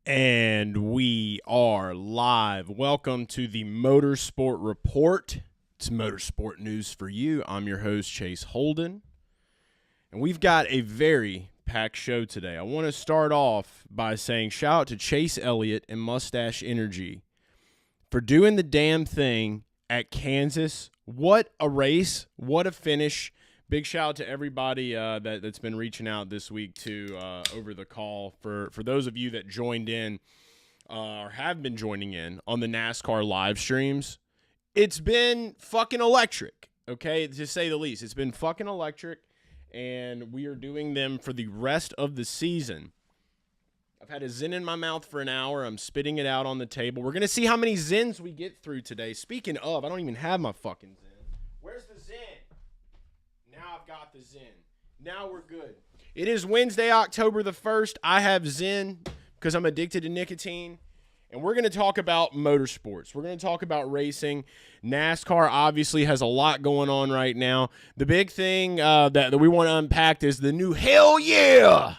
And we are live. Welcome to the Motorsport Report. It's motorsport news for you. I'm your host, Chase Holden. And we've got a very packed show today. I want to start off by saying shout out to Chase Elliott and Mustache Energy for doing the damn thing at Kansas. What a race. What a finish. Big shout out to everybody that's been reaching out this week to over the call. For those of you that joined in or have been joining in on the NASCAR live streams, it's been fucking electric, okay, to say the least. It's been fucking electric, and we are doing them for the rest of the season. I've had a Zen in my mouth for an hour. I'm spitting it out on the table. We're going to see how many Zens we get through today. Speaking of, I don't even have my fucking Zen. Where's the Zen? Now I've got the Zen. Now we're good. It is Wednesday, October the 1st. I have Zen because I'm addicted to nicotine. And we're going to talk about motorsports. We're going to talk about racing. NASCAR obviously has a lot going on right now. The big thing that we want to unpack is the new hell yeah.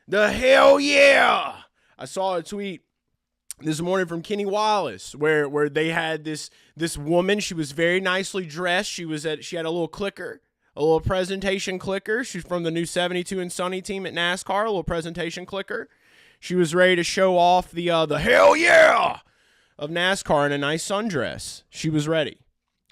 The hell yeah. I saw a tweet this morning from Kenny Wallace where they had this woman. She was very nicely dressed. She had a little clicker. A little presentation clicker. She's from the new 72 and Sunny team at NASCAR. A little presentation clicker. She was ready to show off the hell yeah of NASCAR in a nice sundress. She was ready.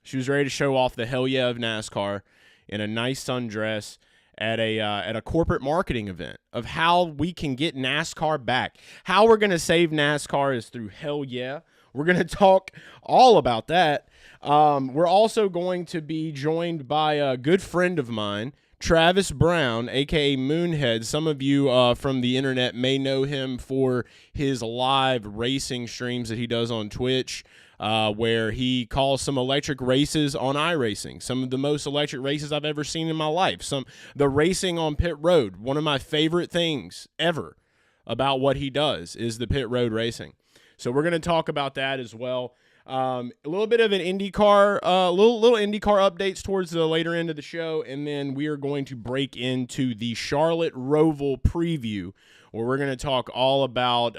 She was ready to show off the hell yeah of NASCAR in a nice sundress at a corporate marketing event of how we can get NASCAR back. How we're going to save NASCAR is through hell yeah. We're going to talk all about that. We're also going to be joined by a good friend of mine, Travis Brown, a.k.a. Moonhead. Some of you from the internet may know him for his live racing streams that he does on Twitch, where he calls some electric races on iRacing. Some of the most electric races I've ever seen in my life. The racing on pit road. One of my favorite things ever about what he does is the pit road racing. So we're going to talk about that as well. A little bit of an IndyCar, little IndyCar updates towards the later end of the show, and then we are going to break into the Charlotte ROVAL preview, where we're going to talk all about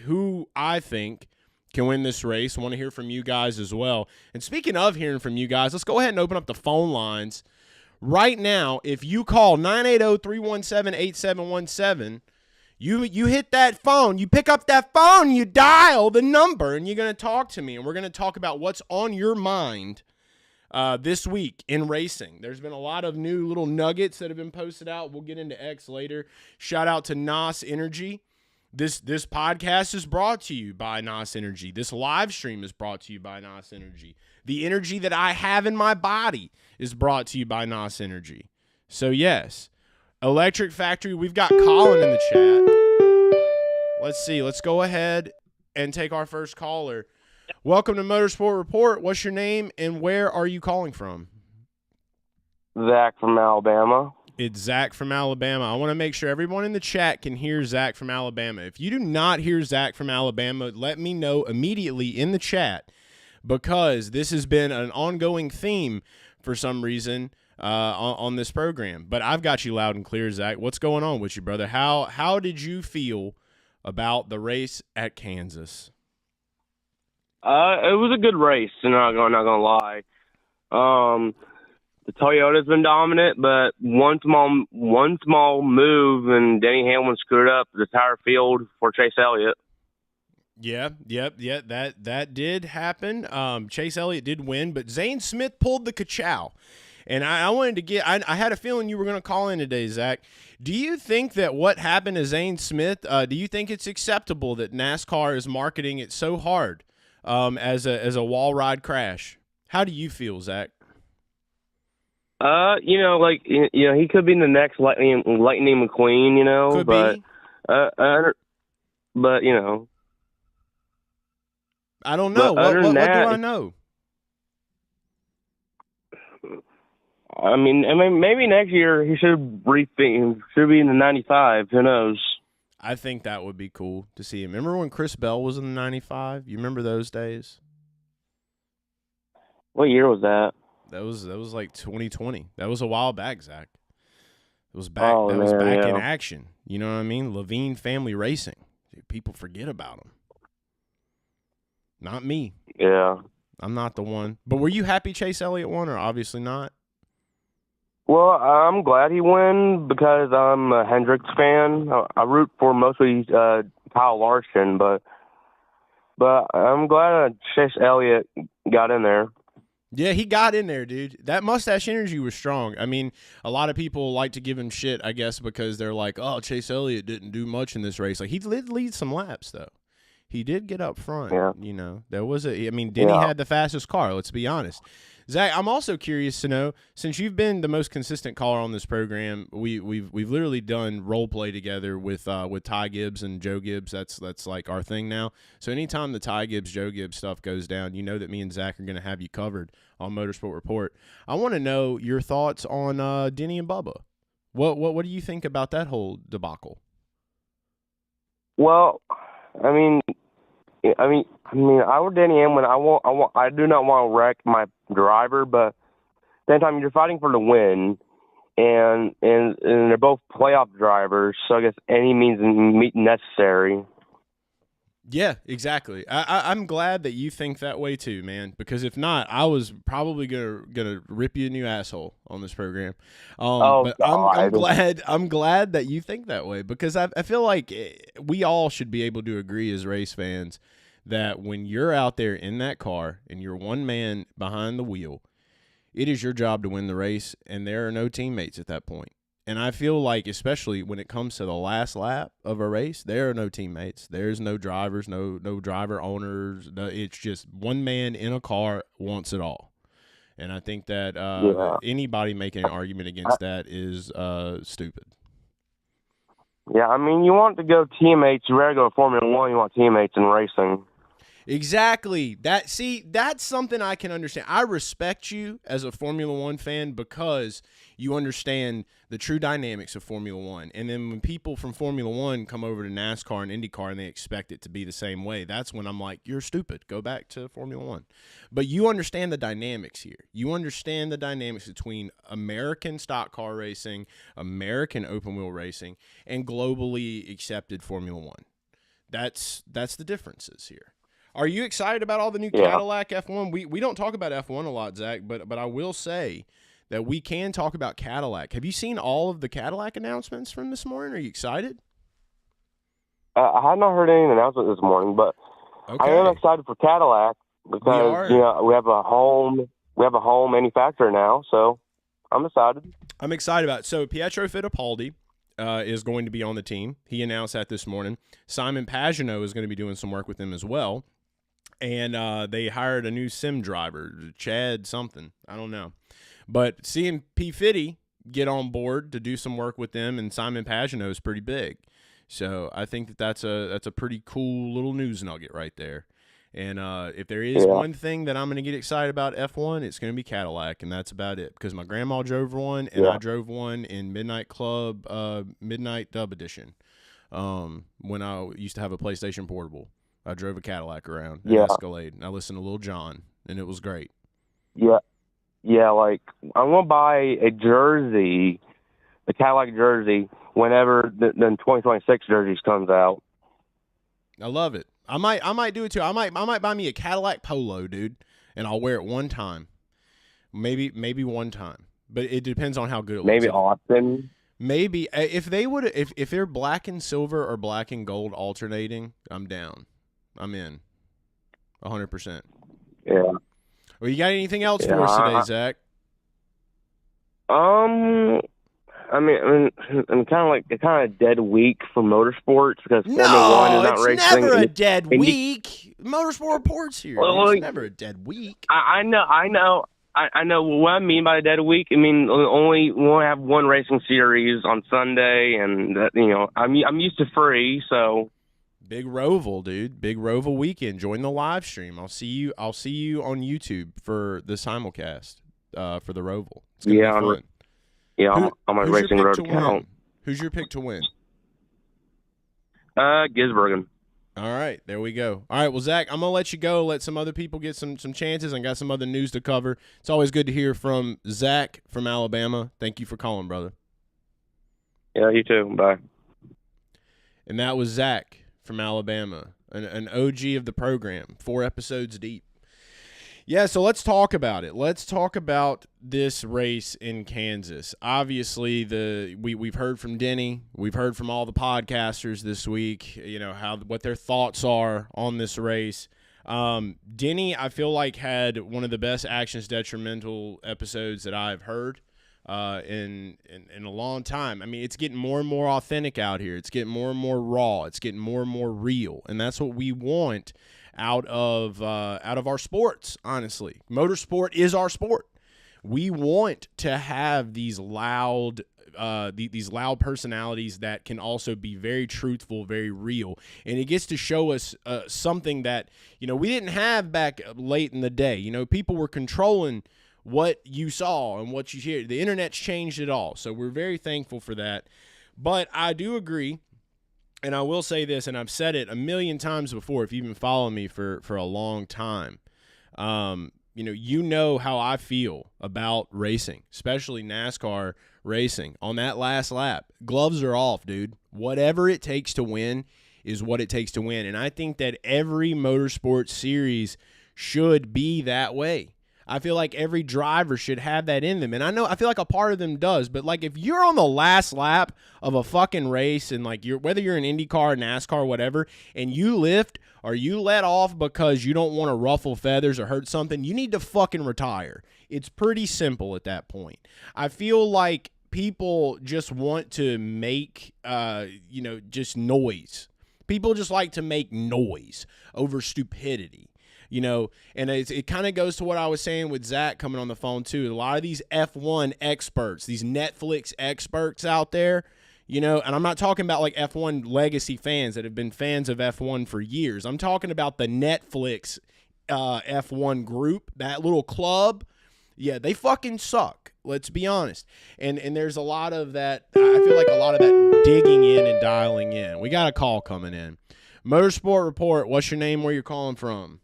who I think can win this race. I want to hear from you guys as well. And speaking of hearing from you guys, let's go ahead and open up the phone lines. Right now, if you call 980-317-8717, You hit that phone, you pick up that phone, you dial the number, and you're going to talk to me, and we're going to talk about what's on your mind this week in racing. There's been a lot of new little nuggets that have been posted out. We'll get into X later. Shout out to NOS Energy. This podcast is brought to you by NOS Energy. This live stream is brought to you by NOS Energy. The energy that I have in my body is brought to you by NOS Energy. So, yes. Electric Factory, we've got Colin in the chat. Let's see. Let's go ahead and take our first caller. Welcome to Motorsport Report. What's your name and where are you calling from? Zach from Alabama. It's Zach from Alabama. I want to make sure everyone in the chat can hear Zach from Alabama. If you do not hear Zach from Alabama, let me know immediately in the chat, because this has been an ongoing theme for some reason on this program. But I've got you loud and clear, Zach. What's going on with you, brother? How did you feel about the race at Kansas? It was a good race, not gonna lie. The Toyota's been dominant, but one small move and Denny Hamlin screwed up the entire field for Chase Elliott. Yeah, that did happen. Chase Elliott did win, but Zane Smith pulled the ka-chow. And I wanted to get – I had a feeling you were going to call in today, Zach. Do you think that what happened to Zane Smith, do you think it's acceptable that NASCAR is marketing it so hard as a wall ride crash? How do you feel, Zach? He could be the next Lightning McQueen, Could but be. But I don't know. What do I know? I mean, maybe next year he should rethink. Should be in the 95. Who knows? I think that would be cool to see him. Remember when Chris Bell was in the 95? You remember those days? What year was that? That was like 2020. That was a while back, Zach. It was back. In action. You know what I mean? Levine Family Racing. Dude, people forget about him. Not me. Yeah. I'm not the one. But were you happy Chase Elliott won, or obviously not? Well, I'm glad he won because I'm a Hendricks fan. I root for mostly Kyle Larson, but I'm glad Chase Elliott got in there. Yeah, he got in there, dude. That mustache energy was strong. I mean, a lot of people like to give him shit, I guess, because they're like, oh, Chase Elliott didn't do much in this race. Like, he did lead some laps, though. He did get up front. Yeah. You know, there was Denny had the fastest car, let's be honest. Zach, I'm also curious to know, since you've been the most consistent caller on this program, we've literally done role play together with Ty Gibbs and Joe Gibbs. That's like our thing now. So anytime the Ty Gibbs, Joe Gibbs stuff goes down, you know that me and Zach are going to have you covered on Motorsport Report. I want to know your thoughts on Denny and Bubba. What do you think about that whole debacle? Well, I mean, I would Denny Hamlin. I do not want to wreck my driver, but at the same time, you're fighting for the win, and they're both playoff drivers, so I guess any means necessary. Yeah, exactly. I'm glad that you think that way too, man. Because if not, I was probably gonna rip you a new asshole on this program. But I'm glad that you think that way, because I feel like we all should be able to agree as race fans that when you're out there in that car and you're one man behind the wheel, it is your job to win the race, and there are no teammates at that point. And I feel like, especially when it comes to the last lap of a race, there are no teammates. There's no drivers, no driver owners. It's just one man in a car wants it all. And I think that anybody making an argument against that is stupid. Yeah, I mean, you want to go teammates. You rather go Formula One, you want teammates in racing. Exactly. That's something I can understand. I respect you as a Formula One fan because you understand the true dynamics of Formula One. And then when people from Formula One come over to NASCAR and IndyCar and they expect it to be the same way, that's when I'm like, you're stupid. Go back to Formula One. But you understand the dynamics here. You understand the dynamics between American stock car racing, American open wheel racing, and globally accepted Formula One. That's the differences here. Are you excited about all the new Cadillac F1? We don't talk about F1 a lot, Zach, but I will say that we can talk about Cadillac. Have you seen all of the Cadillac announcements from this morning? Are you excited? I have not heard any announcement this morning, but I am excited for Cadillac because we have a home manufacturer now, so I'm excited. I'm excited about it. So Pietro Fittipaldi is going to be on the team. He announced that this morning. Simon Pagenaud is going to be doing some work with him as well. And they hired a new sim driver, Chad something. I don't know. But seeing P. Fitty get on board to do some work with them and Simon Pagenaud is pretty big. So I think that's a pretty cool little news nugget right there. And if there is one thing that I'm going to get excited about F1, it's going to be Cadillac, and that's about it. Because my grandma drove one, and I drove one in Midnight Club, Midnight Dub Edition, when I used to have a PlayStation Portable. I drove a Cadillac around, an Escalade, and I listened to Lil Jon, and it was great. Yeah, like, I'm going to buy a jersey, a Cadillac jersey, whenever the 2026 jerseys comes out. I love it. I might do it too. I might buy me a Cadillac Polo, dude, and I'll wear it one time. Maybe one time. But it depends on how good it looks. Maybe Austin. Maybe if they're black and silver or black and gold alternating, I'm down. I'm in. 100%. Yeah. Well, you got anything else for us today, Zach? I mean, I'm kind of a dead week for motorsports because Formula One is not racing. No, it's never a dead week. Motorsport Report's here. It's never a dead week. I know. What I mean by a dead week, I mean we only have one racing series on Sunday, and I'm used to free, so. Big ROVAL, dude. Big ROVAL weekend. Join the live stream. I'll see you on YouTube for the simulcast for the ROVAL. It's gonna be fun. Yeah, on my Racing Road account. Who's your pick to win? Gisbergen. All right, there we go. All right, well, Zach, I'm going to let you go, let some other people get some chances. I got some other news to cover. It's always good to hear from Zach from Alabama. Thank you for calling, brother. Yeah, you too. Bye. And that was Zach from Alabama, an OG of the program, 4 episodes deep. Yeah, so let's talk about it. Let's talk about this race in Kansas. Obviously, we've heard from Denny. We've heard from all the podcasters this week, what their thoughts are on this race. Denny, I feel like, had one of the best Actions Detrimental episodes that I've heard in a long time. I mean, it's getting more and more authentic out here. It's getting more and more raw. It's getting more and more real, and that's what we want out of our sports. Honestly, motorsport is our sport. We want to have these loud personalities that can also be very truthful, very real, and it gets to show us something that we didn't have back late in the day. People were controlling what you saw and what you hear. The internet's changed it all, so we're very thankful for that. But I do agree. And I will say this, and I've said it a million times before, if you've been following me for a long time, you know how I feel about racing, especially NASCAR racing. On that last lap, gloves are off, dude. Whatever it takes to win is what it takes to win. And I think that every motorsport series should be that way. I feel like every driver should have that in them. And I feel like a part of them does, but like if you're on the last lap of a fucking race and like whether you're in IndyCar, NASCAR, whatever, and you lift or you let off because you don't want to ruffle feathers or hurt something, you need to fucking retire. It's pretty simple at that point. I feel like people just want to make, just noise. People just like to make noise over stupidity. And it kind of goes to what I was saying with Zach coming on the phone too. A lot of these F1 experts, these Netflix experts out there, and I'm not talking about like F1 legacy fans that have been fans of F1 for years. I'm talking about the Netflix F1 group, that little club. Yeah, they fucking suck. Let's be honest. And there's a lot of that. I feel like a lot of that digging in and dialing in. We got a call coming in. Motorsport Report, what's your name, where you're calling from?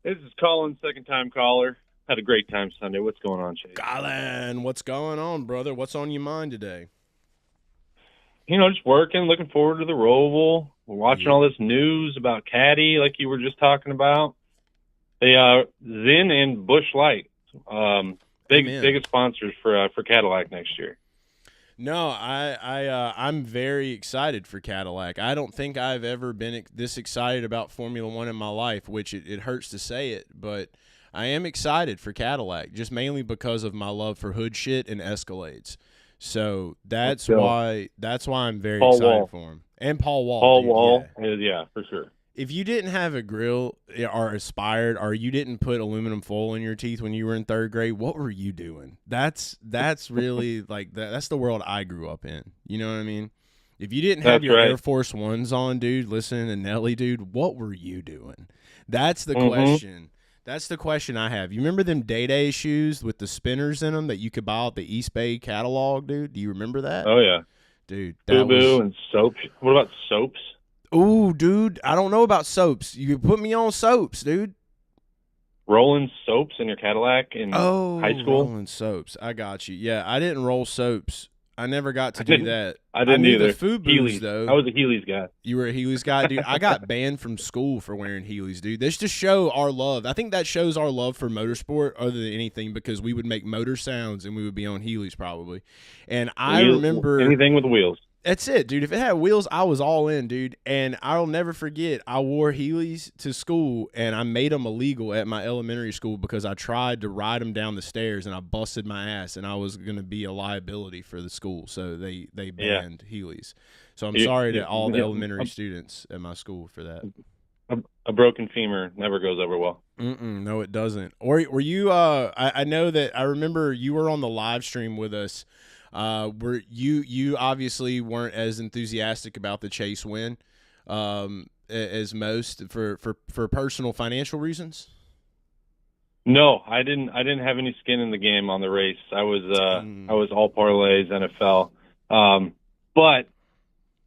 This is Colin, second-time caller. Had a great time Sunday. What's going on, Chase? Colin, what's going on, brother? What's on your mind today? Just working, looking forward to the ROVAL. We're watching all this news about Caddy, like you were just talking about. They Zinn and Busch Light, biggest sponsors for Cadillac next year. No, I'm very excited for Cadillac. I don't think I've ever been this excited about Formula One in my life, which it hurts to say it, but I am excited for Cadillac, just mainly because of my love for hood shit and Escalades. So that's why I'm very excited for him. And Paul Wall. Paul Wall, yeah, for sure. If you didn't have a grill or aspired, or you didn't put aluminum foil in your teeth when you were in 3rd grade, what were you doing? That's really like that's the world I grew up in. You know what I mean? If you didn't have your Air Force Ones on, dude, listening to Nelly, dude, what were you doing? That's the question. That's the question I have. You remember them Day shoes with the spinners in them that you could buy at the East Bay catalog, dude? Do you remember that? Oh yeah, dude. Boo and soap. What about soaps? Ooh, dude, I don't know about soaps. You put me on soaps, dude. Rolling soaps in your Cadillac in high school? Rolling soaps. I got you. Yeah, I didn't roll soaps. I never got to do that. I didn't either. The food booths, though. I was a Heelys guy. You were a Heelys guy, dude. I got banned from school for wearing Heelys, dude. This just show our love. I think that shows our love for motorsport other than anything, because we would make motor sounds and we would be on Heelys probably. And I remember anything with wheels. That's it, dude. If it had wheels, I was all in, dude. And I'll never forget, I wore Heelys to school, and I made them illegal at my elementary school because I tried to ride them down the stairs, and I busted my ass, and I was going to be a liability for the school. So they banned Heelys. So I'm sorry to all the elementary students at my school for that. A broken femur never goes over well. No, it doesn't. Or were you I know that I remember you were on the live stream with us. Were you obviously weren't as enthusiastic about the Chase win as most for personal financial reasons? No, I didn't have any skin in the game on the race. I was all parlays, NFL. But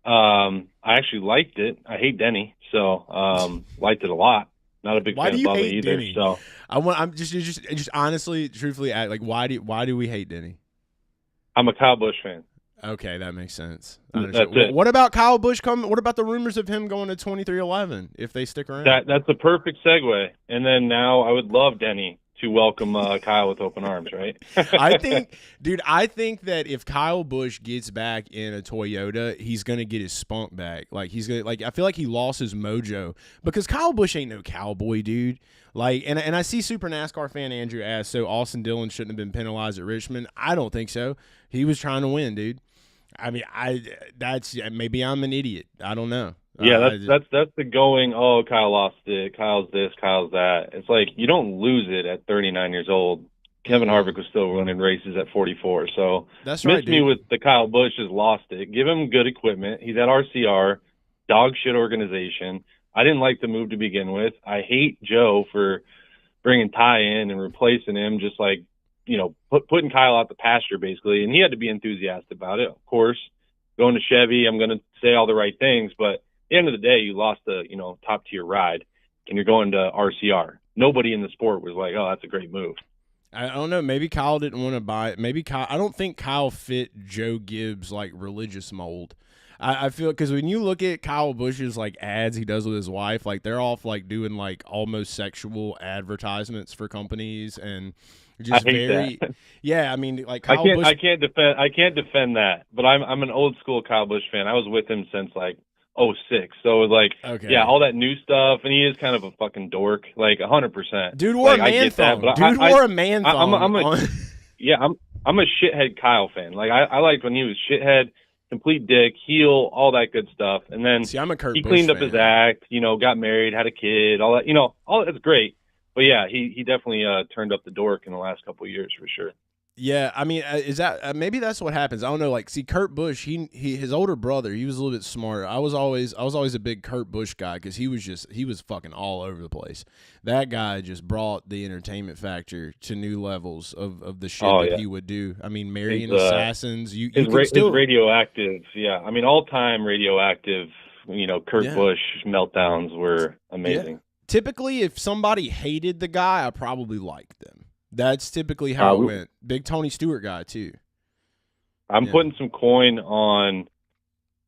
I actually liked it. I hate Denny, so liked it a lot. Not a big fan of Bubba either. Denny? So I'm just honestly, truthfully, why do we hate Denny? I'm a Kyle Busch fan. Okay, that makes sense. That's it. What about Kyle Busch coming? What about the rumors of him going to 2311 if they stick around? That's a perfect segue. And then now I would love Denny to welcome Kyle with open arms, right? I think that if Kyle Busch gets back in a Toyota, he's gonna get his spunk back. Like I feel like he lost his mojo because Kyle Busch ain't no cowboy, dude. Like, and I see Super NASCAR fan Andrew ask, so Austin Dillon shouldn't have been penalized at Richmond. I don't think so. He was trying to win, dude. I mean, that's maybe I'm an idiot. I don't know. Yeah, that's the going. Oh, Kyle lost it. Kyle's this. Kyle's that. It's like you don't lose it at 39 years old. Kevin Harvick was still running races at 44. So that's right. Miss me with the Kyle Busch has lost it. Give him good equipment. He's at RCR, dog shit organization. I didn't like the move to begin with. I hate Joe for bringing Ty in and replacing him, just like, you know, putting Kyle out the pasture basically. And he had to be enthusiastic about it, of course. Going to Chevy, I'm going to say all the right things, but at the end of the day, you lost a, you know, top tier ride and you're going to RCR. Nobody in the sport was like, oh, that's a great move. I don't know. Maybe Kyle didn't want to buy it. Maybe Kyle. I don't think Kyle fit Joe Gibbs' like religious mold. I feel because when you look at Kyle Busch's like ads he does with his wife, like they're off like doing like almost sexual advertisements for companies and just very that. Yeah. I mean, like Kyle I Busch. can't defend that, but I'm an old school Kyle Busch fan. I was with him since like 06. So it was like, Okay. Yeah, all that new stuff, and he is kind of a fucking dork, like 100%. Dude wore like, a man thong. That, Dude wore a man thong. I'm a shithead Kyle fan. Like I liked when he was shithead, complete dick, heel, all that good stuff. And then See, I'm a Kurt he Busch cleaned up fan. his act, you know, got married, had a kid, all that, you know, all that's great. But yeah, he definitely turned up the dork in the last couple of years for sure. Yeah, I mean, is that maybe that's what happens? I don't know. Like, see, Kurt Busch, his older brother, he was a little bit smarter. I was always a big Kurt Busch guy because he was fucking all over the place. That guy just brought the entertainment factor to new levels of the shit he would do. I mean, marrying assassins. His radioactive, yeah. I mean, all time radioactive. You know, Kurt Busch meltdowns were amazing. Yeah. Typically, if somebody hated the guy, I probably liked them. That's typically how it went. Big Tony Stewart guy too. I'm putting some coin on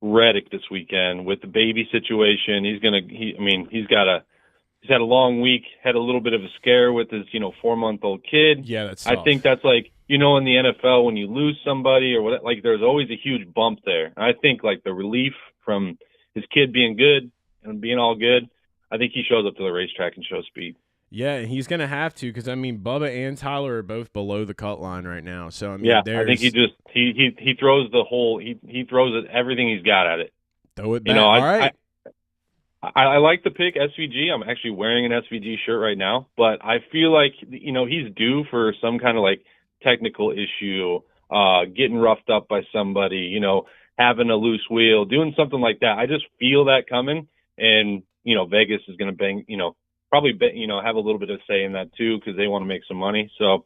Reddick this weekend with the baby situation. He's had a long week, had a little bit of a scare with his, 4-month-old kid. Yeah, that's tough. I think that's like, in the NFL when you lose somebody or what, like there's always a huge bump there. And I think like the relief from his kid being good and being all good, I think he shows up to the racetrack and shows speed. Yeah, he's going to have to because, I mean, Bubba and Tyler are both below the cut line right now. So, I mean, I think he throws the whole – he throws it, everything he's got at it. Throw it back. All right. I like the pick, SVG. I'm actually wearing an SVG shirt right now. But I feel like, he's due for some kind of, like, technical issue, getting roughed up by somebody, having a loose wheel, doing something like that. I just feel that coming. And, Vegas is going to bang, probably have a little bit of say in that too because they want to make some money. So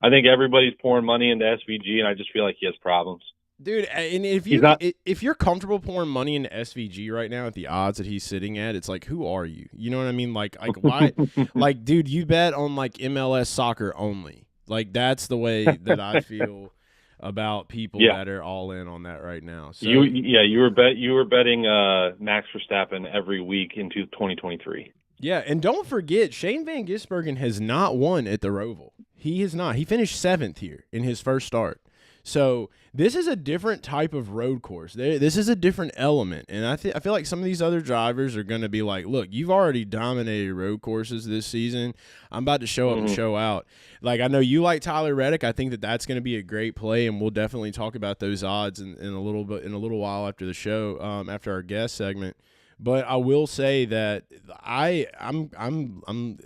I think everybody's pouring money into SVG, and I just feel like he has problems. Dude, and if you're comfortable pouring money into SVG right now at the odds that he's sitting at, it's like, who are you? You know what I mean? Like why? Like, dude, you bet on like MLS soccer only. Like that's the way that I feel about people that are all in on that right now. So you were betting Max Verstappen every week into 2023. Yeah, and don't forget, Shane Van Gisbergen has not won at the ROVAL. He has not. He finished 7th here in his first start. So this is a different type of road course. This is a different element, and I feel like some of these other drivers are going to be like, look, you've already dominated road courses this season. I'm about to show up and show out. Like, I know you like Tyler Reddick. I think that that's going to be a great play, and we'll definitely talk about those odds in a little while after the show, after our guest segment. But I will say that I'm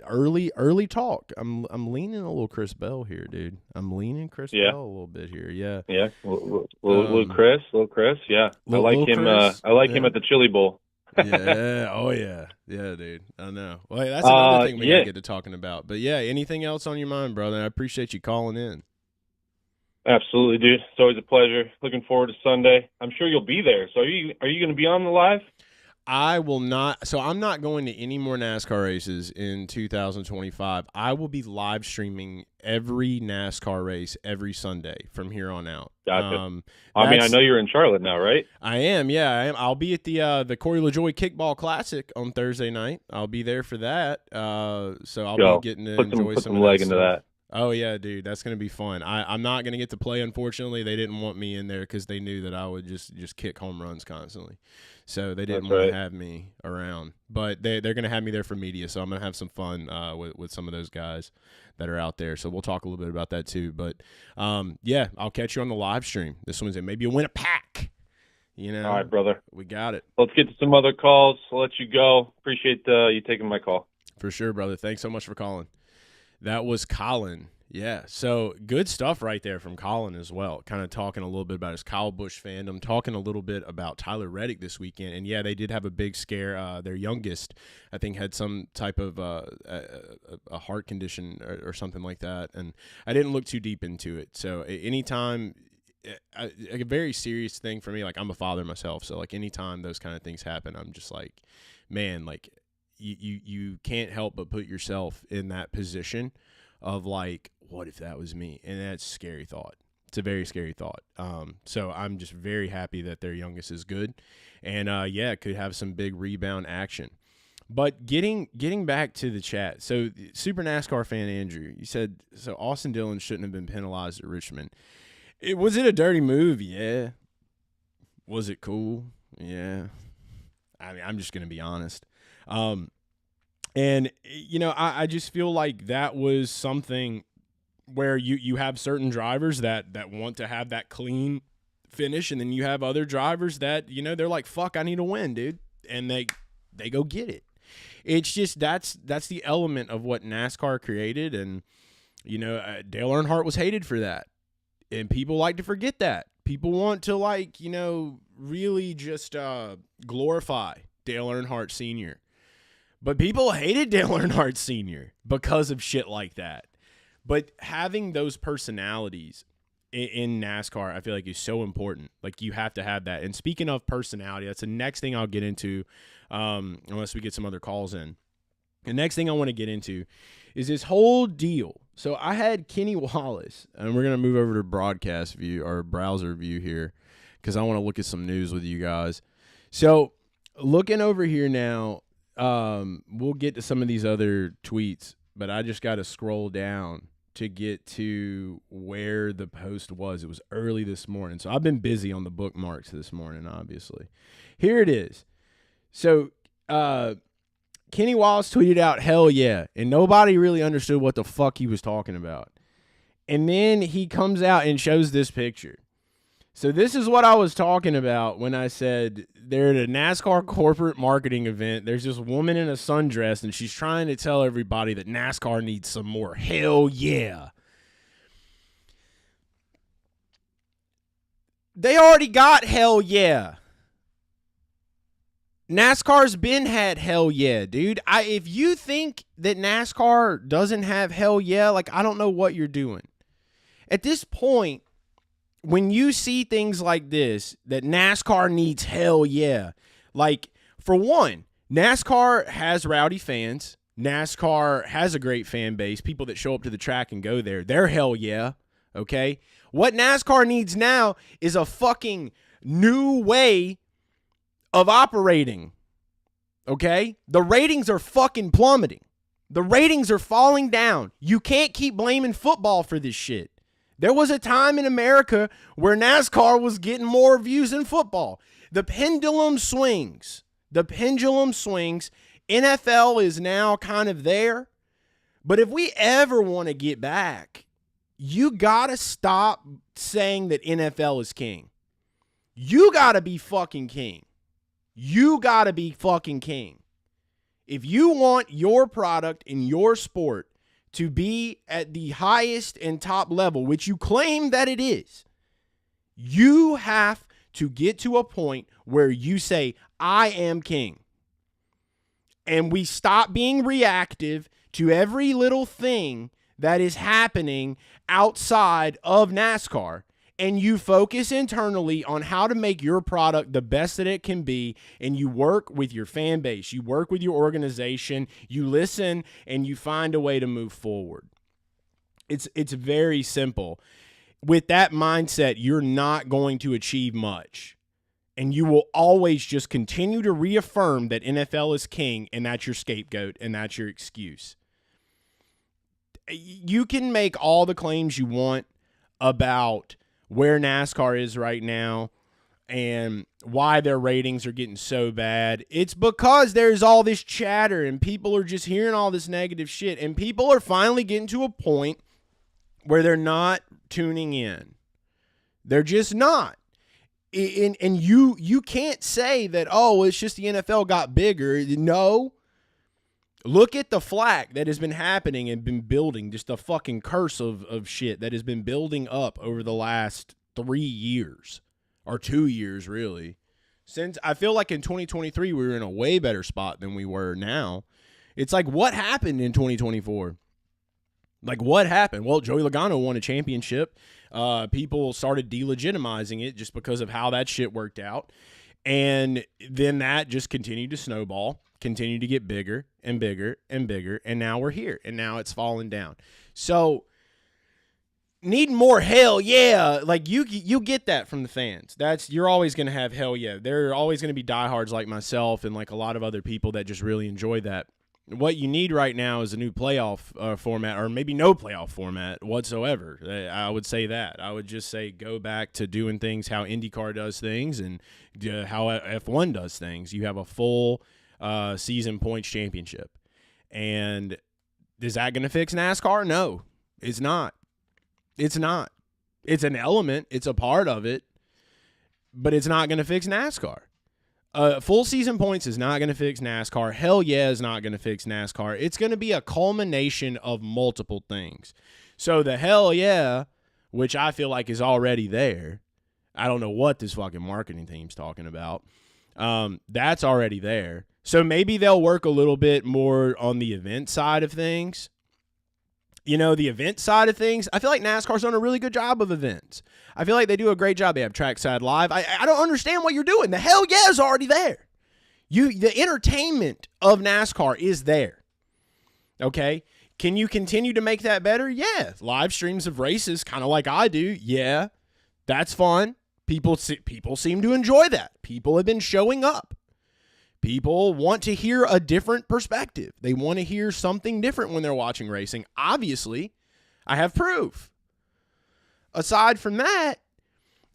early talk. I'm leaning a little Chris Bell here, dude. I'm leaning Chris Bell a little bit here. Yeah. Yeah. Little Chris. Yeah. I like him. I like him at the Chili Bowl. Yeah. Oh yeah. Yeah, dude. I know. Well, hey, that's another thing we gotta get to talking about. But yeah, anything else on your mind, brother? I appreciate you calling in. Absolutely, dude. It's always a pleasure. Looking forward to Sunday. I'm sure you'll be there. So are you going to be on the live? I will not. So I'm not going to any more NASCAR races in 2025. I will be live streaming every NASCAR race every Sunday from here on out. Gotcha. I know you're in Charlotte now, right? I am. Yeah, I am. I'll be at the Corey LaJoie Kickball Classic on Thursday night. I'll be there for that. So I'll be getting to enjoy some leg into that. Oh, yeah, dude, that's going to be fun. I'm not going to get to play, unfortunately. They didn't want me in there because they knew that I would just kick home runs constantly. So they didn't want to have me around. But they're going to have me there for media, so I'm going to have some fun with some of those guys that are out there. So we'll talk a little bit about that too. But, yeah, I'll catch you on the live stream this Wednesday. Maybe you'll win a pack. You know, all right, brother. We got it. Let's get to some other calls. I'll let you go. Appreciate you taking my call. For sure, brother. Thanks so much for calling. That was Colin. Yeah, so good stuff right there from Colin as well. Kind of talking a little bit about his Kyle Busch fandom, talking a little bit about Tyler Reddick this weekend. And, yeah, they did have a big scare. Their youngest, I think, had some type of a heart condition or something like that. And I didn't look too deep into it. So anytime a very serious thing for me, like I'm a father myself. So, like, anytime those kind of things happen, I'm just like, man, like you can't help but put yourself in that position of like, what if that was me? And that's a scary thought. It's a very scary thought. So I'm just very happy that their youngest is good. And, yeah, could have some big rebound action. But getting back to the chat, so Super NASCAR fan Andrew, you said, so Austin Dillon shouldn't have been penalized at Richmond. Was it a dirty move? Yeah. Was it cool? Yeah. I mean, I'm just going to be honest. And, you know, I just feel like that was something where you have certain drivers that want to have that clean finish, and then you have other drivers that, you know, they're like, fuck, I need a win, dude. And they go get it. It's just that's the element of what NASCAR created. And, you know, Dale Earnhardt was hated for that. And people like to forget that. People want to, like, you know, really just glorify Dale Earnhardt Sr. But people hated Dale Earnhardt Sr. because of shit like that. But having those personalities in NASCAR, I feel like is so important. Like, you have to have that. And speaking of personality, that's the next thing I'll get into, unless we get some other calls in. The next thing I want to get into is this whole deal. So I had Kenny Wallace, and we're going to move over to broadcast view or browser view here because I want to look at some news with you guys. So looking over here now, we'll get to some of these other tweets, but I just got to scroll down to get to where the post was. It was early this morning, so I've been busy on the bookmarks this morning, obviously. Here it is. So Kenny Wallace tweeted out, hell yeah, and nobody really understood what the fuck he was talking about. And then he comes out and shows this picture. So this is what I was talking about when I said they're at a NASCAR corporate marketing event. There's this woman in a sundress, and she's trying to tell everybody that NASCAR needs some more hell yeah. They already got hell yeah. NASCAR's been had hell yeah, dude. If you think that NASCAR doesn't have hell yeah, like, I don't know what you're doing. At this point, when you see things like this, that NASCAR needs hell yeah, like, for one, NASCAR has rowdy fans. NASCAR has a great fan base, people that show up to the track and go there. They're hell yeah, okay? What NASCAR needs now is a fucking new way of operating, okay? The ratings are fucking plummeting. The ratings are falling down. You can't keep blaming football for this shit. There was a time in America where NASCAR was getting more views than football. The pendulum swings. The pendulum swings. NFL is now kind of there. But if we ever want to get back, you got to stop saying that NFL is king. You got to be fucking king. You got to be fucking king. If you want your product in your sport to be at the highest and top level, which you claim that it is, you have to get to a point where you say, I am king. And we stop being reactive to every little thing that is happening outside of NASCAR. and you focus internally on how to make your product the best that it can be, and you work with your fan base, you work with your organization, you listen, and you find a way to move forward. It's very simple. With that mindset, you're not going to achieve much. And you will always just continue to reaffirm that NFL is king, and that's your scapegoat, and that's your excuse. You can make all the claims you want about where NASCAR is right now and why their ratings are getting so bad. It's because there's all this chatter, and people are just hearing all this negative shit, and people are finally getting to a point where they're not tuning in. They're just not. And you can't say that, oh, it's just the NFL got bigger. No. Look at the flack that has been happening and been building, just the fucking curse of shit that has been building up over the last 3 years, or 2 years, really. Since I feel like in 2023, we were in a way better spot than we were now. It's like, what happened in 2024? Like, what happened? Well, Joey Logano won a championship. People started delegitimizing it just because of how that shit worked out. And then that just continued to snowball, continued to get bigger and bigger and bigger. And now we're here. And now it's falling down. So need more hell yeah. Like you get that from the fans. You're always going to have hell yeah. There are always going to be diehards like myself and like a lot of other people that just really enjoy that. What you need right now is a new playoff format, or maybe no playoff format whatsoever. I would say that. I would just say go back to doing things how IndyCar does things and how F1 does things. You have a full season points championship. And is that going to fix NASCAR? No, it's not. It's not. It's an element. It's a part of it. But it's not going to fix NASCAR. Full season points is not going to fix NASCAR. Hell yeah is not going to fix NASCAR. It's going to be a culmination of multiple things. So the hell yeah, which I feel like is already there. I don't know what this fucking marketing team's talking about. That's already there. So maybe they'll work a little bit more on the event side of things. You know, the event side of things, I feel like NASCAR's done a really good job of events. I feel like they do a great job. They have Trackside Live. I don't understand what you're doing. The hell yeah is already there. The entertainment of NASCAR is there. Okay? Can you continue to make that better? Yeah. Live streams of races, kind of like I do. Yeah. That's fun. People seem to enjoy that. People have been showing up. People want to hear a different perspective. They want to hear something different when they're watching racing. Obviously, I have proof. Aside from that,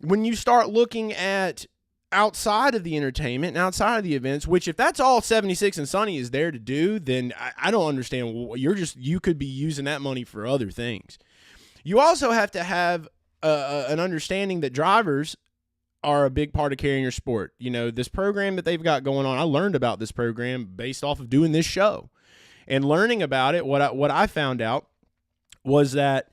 when you start looking at outside of the entertainment and outside of the events, which if that's all 76 and Sunny is there to do, then I don't understand. You could be using that money for other things. You also have to have an understanding that drivers are a big part of carrying your sport. You know, this program that they've got going on, I learned about this program based off of doing this show. And learning about it, what I found out was that,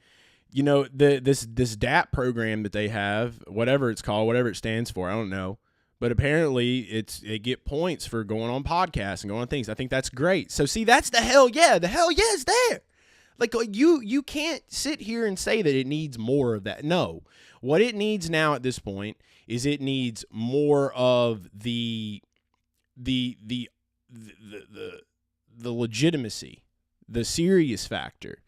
you know, this DAP program that they have, whatever it's called, whatever it stands for, I don't know. But apparently they get points for going on podcasts and going on things. I think that's great. So see, that's the hell yeah. The hell yeah is there. Like you can't sit here and say that it needs more of that. No. What it needs now at this point is it needs more of the legitimacy, the serious factor,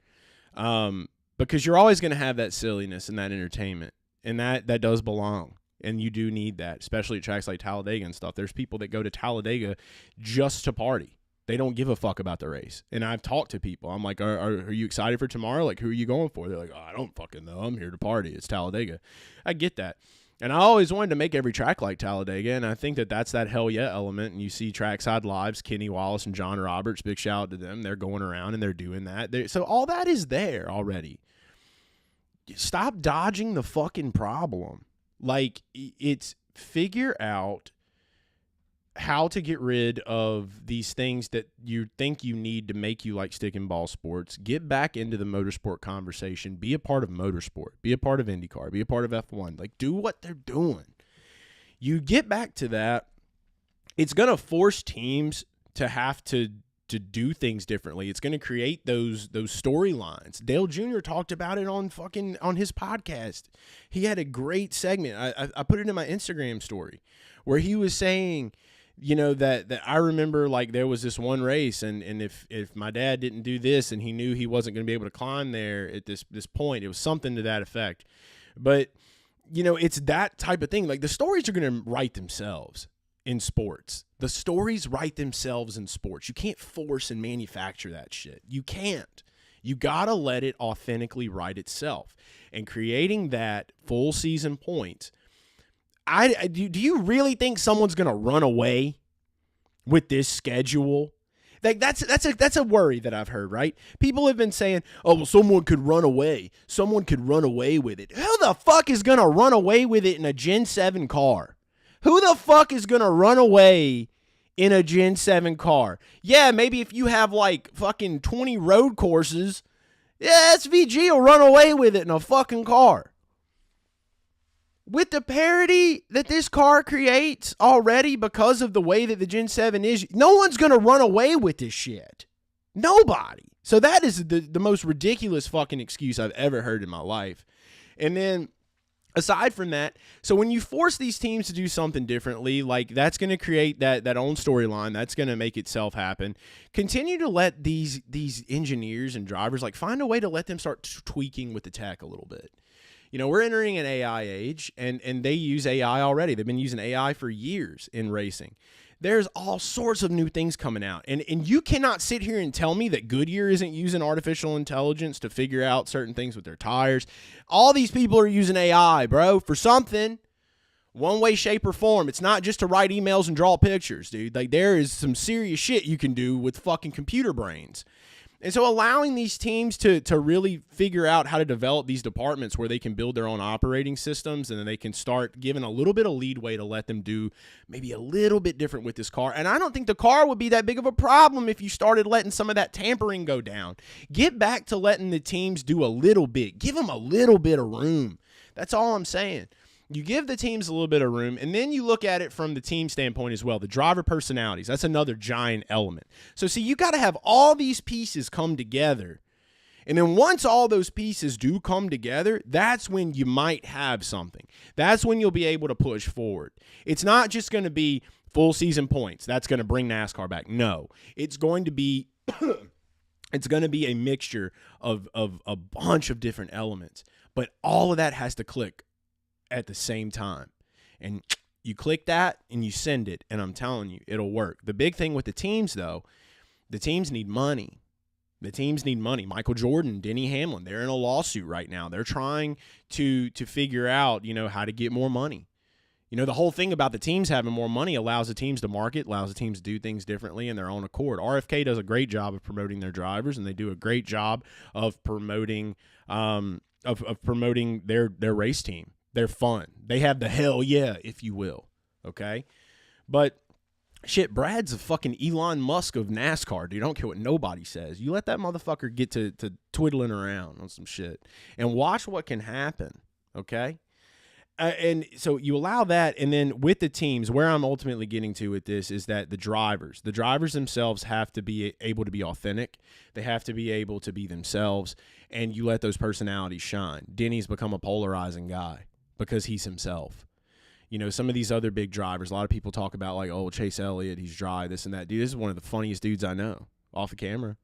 because you're always going to have that silliness and that entertainment, and that does belong, and you do need that, especially at tracks like Talladega and stuff. There's people that go to Talladega just to party. They don't give a fuck about the race. And I've talked to people. I'm like, are you excited for tomorrow? Like, who are you going for? They're like, oh, I don't fucking know. I'm here to party. It's Talladega. I get that. And I always wanted to make every track like Talladega, and I think that's that hell yeah element. And you see Trackside Lives, Kenny Wallace and John Roberts, big shout out to them. They're going around and they're doing that. So all that is there already. Stop dodging the fucking problem. Like, it's figure out how to get rid of these things that you think you need to make you like stick and ball sports. Get back into the motorsport conversation. Be a part of motorsport. Be a part of IndyCar. Be a part of F1. Like, do what they're doing. You get back to that, it's going to force teams to have to do things differently. It's going to create those storylines. Dale Jr. talked about it on his podcast. He had a great segment. I put it in my Instagram story where he was saying, that I remember, like, there was this one race, and if my dad didn't do this and he knew he wasn't going to be able to climb there at this point, it was something to that effect. But, it's that type of thing. Like, the stories are going to write themselves in sports. The stories write themselves in sports. You can't force and manufacture that shit. You can't. You got to let it authentically write itself. And creating that full season points, do you really think someone's going to run away with this schedule? Like, that's a worry that I've heard, right? People have been saying, oh, well, someone could run away. Someone could run away with it. Who the fuck is going to run away with it in a Gen 7 car? Who the fuck is going to run away in a Gen 7 car? Yeah, maybe if you have like fucking 20 road courses, yeah, SVG will run away with it in a fucking car. With the parity that this car creates already because of the way that the Gen 7 is, no one's going to run away with this shit. Nobody. So that is the most ridiculous fucking excuse I've ever heard in my life. And then aside from that, so when you force these teams to do something differently, like, that's going to create that own storyline. That's going to make itself happen. Continue to let these engineers and drivers, like, find a way to let them start tweaking with the tech a little bit. We're entering an AI age, and they use AI already. They've been using AI for years in racing. There's all sorts of new things coming out. And you cannot sit here and tell me that Goodyear isn't using artificial intelligence to figure out certain things with their tires. All these people are using AI, bro, for something. One way, shape, or form. It's not just to write emails and draw pictures, dude. Like, there is some serious shit you can do with fucking computer brains. And so allowing these teams to really figure out how to develop these departments where they can build their own operating systems, and then they can start giving a little bit of leadway to let them do maybe a little bit different with this car. And I don't think the car would be that big of a problem if you started letting some of that tampering go down. Get back to letting the teams do a little bit. Give them a little bit of room. That's all I'm saying. You give the teams a little bit of room, and then you look at it from the team standpoint as well. The driver personalities, that's another giant element. So, see, you got to have all these pieces come together. And then once all those pieces do come together, that's when you might have something. That's when you'll be able to push forward. It's not just going to be full season points. That's going to bring NASCAR back. No, it's going to be it's going to be a mixture of a bunch of different elements. But all of that has to click at the same time. And you click that and you send it, and I'm telling you, it'll work. The big thing with the teams, though, the teams need money. The teams need money. Michael Jordan, Denny Hamlin, they're in a lawsuit right now. They're trying to figure out, how to get more money. The whole thing about the teams having more money allows the teams to market, allows the teams to do things differently in their own accord. RFK does a great job of promoting their drivers, and they do a great job of promoting promoting their race team. They're fun. They have the hell yeah, if you will. Okay? But shit, Brad's a fucking Elon Musk of NASCAR, dude. I don't care what nobody says. You let that motherfucker get to twiddling around on some shit and watch what can happen. Okay? And so you allow that, and then with the teams, where I'm ultimately getting to with this is that the drivers themselves have to be able to be authentic. They have to be able to be themselves, and you let those personalities shine. Denny's become a polarizing guy because he's himself. Some of these other big drivers, a lot of people talk about, like, oh, Chase Elliott, he's dry, this and that. Dude, this is one of the funniest dudes I know off the camera.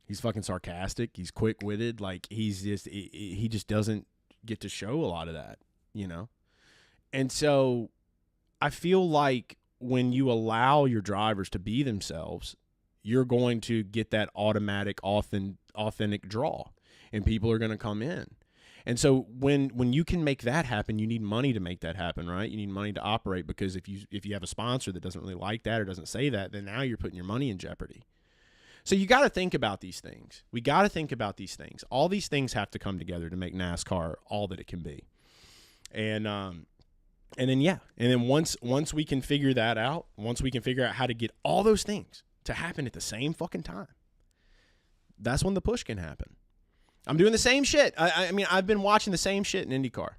He's fucking sarcastic. He's quick-witted. Like, he just doesn't get to show a lot of that, And so I feel like when you allow your drivers to be themselves, you're going to get that automatic, authentic draw, and people are going to come in. And so when you can make that happen, you need money to make that happen, right? You need money to operate, because if you have a sponsor that doesn't really like that or doesn't say that, then now you're putting your money in jeopardy. So you got to think about these things. We got to think about these things. All these things have to come together to make NASCAR all that it can be. And then once we can figure that out, once we can figure out how to get all those things to happen at the same fucking time, that's when the push can happen. I'm doing the same shit. I mean, I've been watching the same shit in IndyCar.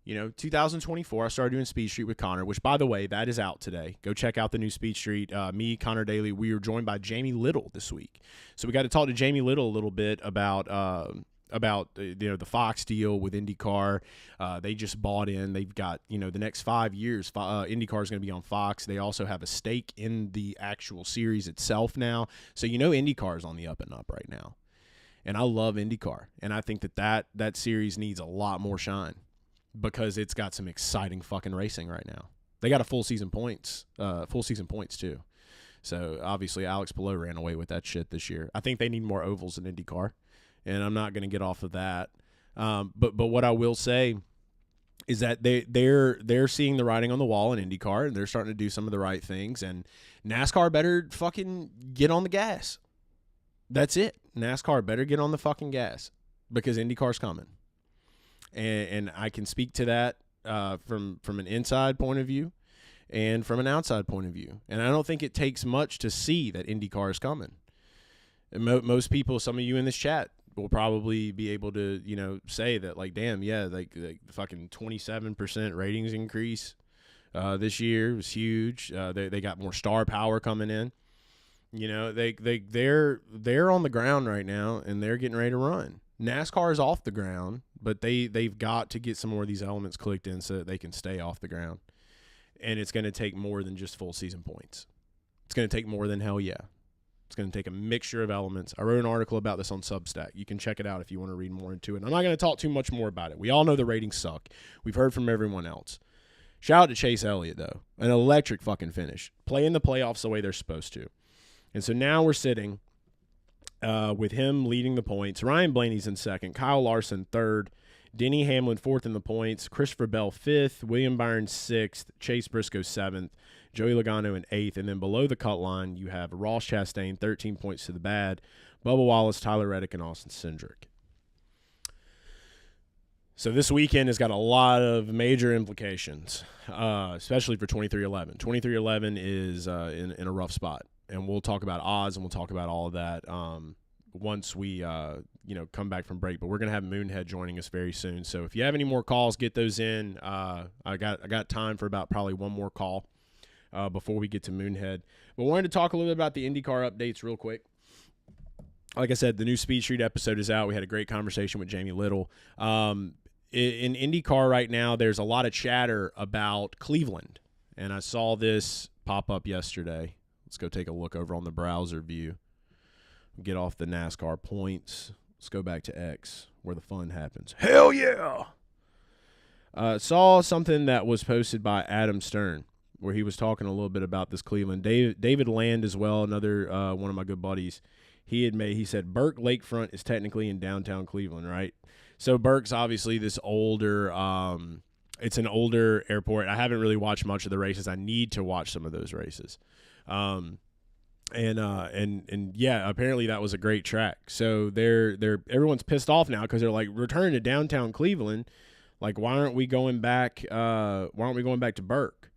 2024, I started doing Speed Street with Connor, which, by the way, that is out today. Go check out the new Speed Street. Me, Connor Daly, we were joined by Jamie Little this week. So we got to talk to Jamie Little a little bit about the Fox deal with IndyCar. They just bought in. They've got, the next 5 years, IndyCar is going to be on Fox. They also have a stake in the actual series itself now. So, IndyCar is on the up and up right now. And I love IndyCar. And I think that series needs a lot more shine because it's got some exciting fucking racing right now. They got a full season points too. So, obviously, Alex Palou ran away with that shit this year. I think they need more ovals in IndyCar. And I'm not going to get off of that. But what I will say is that they're seeing the writing on the wall in IndyCar, and they're starting to do some of the right things. And NASCAR better fucking get on the gas. That's it. NASCAR better get on the fucking gas because IndyCar's coming. And I can speak to that from an inside point of view and from an outside point of view. And I don't think it takes much to see that IndyCar is coming. And most people, some of you in this chat, will probably be able to, say that, like, damn, yeah, like the fucking 27% ratings increase this year was huge. They got more star power coming in. They're on the ground right now, and they're getting ready to run. NASCAR is off the ground, but they've got to get some more of these elements clicked in so that they can stay off the ground. And it's going to take more than just full season points. It's going to take more than hell yeah. It's going to take a mixture of elements. I wrote an article about this on Substack. You can check it out if you want to read more into it. I'm not going to talk too much more about it. We all know the ratings suck. We've heard from everyone else. Shout out to Chase Elliott, though. An electric fucking finish. Playing the playoffs the way they're supposed to. And so now we're sitting with him leading the points. Ryan Blaney's in second. Kyle Larson third. Denny Hamlin fourth in the points. Christopher Bell fifth. William Byron sixth. Chase Briscoe seventh. Joey Logano in eighth. And then below the cut line, you have Ross Chastain, 13 points to the bad. Bubba Wallace, Tyler Reddick, and Austin Cindric. So this weekend has got a lot of major implications, especially for 2311. 2311 is in a rough spot. And we'll talk about odds and we'll talk about all of that once we come back from break. But we're going to have Moonhead joining us very soon. So if you have any more calls, get those in. I got time for about probably one more call before we get to Moonhead. But wanted to talk a little bit about the IndyCar updates real quick. Like I said, the new Speed Street episode is out. We had a great conversation with Jamie Little. In IndyCar right now, there's a lot of chatter about Cleveland. And I saw this pop up yesterday. Let's go take a look over on the browser view. Get off the NASCAR points. Let's go back to X, where the fun happens. Hell yeah! Saw something that was posted by Adam Stern, where he was talking a little bit about this Cleveland. David Land as well, another one of my good buddies. He said Burke Lakefront is technically in downtown Cleveland, right? So Burke's obviously this older, it's an older airport. I haven't really watched much of the races. I need to watch some of those races. And yeah, apparently that was a great track. So everyone's pissed off now because they're like, return to downtown Cleveland. Like, why aren't we going back to Burke?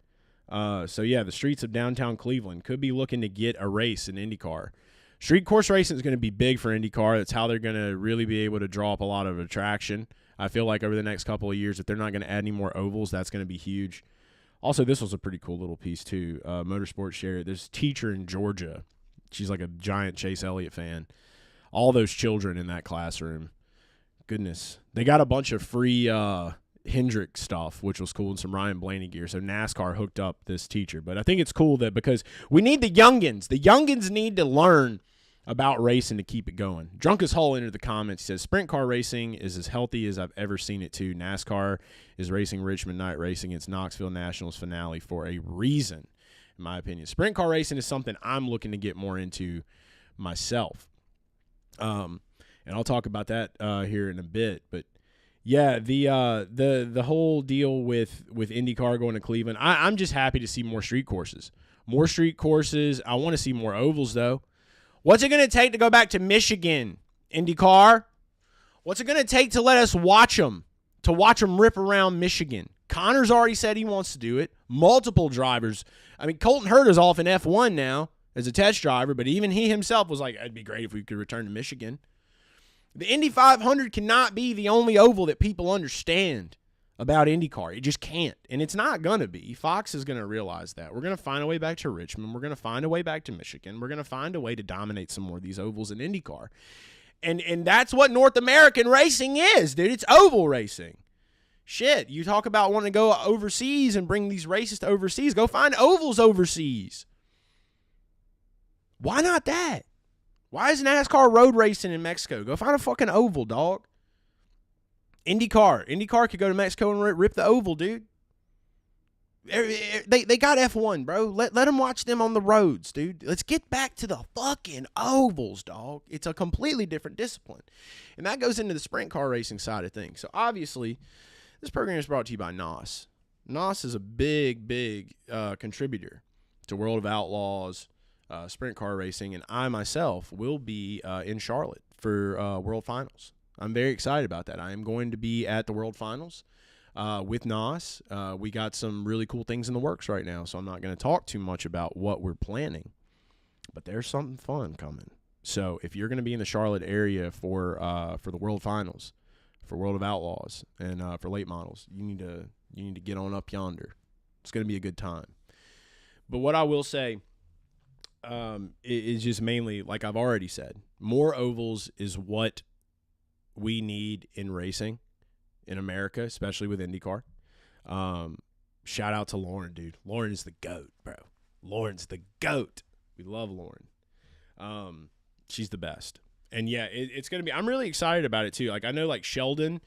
So yeah, the streets of downtown Cleveland could be looking to get a race in IndyCar. Street course racing is going to be big for IndyCar. That's how they're going to really be able to draw up a lot of attraction. I feel like over the next couple of years, if they're not going to add any more ovals, that's going to be huge. Also, this was a pretty cool little piece, too. Motorsport shared. There's a teacher in Georgia. She's like a giant Chase Elliott fan. All those children in that classroom. Goodness. They got a bunch of free Hendrick stuff, which was cool, and some Ryan Blaney gear. So NASCAR hooked up this teacher. But I think it's cool that because we need the youngins. The youngins need to learn about racing to keep it going. Drunk as Hull entered the comments. He says, sprint car racing is as healthy as I've ever seen it too. NASCAR is racing Richmond night racing. It's Knoxville Nationals finale for a reason, in my opinion. Sprint car racing is something I'm looking to get more into myself. And I'll talk about that here in a bit. But yeah, the whole deal with IndyCar going to Cleveland, I'm just happy to see more street courses. More street courses. I want to see more ovals, though. What's it going to take to go back to Michigan, IndyCar? What's it going to take to let us watch them rip around Michigan? Connor's already said he wants to do it. Multiple drivers. I mean, Colton Herta's off in F1 now as a test driver, but even he himself was like, it'd be great if we could return to Michigan. The Indy 500 cannot be the only oval that people understand. about IndyCar. It just can't. And it's not going to be. Fox is going to realize that. We're going to find a way back to Richmond. We're going to find a way back to Michigan. We're going to find a way to dominate some more of these ovals in IndyCar. And that's what North American racing is, dude. It's oval racing. Shit, you talk about wanting to go overseas and bring these races to overseas. Go find ovals overseas. Why not that? Why is NASCAR road racing in Mexico? Go find a fucking oval, dog. IndyCar could go to Mexico and rip the oval, dude. They got F1, bro. Let them watch them on the roads, dude. Let's get back to the fucking ovals, dog. It's a completely different discipline. And that goes into the sprint car racing side of things. So, obviously, this program is brought to you by NOS. NOS is a big contributor to World of Outlaws, sprint car racing, and I myself will be in Charlotte for World Finals. I'm very excited about that. I am going to be at the World Finals with NOS. We got some really cool things in the works right now, so I'm not going to talk too much about what we're planning, but there's something fun coming. So if you're going to be in the Charlotte area for the World Finals, for World of Outlaws, and for late models, you need to get on up yonder. It's going to be a good time. But what I will say is just mainly, like I've already said, more ovals is what we need in racing in America, especially with IndyCar. Shout out to Lauren, dude. Lauren is the GOAT, bro. Lauren's the GOAT. We love Lauren. She's the best. And yeah, it's going to be, I'm really excited about it too. Like I know like Sheldon's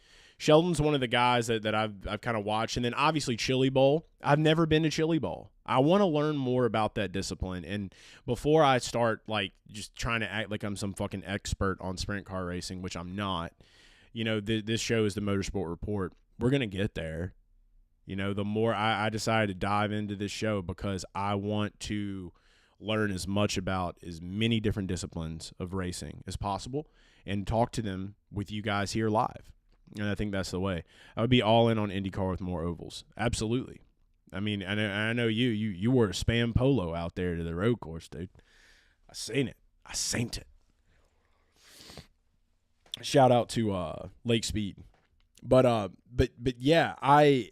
one of the guys that I've kind of watched. And then obviously Chili Bowl. I've never been to Chili Bowl. I want to learn more about that discipline. And before I start like just trying to act like I'm some fucking expert on sprint car racing, which I'm not, you know, this show is the Motorsport Report. We're going to get there. You know, the more I decided to dive into this show because I want to learn as much about as many different disciplines of racing as possible and talk to them with you guys here live. And I think that's the way. I would be all in on IndyCar with more ovals. Absolutely. I mean, I know you wore a Spam Polo out there to the road course, dude. I seen it. Shout out to Lake Speed. But yeah, I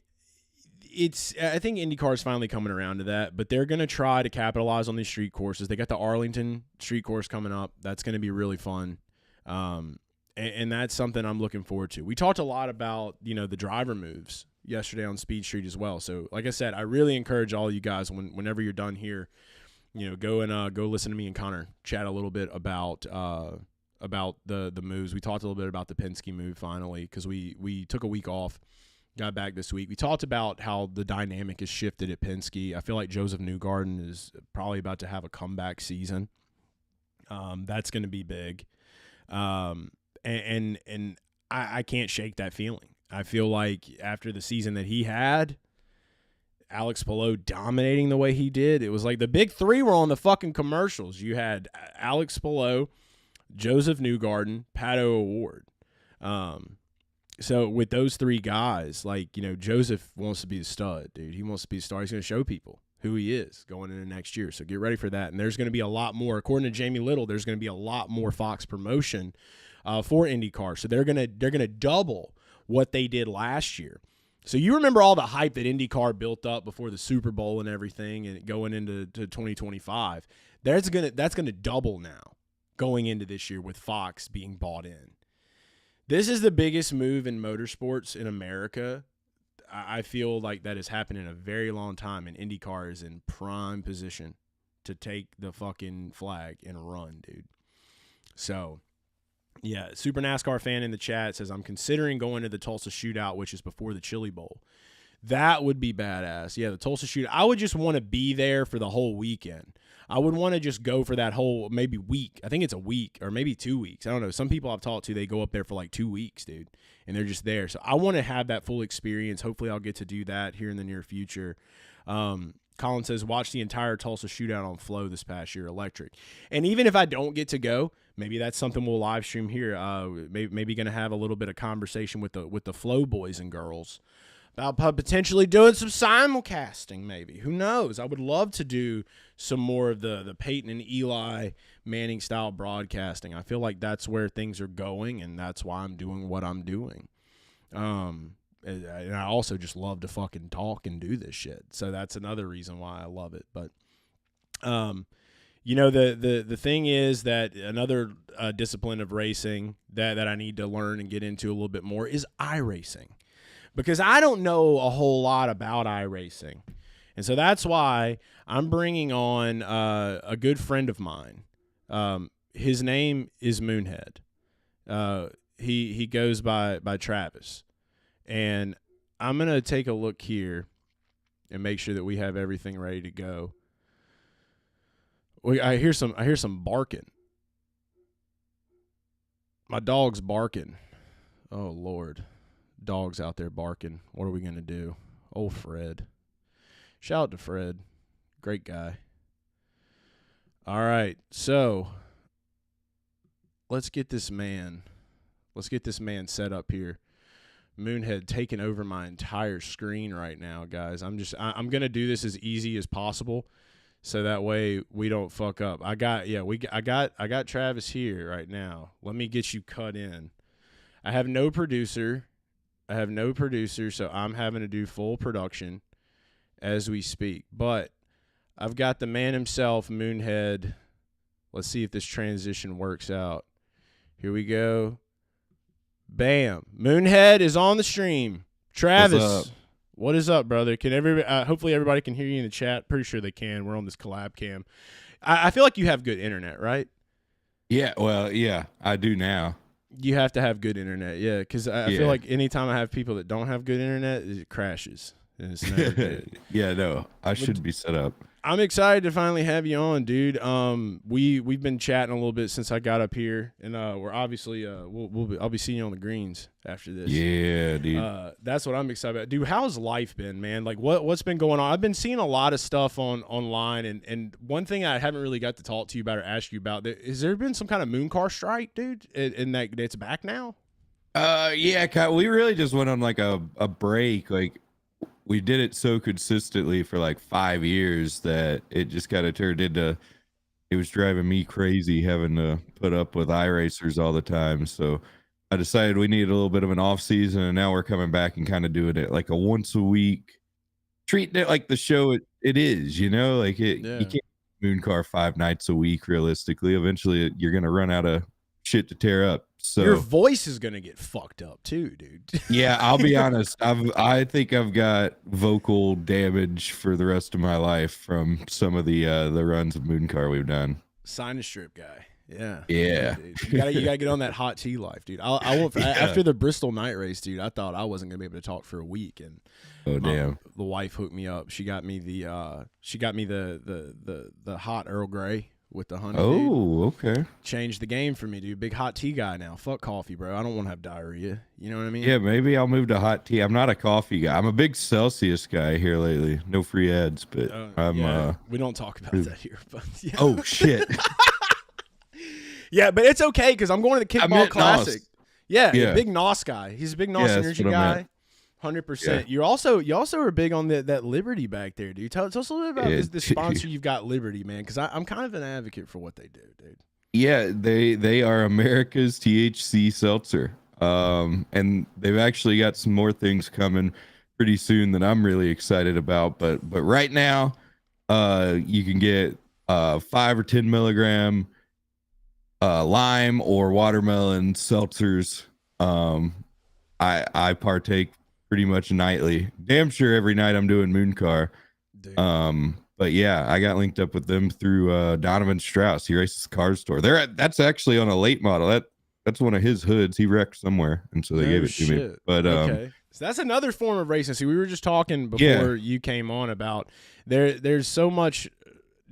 think IndyCar is finally coming around to that, but they're going to try to capitalize on these street courses. They got the Arlington street course coming up. That's going to be really fun. And that's something I'm looking forward to. We talked a lot about, you know, the driver moves yesterday on Speed Street as well. So like I said, I really encourage all you guys whenever you're done here, you know, go listen to me and Connor chat a little bit about the moves. We talked a little bit about the Penske move finally because we took a week off. Got back this week. We talked about how the dynamic has shifted at Penske. I feel like Joseph Newgarden is probably about to have a comeback season. That's going to be big. And I can't shake that feeling. I feel like after the season that he had, Alex Palou dominating the way he did, it was like the big three were on the fucking commercials. You had Alex Palou, Joseph Newgarden, Pato O'Ward. So with those three guys, like, you know, Joseph wants to be a stud, dude. He wants to be a star. He's going to show people who he is going into next year. So get ready for that. And there's going to be a lot more. According to Jamie Little, there's going to be a lot more Fox promotion for IndyCar. So they're going to double what they did last year. So you remember all the hype that IndyCar built up before the Super Bowl and everything, and going into 2025. That's going to double now going into this year with Fox being bought in. This is the biggest move in motorsports in America. I feel like that has happened in a very long time, and IndyCar is in prime position to take the fucking flag and run, dude. So, yeah, Super NASCAR fan in the chat says, I'm considering going to the Tulsa Shootout, which is before the Chili Bowl. That would be badass. Yeah, the Tulsa Shootout. I would just want to be there for the whole weekend. I would want to just go for that whole maybe week. I think it's a week or maybe 2 weeks. I don't know. Some people I've talked to, they go up there for like 2 weeks, dude, and they're just there. So I want to have that full experience. Hopefully I'll get to do that here in the near future. Colin says, watch the entire Tulsa Shootout on Flow this past year, electric. And even if I don't get to go, maybe that's something we'll live stream here. Maybe going to have a little bit of conversation with the Flow boys and girls about potentially doing some simulcasting, maybe. Who knows? I would love to do some more of the Peyton and Eli Manning style broadcasting. I feel like that's where things are going, and that's why I'm doing what I'm doing. and I also just love to fucking talk and do this shit. So that's another reason why I love it. But, you know, the thing is that another discipline of racing that I need to learn and get into a little bit more is iRacing, because I don't know a whole lot about iRacing. And so that's why I'm bringing on a good friend of mine. His name is Moonhead. He goes by Travis. And I'm going to take a look here and make sure that we have everything ready to go. I hear some barking. My dog's barking. Oh, Lord. Dog's out there barking. What are we going to do? Oh, Fred. Shout out to Fred. Great guy. All right. So let's get this man set up here. Moonhead taking over my entire screen right now, guys. I'm going to do this as easy as possible, so that way we don't fuck up. I got Travis here right now. Let me get you cut in. I have no producer, so I'm having to do full production as we speak. But I've got the man himself, Moonhead. Let's see if this transition works out. Here we go. Bam. Moonhead is on the stream. Travis, what is up, brother? Can everybody? Hopefully everybody can hear you in the chat. Pretty sure they can. We're on this collab cam. I feel like you have good internet, right? Yeah, well, yeah, I do now. You have to have good internet, yeah, because I feel like anytime I have people that don't have good internet, it crashes. And it's never good. Yeah, no, I should be set up. I'm excited to finally have you on, dude. We've been chatting a little bit since I got up here, and we're obviously I'll be seeing you on the greens after this. Yeah, dude. That's what I'm excited about, dude. How's life been, man? Like what's been going on? I've been seeing a lot of stuff online, and one thing I haven't really got to talk to you about or ask you about, has there been some kind of Mooncar strike, dude? And that it's back now? Yeah, we really just went on like a break, like. We did it so consistently for like 5 years that it just kind of turned into, it was driving me crazy having to put up with iRacers all the time. So I decided we needed a little bit of an off season, and now we're coming back and kind of doing it like a once a week, treating it like the show it is, you know, like you can't Mooncar 5 nights a week. Realistically, eventually you're going to run out of shit to tear up. So your voice is gonna get fucked up too, dude. Yeah, I'll be honest. I think I've got vocal damage for the rest of my life from some of the runs of Mooncar we've done. Sinus strip guy. Yeah. Yeah. Dude. You gotta get on that hot tea life, dude. After the Bristol night race, dude, I thought I wasn't gonna be able to talk for a week, and damn, the wife hooked me up. She got me the hot Earl Grey with the honey. Oh, dude. Okay. Changed the game for me, dude. Big hot tea guy now. Fuck coffee, bro. I don't want to have diarrhea. You know what I mean? Yeah, maybe I'll move to hot tea. I'm not a coffee guy. I'm a big Celsius guy here lately. No free ads, but we don't talk about that here. But yeah. Oh shit. Yeah, but it's okay because I'm going to the Kickball Classic. Nos. Yeah, big NOS guy. He's a big NOS energy guy. 100%. You also are big on that Liberty back there, dude. Tell us a little bit about the sponsor you've got, Liberty, man, because I'm kind of an advocate for what they do, dude. Yeah, they are America's THC seltzer, and they've actually got some more things coming pretty soon that I'm really excited about. But right now, you can get 5 or 10 milligram lime or watermelon seltzers. I partake pretty much nightly. Damn sure every night I'm doing Mooncar. Dude. But yeah, I got linked up with them through Donovan Strauss. He races Car Store. That's actually on a late model. That's one of his hoods. He wrecked somewhere, and so they gave it to me. But okay. So that's another form of racing. See, we were just talking before you came on about there's so much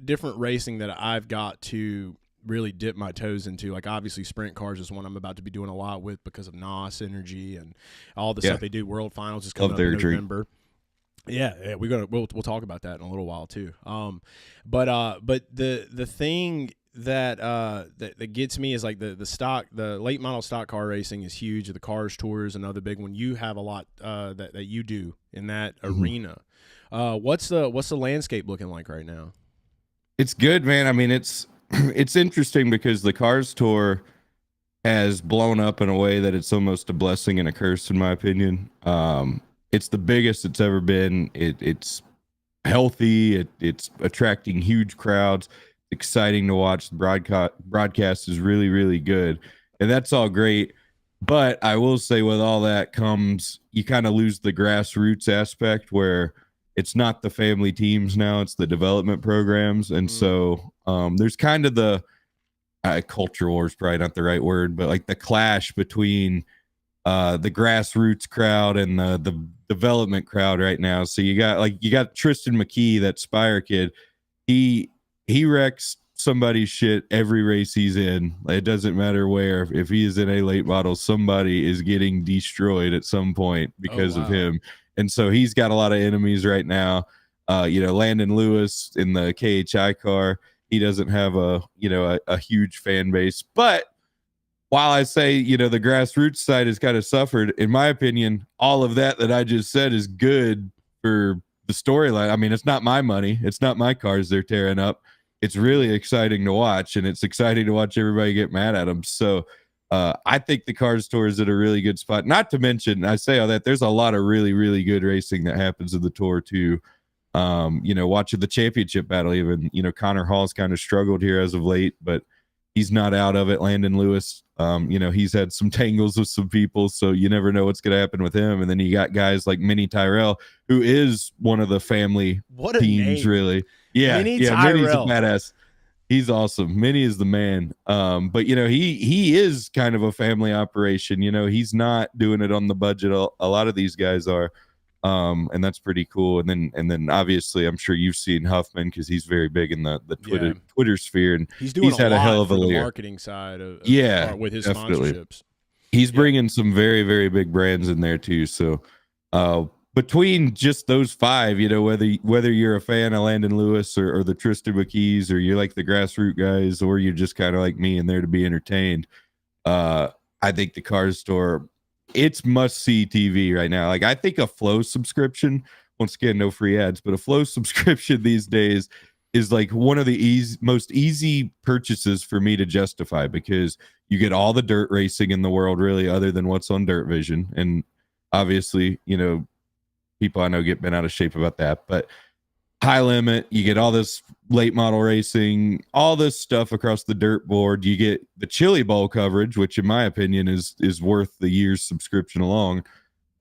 different racing that I've got to really dip my toes into. Like obviously sprint cars is one I'm about to be doing a lot with because of NOS energy and all the stuff they do. World Finals is coming up in November. Yeah, we'll talk about that in a little while too. But the thing that gets me is like the late model stock car racing is huge. The Cars Tour is another big one. You have a lot that you do in that arena. What's the landscape looking like right now? It's good, man. I mean, it's interesting because the Cars Tour has blown up in a way that it's almost a blessing and a curse, in my opinion. It's the biggest it's ever been. It's healthy. It's attracting huge crowds. Exciting to watch. The broadcast is really, really good, and that's all great. But I will say, with all that comes, you kind of lose the grassroots aspect where it's not the family teams now; it's the development programs, and so there's kind of the culture war is probably not the right word, but like the clash between the grassroots crowd and the development crowd right now. So you got Tristan McKee, that Spire kid. He wrecks somebody's shit every race he's in. It doesn't matter where. If he is in a late model, somebody is getting destroyed at some point because of him. And so he's got a lot of enemies right now. Landon Lewis in the KHI car, he doesn't have a huge fan base. But while I say, the grassroots side has kind of suffered, in my opinion, all of that I just said is good for the storyline. I mean, it's not my money. It's not my cars they're tearing up. It's really exciting to watch, and it's exciting to watch everybody get mad at them. So I think the Cars Tour is at a really good spot. Not to mention, I say all that, there's a lot of really, really good racing that happens in the Tour too. Watching the championship battle, even, Connor Hall's kind of struggled here as of late, but he's not out of it. Landon Lewis, he's had some tangles with some people, so you never know what's going to happen with him. And then you got guys like Minnie Tyrell, who is one of the family teams, really. Yeah, Minnie's a badass. He's awesome. Minnie is the man. But he is kind of a family operation. He's not doing it on the budget. A lot of these guys are. And that's pretty cool. And then obviously I'm sure you've seen Huffman, because he's very big in the Twitter sphere, and he's had a hell of a the marketing side of with his definitely. Sponsorships. He's bringing some very, very big brands in there too. So between just those five, whether you're a fan of Landon Lewis or the Tristan McKees, or you're like the grassroots guys, or you're just kind of like me and there to be entertained, I think the Cars Store, it's must-see TV right now. Like, I think a Flow subscription, once again, no free ads, but a Flow subscription these days is like one of the most easy purchases for me to justify, because you get all the dirt racing in the world, really, other than what's on Dirt Vision. And obviously, people I know get bent out of shape about that, but High Limit, you get all this late model racing, all this stuff across the dirt board. You get the Chili Bowl coverage, which in my opinion is worth the year's subscription along.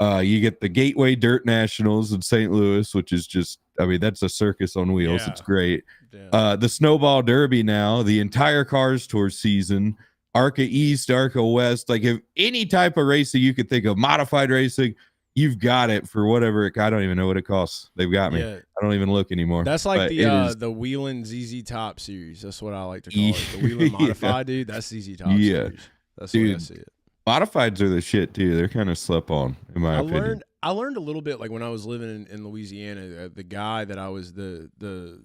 You get the Gateway Dirt Nationals in St. Louis, which is just, that's a circus on wheels. Yeah. It's great. Yeah. The Snowball Derby now, the entire Cars Tour season, ARCA East, ARCA West, like if any type of racing you could think of, modified racing, you've got it for whatever. I don't even know what it costs. They've got me. Yeah. I don't even look anymore. That's like the Wheeling ZZ Top series. That's what I like to call it. The Wheeling Modified, dude. That's ZZ Top series. That's the way I see it. Modifieds are the shit too. They're kind of slept on, in my opinion. I learned a little bit, like when I was living in Louisiana. The guy that I was the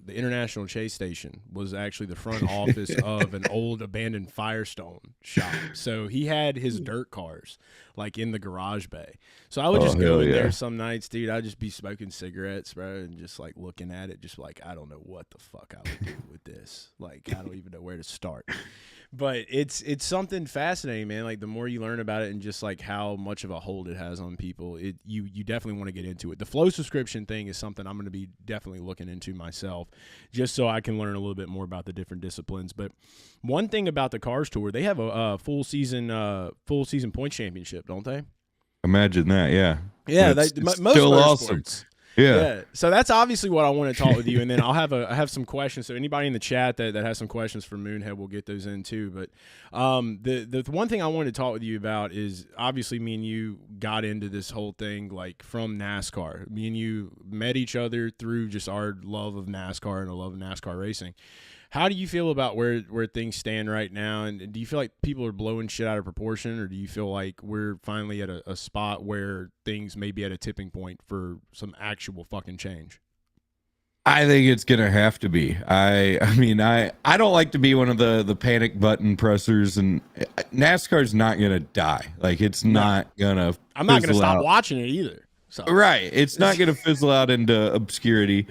International Chase Station was actually the front office of an old abandoned Firestone shop. So he had his dirt cars like in the garage bay. So I would just go in there some nights, dude. I'd just be smoking cigarettes, bro, and just like looking at it, just like, I don't know what the fuck I would do with this. Like, I don't even know where to start. But it's something fascinating, man. Like, the more you learn about it and just like how much of a hold it has on people, you definitely want to get into it. The Flow subscription thing is something I'm going to be definitely looking into myself, just so I can learn a little bit more about the different disciplines. But one thing about the Cars Tour, they have a full season point championship, don't they? Imagine that, yeah. Yeah, most still awesome. Yeah. So that's obviously what I want to talk with you, and then I have some questions. So anybody in the chat that has some questions for Moonhead, we'll get those in too. But the one thing I wanted to talk with you about is, obviously me and you got into this whole thing like from NASCAR. Me and you met each other through just our love of NASCAR and a love of NASCAR racing. How do you feel about where things stand right now? And do you feel like people are blowing shit out of proportion, or do you feel like we're finally at a spot where things may be at a tipping point for some actual fucking change? I think it's gonna have to be. I don't like to be one of the panic button pressers, and NASCAR's not gonna die. Like, it's not gonna. I'm not gonna stop watching it either. So. Right, it's not gonna fizzle out into obscurity.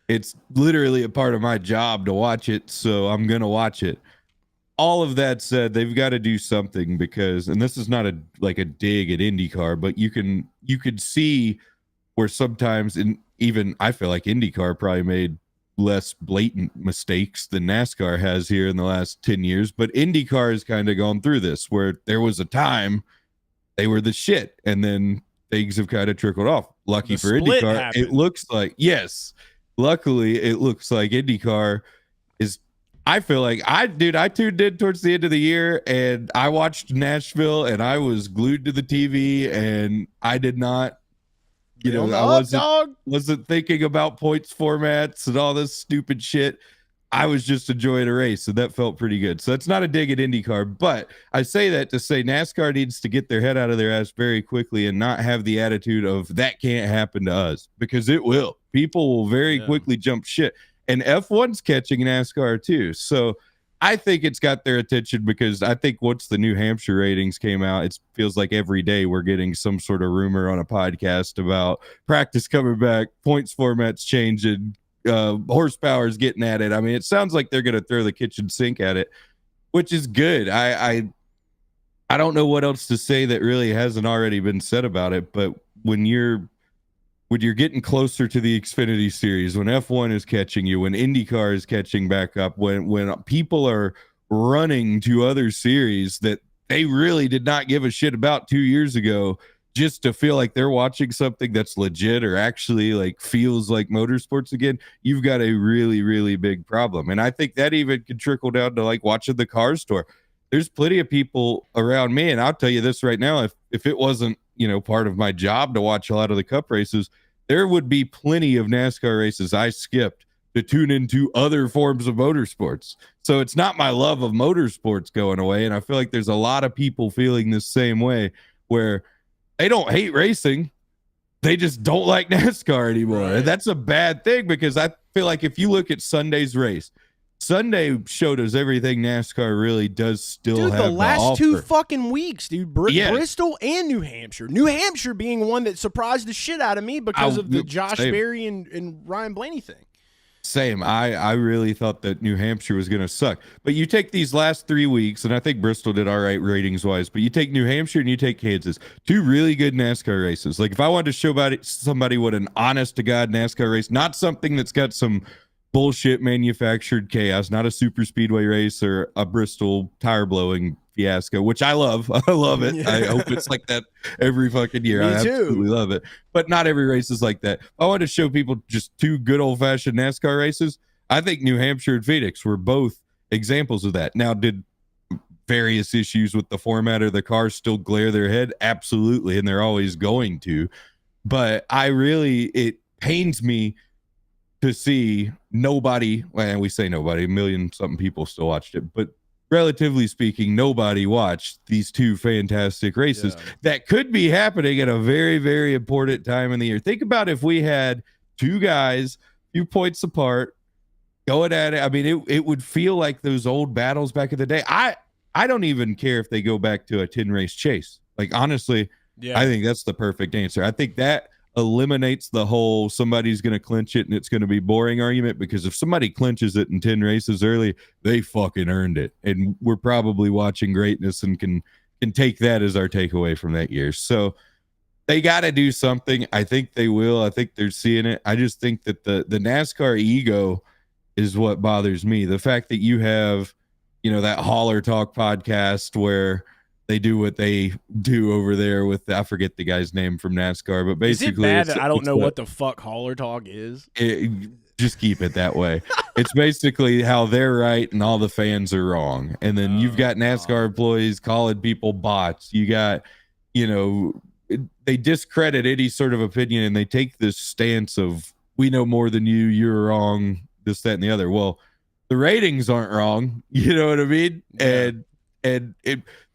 It's literally a part of my job to watch it, so I'm gonna watch it. all of that said, they've got to do something because, and this is not a dig at IndyCar, but you could see where sometimes, and even I feel like IndyCar probably made less blatant mistakes than NASCAR has here in the last 10 years, but IndyCar has kind of gone through this where there was a time they were the shit, and then things have kind of trickled off. Lucky for IndyCar, happened. it looks like, yes, luckily it looks like IndyCar is, I feel like I tuned in towards the end of the year and I watched Nashville and I was glued to the TV and I did not, I wasn't thinking about points formats and all this stupid shit. I was just enjoying a race, and that felt pretty good. So it's not a dig at IndyCar, but I say that to say NASCAR needs to get their head out of their ass very quickly and not have the attitude of that can't happen to us, because it will. People will very quickly jump shit. And F1's catching NASCAR too. So I think it's got their attention because I think once the New Hampshire ratings came out, it feels like every day we're getting some sort of rumor on a podcast about practice coming back, points formats changing, horsepower is getting at it. I mean, it sounds like they're going to throw the kitchen sink at it, which is good. I don't know what else to say that really hasn't already been said about it, but when you're getting closer to the Xfinity series, when F1 is catching you, when IndyCar is catching back up, when people are running to other series that they really did not give a shit about 2 years ago, just to feel like they're watching something that's legit or actually like feels like motorsports again, you've got a really, really big problem. And I think that even could trickle down to like watching the car store. There's plenty of people around me, and I'll tell you this right now, if it wasn't, part of my job to watch a lot of the Cup races, there would be plenty of NASCAR races I skipped to tune into other forms of motorsports. So it's not my love of motorsports going away, and I feel like there's a lot of people feeling the same way, where they don't hate racing, they just don't like NASCAR anymore. Right. And that's a bad thing, because I feel like if you look at Sunday's race, Sunday showed us everything NASCAR really does still have the last offer. 2 fucking weeks, dude. Bristol and New Hampshire. New Hampshire being one that surprised the shit out of me because of the Josh Berry and Ryan Blaney thing. Same. I really thought that New Hampshire was going to suck. But you take these last 3 weeks, and I think Bristol did all right ratings-wise, but you take New Hampshire and you take Kansas, 2 really good NASCAR races. Like, if I wanted to show somebody what an honest-to-God NASCAR race, not something that's got some bullshit manufactured chaos, not a super speedway race or a Bristol tire-blowing fiasco, which I love. I love it. I hope it's like that every fucking year. I absolutely love it. But not every race is like that. I want to show people just 2 good old-fashioned NASCAR races. I think New Hampshire and Phoenix were both examples of that. Now, did various issues with the format or the cars still glare their head? Absolutely, and they're always going to. But it pains me to see nobody, and we say nobody, 1 million something people still watched it, but relatively speaking, nobody watched these 2 fantastic races that could be happening at a very, very important time in the year. Think about if we had 2 guys, few points apart, going at it. I mean, it would feel like those old battles back in the day. I don't even care if they go back to a 10-race chase. Like, honestly, I think that's the perfect answer. I think that eliminates the whole somebody's going to clinch it and it's going to be boring argument, because if somebody clinches it in 10 races early, they fucking earned it, and we're probably watching greatness and can take that as our takeaway from that year. So they got to do something. I think they will. I think they're seeing it. I just think that the NASCAR ego is what bothers me. The fact that you have, that Hauler Talk podcast where they do what they do over there with, I forget the guy's name from NASCAR, but basically, is it bad that I don't know what the fuck Hauler Talk is? Just keep it that way. It's basically how they're right and all the fans are wrong. And then you've got NASCAR employees calling people bots. You got, they discredit any sort of opinion, and they take this stance of, we know more than you, you're wrong, this, that, and the other. Well, the ratings aren't wrong. You know what I mean? Yeah. And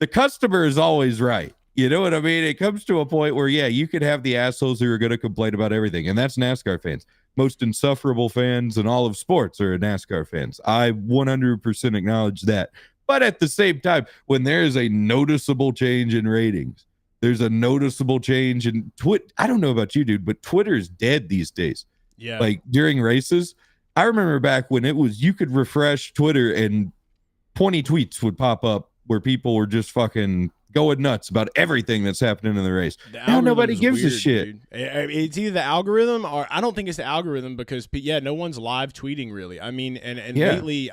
the customer is always right. You know what I mean? It comes to a point where, you could have the assholes who are going to complain about everything. And that's NASCAR fans. Most insufferable fans in all of sports are NASCAR fans. I 100% acknowledge that. But at the same time, when there is a noticeable change in ratings, there's a noticeable change in I don't know about you, dude, but Twitter is dead these days. Yeah. Like during races, I remember back when it was, you could refresh Twitter and 20 tweets would pop up where people were just fucking going nuts about everything that's happening in the race. Now nobody gives a shit. Dude. It's either the algorithm, or I don't think it's the algorithm, because no one's live tweeting really. I mean, and lately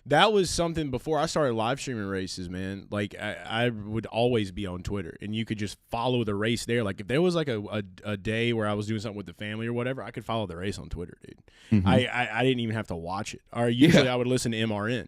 that was something before I started live streaming races, man. Like I would always be on Twitter, and you could just follow the race there. Like if there was like a day where I was doing something with the family or whatever, I could follow the race on Twitter, dude. I didn't even have to watch it. Or usually I would listen to MRN.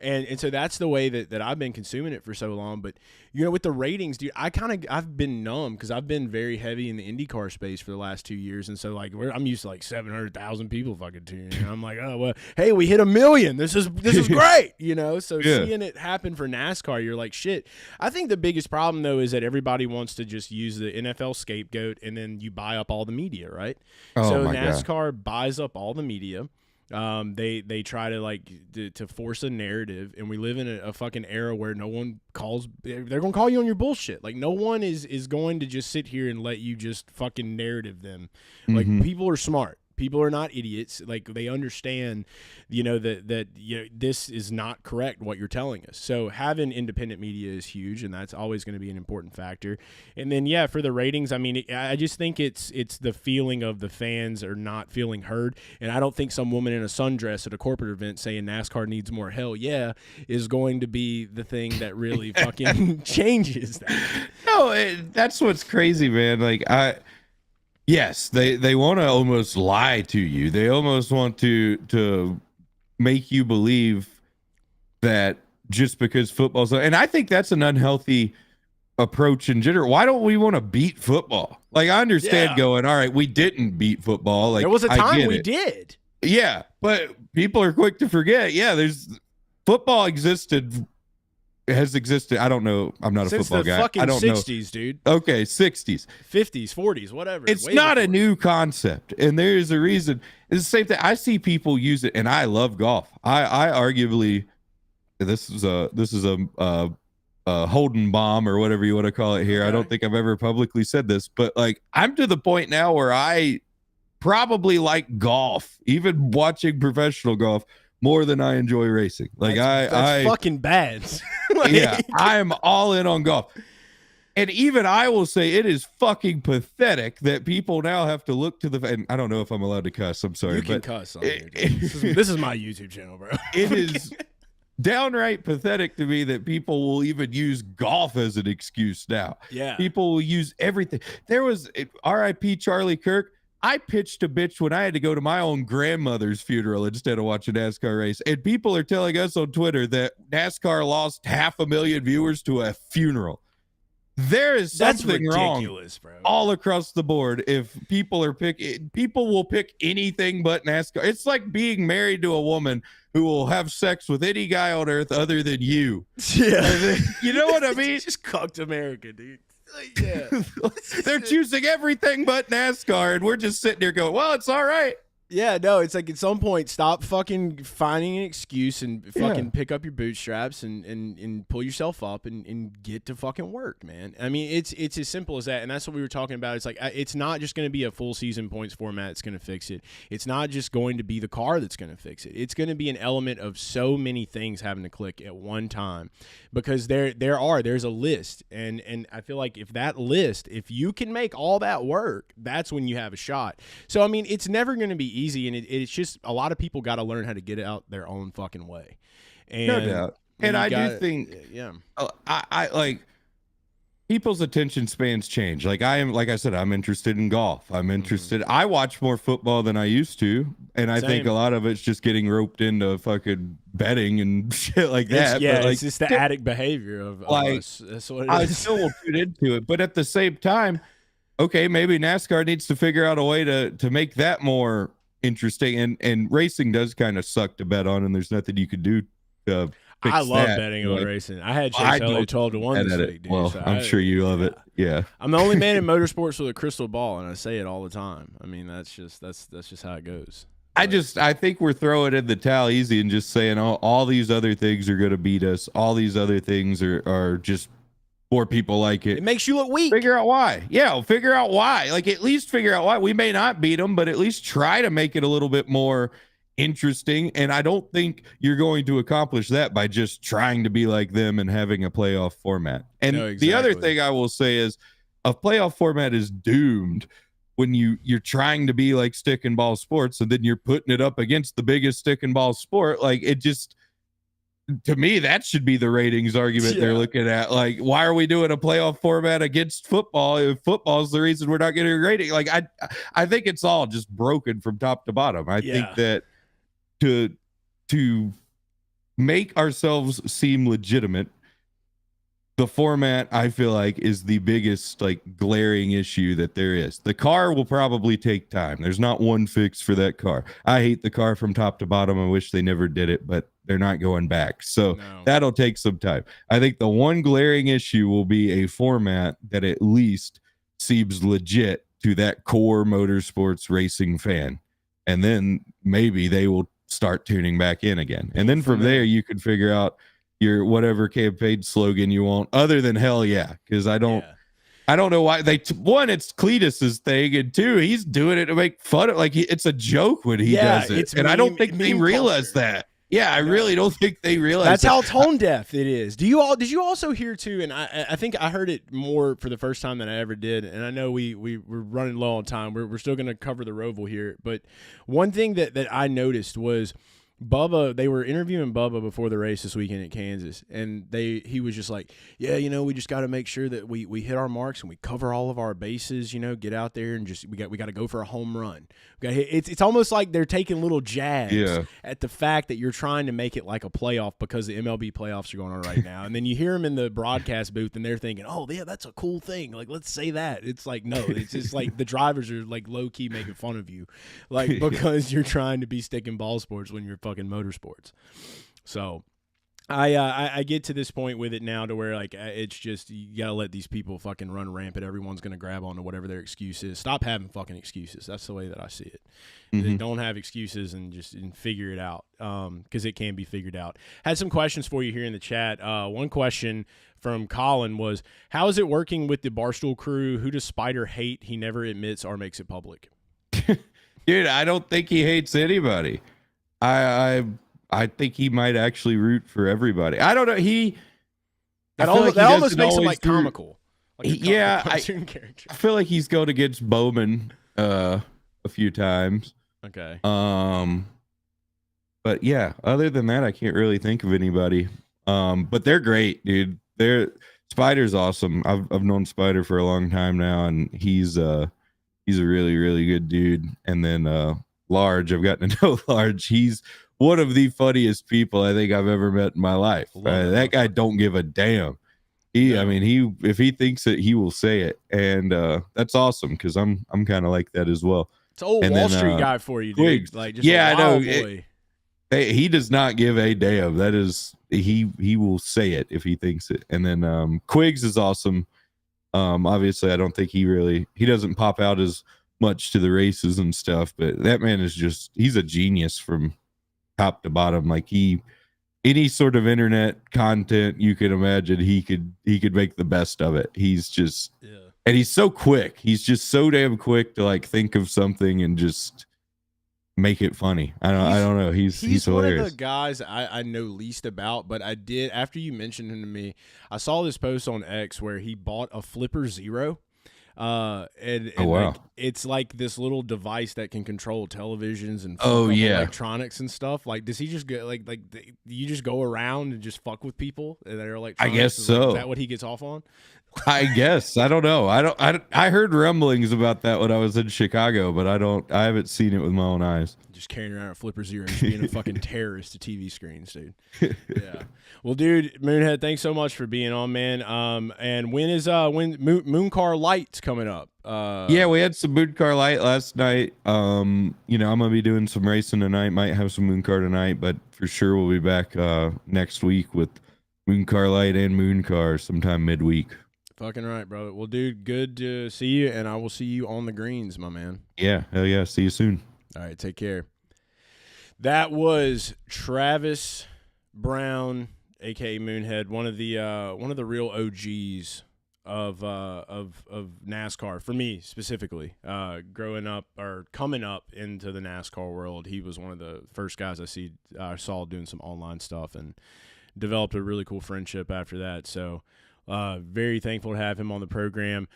And so that's the way that I've been consuming it for so long. But, with the ratings, dude, I've been numb because I've been very heavy in the IndyCar space for the last 2 years. And so, like, I'm used to, like, 700,000 people fucking tuning in. I'm like, oh, well, hey, we hit 1 million. This is great, So seeing it happen for NASCAR, you're like, shit. I think the biggest problem, though, is that everybody wants to just use the NFL scapegoat, and then you buy up all the media, right? So NASCAR buys up all the media. They try to force a narrative, and we live in a fucking era where no one they're gonna call you on your bullshit. Like no one is going to just sit here and let you just fucking narrative them. Like people are smart. People are not idiots. Like they understand, that this is not correct what you're telling us. So having independent media is huge, and that's always going to be an important factor. And then for the ratings, I mean, I just think it's the feeling of the fans are not feeling heard. And I don't think some woman in a sundress at a corporate event saying NASCAR needs more hell is going to be the thing that really fucking changes that. No, that's what's crazy, man. Like yes, they want to almost lie to you. They almost want to make you believe that just because football's, and I think that's an unhealthy approach in general. Why don't we want to beat football? Like I understand going, all right, we didn't beat football. Like there was a time we did. Yeah, but people are quick to forget. Yeah, there's football has existed. I don't know. I'm not a football guy. Fucking I don't 60s, know. Dude. Okay, 60s. 50s, 40s, whatever. It's not a new concept, and there is a reason. It's the same thing. I see people use it, and I love golf. I arguably, this is a Holden bomb or whatever you want to call it here. Okay. I don't think I've ever publicly said this, but like I'm to the point now where I probably like golf, even watching professional golf, more than I enjoy racing. Like that's fucking bad. I'm all in on golf. And even I will say it is fucking pathetic that people now have to look to and I don't know if I'm allowed to cuss. I'm sorry. You can cuss on here, this is my YouTube channel, bro. It is downright pathetic to me that people will even use golf as an excuse now. Yeah. People will use everything. There was RIP Charlie Kirk. I pitched a bitch when I had to go to my own grandmother's funeral instead of watching a NASCAR race. And people are telling us on Twitter that NASCAR lost 500,000 viewers to a funeral. There is something wrong bro. All across the board. If people will pick anything but NASCAR. It's like being married to a woman who will have sex with any guy on earth other than you. Yeah. You know what I mean? Just cucked America, dude. Yeah. They're choosing everything but NASCAR, and we're just sitting there going, well, it's all right. Yeah, no, it's like at some point, stop fucking finding an excuse and fucking pick up your bootstraps and pull yourself up and get to fucking work, man. I mean, it's as simple as that, and that's what we were talking about. It's like it's not just going to be a full season points format that's going to fix it. It's not just going to be the car that's going to fix it. It's going to be an element of so many things having to click at one time, because there's a list, and I feel like if you can make all that work, that's when you have a shot. So I mean, it's never going to be easy, and it's just a lot of people got to learn how to get out their own fucking way. And no doubt. And I do think I like people's attention spans change. Like I said, I'm interested in golf. I'm interested. I watch more football than I used to, and I think a lot of it's just getting roped into fucking betting and shit like that. Yeah, but like, it's just the addict behavior of us. That's what it is. I still will tune into it, but at the same time, okay, maybe NASCAR needs to figure out a way to make that more interesting, and racing does kind of suck to bet on, and there's nothing you could do to fix I love that. betting on racing. I had Chase Holden 12-1 this week, dude. Well, so I'm sure you love it. Yeah, I'm the only man in motorsports with a crystal ball, and I say it all the time. I mean, that's just how it goes. I think we're throwing in the towel easy and just saying all these other things are going to beat us. All these other things are just more people like it. It makes you look weak. Figure out why. Yeah, figure out why. Like at least figure out why. We may not beat them, but at least try to make it a little bit more interesting. And I don't think you're going to accomplish that by just trying to be like them and having a playoff format. And No, the other exactly. thing I will say is a playoff format is doomed when you're trying to be like stick and ball sports, and then you're putting it up against the biggest stick and ball sport. Like, it just, to me, that should be the ratings argument they're looking at. Like, why are we doing a playoff format against football if football is the reason we're not getting a rating? Like, I think it's all just broken from top to bottom. I think that to make ourselves seem legitimate, the format, I feel like, is the biggest like glaring issue that there is. The car will probably take time. There's not one fix for that car. I hate the car from top to bottom. I wish they never did it, but they're not going back. So that'll take some time. I think the one glaring issue will be a format that at least seems legit to that core motorsports racing fan. And then maybe they will start tuning back in again. And then from there, you can figure out your whatever campaign slogan you want, other than hell yeah, because I don't know why one, it's Cletus's thing, and two, he's doing it to make fun of, like, it's a joke when he does it, and I don't think they realize that. Yeah, I really don't think they realize that's how tone deaf it is. Did you also hear too? And I think I heard it more for the first time than I ever did. And I know we're running low on time. We're still going to cover the ROVAL here, but one thing that I noticed was Bubba. They were interviewing Bubba before the race this weekend at Kansas, and he was just like, yeah, we just got to make sure that we hit our marks and we cover all of our bases. Get out there and just we got to go for a home run. It's almost like they're taking little jabs at the fact that you're trying to make it like a playoff because the MLB playoffs are going on right now. And then you hear them in the broadcast booth and they're thinking, oh yeah, that's a cool thing. Like, let's say that. It's like, no, it's just like the drivers are like low key making fun of you, like, because you're trying to be sticking ball sports when you're fucking motorsports. So I get to this point with it now to where, like, it's just, you gotta let these people fucking run rampant. Everyone's gonna grab onto whatever their excuse is. Stop having fucking excuses. That's the way that I see it. They don't have excuses and just figure it out, because it can be figured out. Had some questions for you here in the chat. One question from Colin was, how is it working with the Barstool crew? Who does Spider hate? He never admits or makes it public. Dude, I don't think he hates anybody. I think he might actually root for everybody. I don't know. That almost makes him like comical. Like cartoon character. I feel like he's going against Bowman a few times. Okay. But yeah, other than that, I can't really think of anybody. But they're great, dude. Spider's awesome. I've known Spider for a long time now, and he's a really, really good dude. And then Large, I've gotten to know Large. He's one of the funniest people I think I've ever met in my life. That guy don't give a damn. I mean, if he thinks it, he will say it, and that's awesome because I'm kind of like that as well. It's old Wall Street guy for you, dude. Quiggs, like, just I know. Boy. He does not give a damn. That is, he will say it if he thinks it. And then Quiggs is awesome. Obviously, I don't think he doesn't pop out as much to the races and stuff, but that man is he's a genius from top to bottom. Like, any sort of internet content you can imagine, he could make the best of it. He's just, and he's so quick. He's just so damn quick to like think of something and just make it funny. I don't know. He's hilarious. One of the guys I know least about, but I did, after you mentioned him to me, I saw this post on X where he bought a Flipper Zero. And wow. Like, it's like this little device that can control televisions and electronics and stuff. Like, does he just go like you just go around and just fuck with people that are electronics? I guess so. Is that what he gets off on? I guess. I don't know. I heard rumblings about that when I was in Chicago, but I haven't seen it with my own eyes. Just carrying around a Flipper Zero and being a fucking terrorist to TV screens, dude. Yeah. Well, dude, Moonhead, thanks so much for being on, man. And when Mooncar Light's coming up? Yeah, we had some Mooncar Light last night. I'm gonna be doing some racing tonight. Might have some Mooncar tonight, but for sure we'll be back next week with Mooncar Light and Mooncar sometime midweek. Fucking right, bro. Well, dude, good to see you, and I will see you on the greens, my man. Yeah, hell yeah. See you soon. All right, take care. That was Travis Brown, aka Moonhead, one of the real OGs of NASCAR for me specifically. Growing up or coming up into the NASCAR world, he was one of the first guys I saw doing some online stuff, and developed a really cool friendship after that. So very thankful to have him on the program.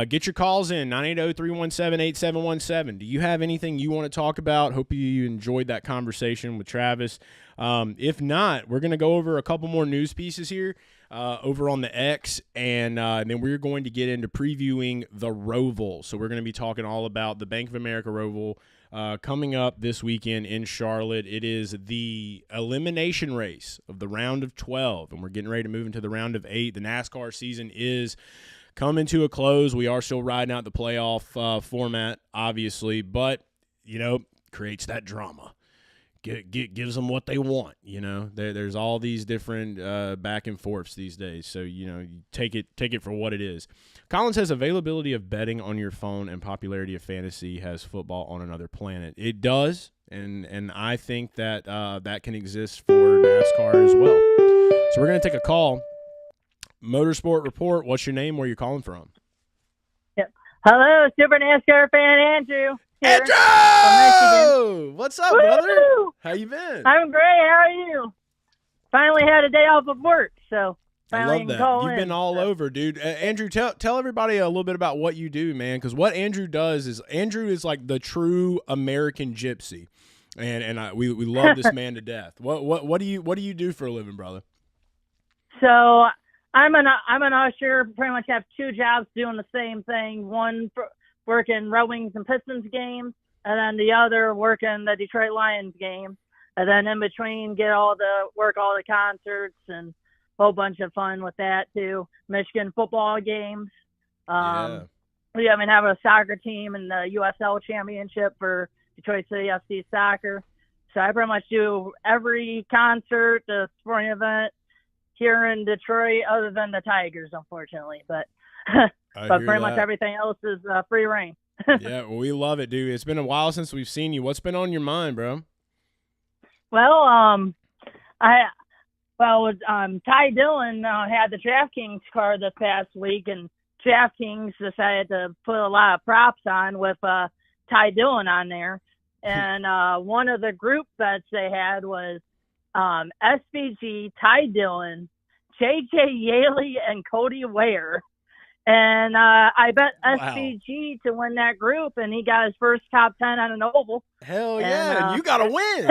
Get your calls in, 980-317-8717. Do you have anything you want to talk about? Hope you enjoyed that conversation with Travis. If not, we're going to go over a couple more news pieces here over on the X, and then we're going to get into previewing the ROVAL. So we're going to be talking all about the Bank of America ROVAL coming up this weekend in Charlotte. It is the elimination race of the round of 12, and we're getting ready to move into the round of 8. The NASCAR season is coming to a close. We are still riding out the playoff format, obviously, but, creates that drama. Gives them what they want, There's all these different back and forths these days, so you take it for what it is. Colin says availability of betting on your phone and popularity of fantasy has football on another planet. It does, and I think that that can exist for NASCAR as well. So we're gonna take a call. Motorsport Report. What's your name? Where you calling from? Yep. Hello, Super NASCAR fan Andrew. Andrew! What's up, brother? How you been? I'm great. How are you? Finally had a day off of work, so I love that. You've been all over, dude. Andrew, tell everybody a little bit about what you do, man, because what Andrew does is like the true American gypsy, and we love this man to death. What do you do for a living, brother? So I'm an usher. Pretty much have two jobs doing the same thing. One working Red Wings and Pistons games, and then the other working the Detroit Lions game. And then in between, all the concerts and a whole bunch of fun with that too. Michigan football games. Yeah. We have a soccer team in the USL championship for Detroit City FC soccer. So I pretty much do every concert, the sporting event here in Detroit, other than the Tigers, unfortunately. But but pretty much everything else is free reign. Yeah, well, we love it, dude. It's been a while since we've seen you. What's been on your mind, bro? Well, Ty Dillon had the DraftKings card this past week, and DraftKings decided to put a lot of props on with Ty Dillon on there. And one of the group bets they had was SVG, Ty Dillon, JJ Yaley, and Cody Ware. And I bet SVG to win that group, and he got his first top 10 on an oval. Hell yeah, and you got to win.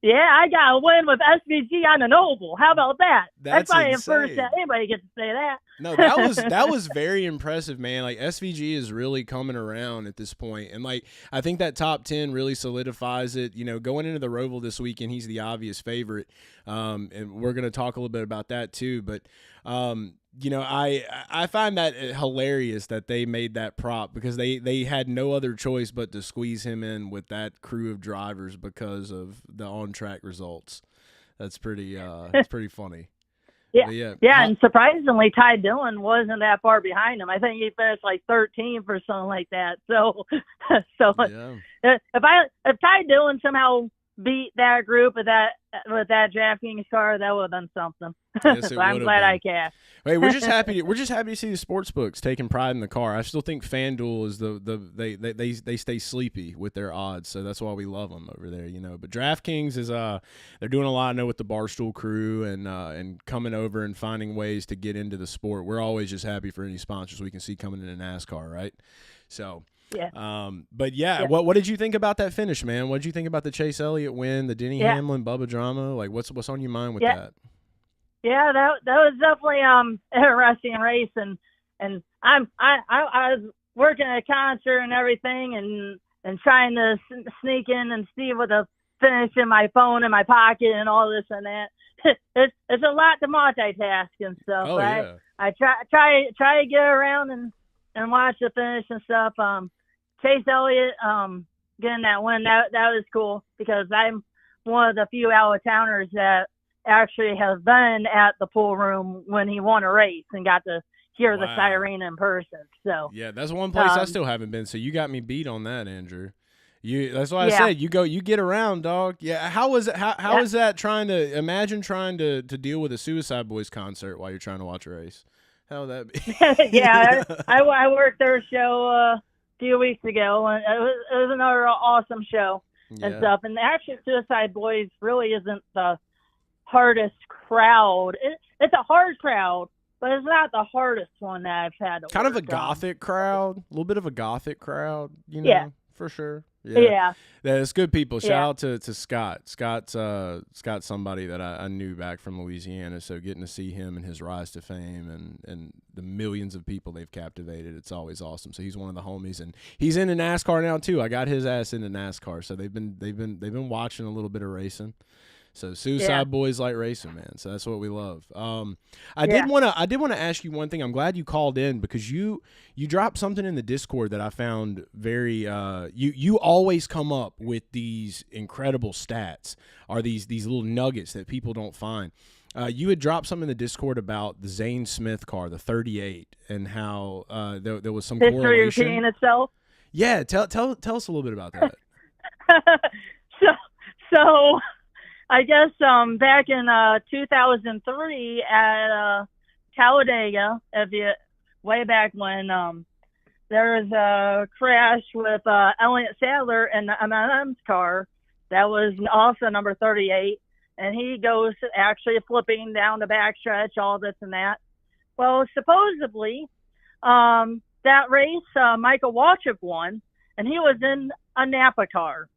Yeah, I got a win with SVG on an oval. How about that? That's probably insane. the first that anybody gets to say that. No, that was very impressive, man. Like, SVG is really coming around at this point. And, like, I think that top 10 really solidifies it. Going into the ROVAL this weekend, he's the obvious favorite. And we're going to talk a little bit about that too. But, I find that hilarious that they made that prop, because they had no other choice but to squeeze him in with that crew of drivers because of the on-track results. That's pretty funny. Yeah, and surprisingly, Ty Dillon wasn't that far behind him. I think he finished like 13th or something like that. So yeah. if Ty Dillon somehow beat that group with that DraftKings card, that would have been something. Yes, so I'm glad I cashed. Hey, we're just happy to see the sports books taking pride in the car. I still think FanDuel is they stay sleepy with their odds, so that's why we love them over there, But DraftKings is they're doing a lot, I know, with the Barstool crew and coming over and finding ways to get into the sport. We're always just happy for any sponsors we can see coming into NASCAR, right? So. Yeah. But yeah. What did you think about that finish, man? What did you think about the Chase Elliott win, the Denny Hamlin Bubba drama? Like, what's on your mind with that? Yeah, that was definitely interesting race, and I was working at a concert and everything, and trying to sneak in and see what the finish in my phone in my pocket and all this and that. It's a lot to multitask and stuff. Oh, yeah. I try to get around and watch the finish and stuff. Chase Elliott getting that win, that was cool, because I'm one of the few out-of-towners that actually have been at the pool room when he won a race and got to hear the siren in person. So yeah, that's one place I still haven't been. So you got me beat on that, Andrew. That's why I said you get around, dog. Yeah. How was it? How is that trying to deal with a Suicide Boys concert while you're trying to watch a race? How that be? Yeah, I worked their show a few weeks ago, and it was another awesome show and stuff. And actually, Suicide Boys really isn't the hardest crowd. It's a hard crowd, but it's not the hardest one that I've had. Kind of a gothic crowd, a little bit of a gothic crowd, you know, for sure. Yeah, it's good people. Shout out to Scott. Scott's somebody that I knew back from Louisiana, so getting to see him and his rise to fame and the millions of people they've captivated, it's always awesome. So he's one of the homies, and he's into NASCAR now too. I got his ass into NASCAR, so they've been watching a little bit of racing. So Suicide Boys like racing, man. So that's what we love. I did want to ask you one thing. I'm glad you called in because you dropped something in the Discord that I found very. You always come up with these incredible stats, or these little nuggets that people don't find. You had dropped something in the Discord about the Zane Smith car, the 38, and how there was some correlation. History repeating itself. Yeah, tell us a little bit about that. So. I guess back in 2003 at Talladega, way back when there was a crash with Elliott Sadler in the M&M's car that was also number 38, and he goes actually flipping down the backstretch, all this and that. Well, supposedly that race Michael Waltrip won, and he was in a Napa car.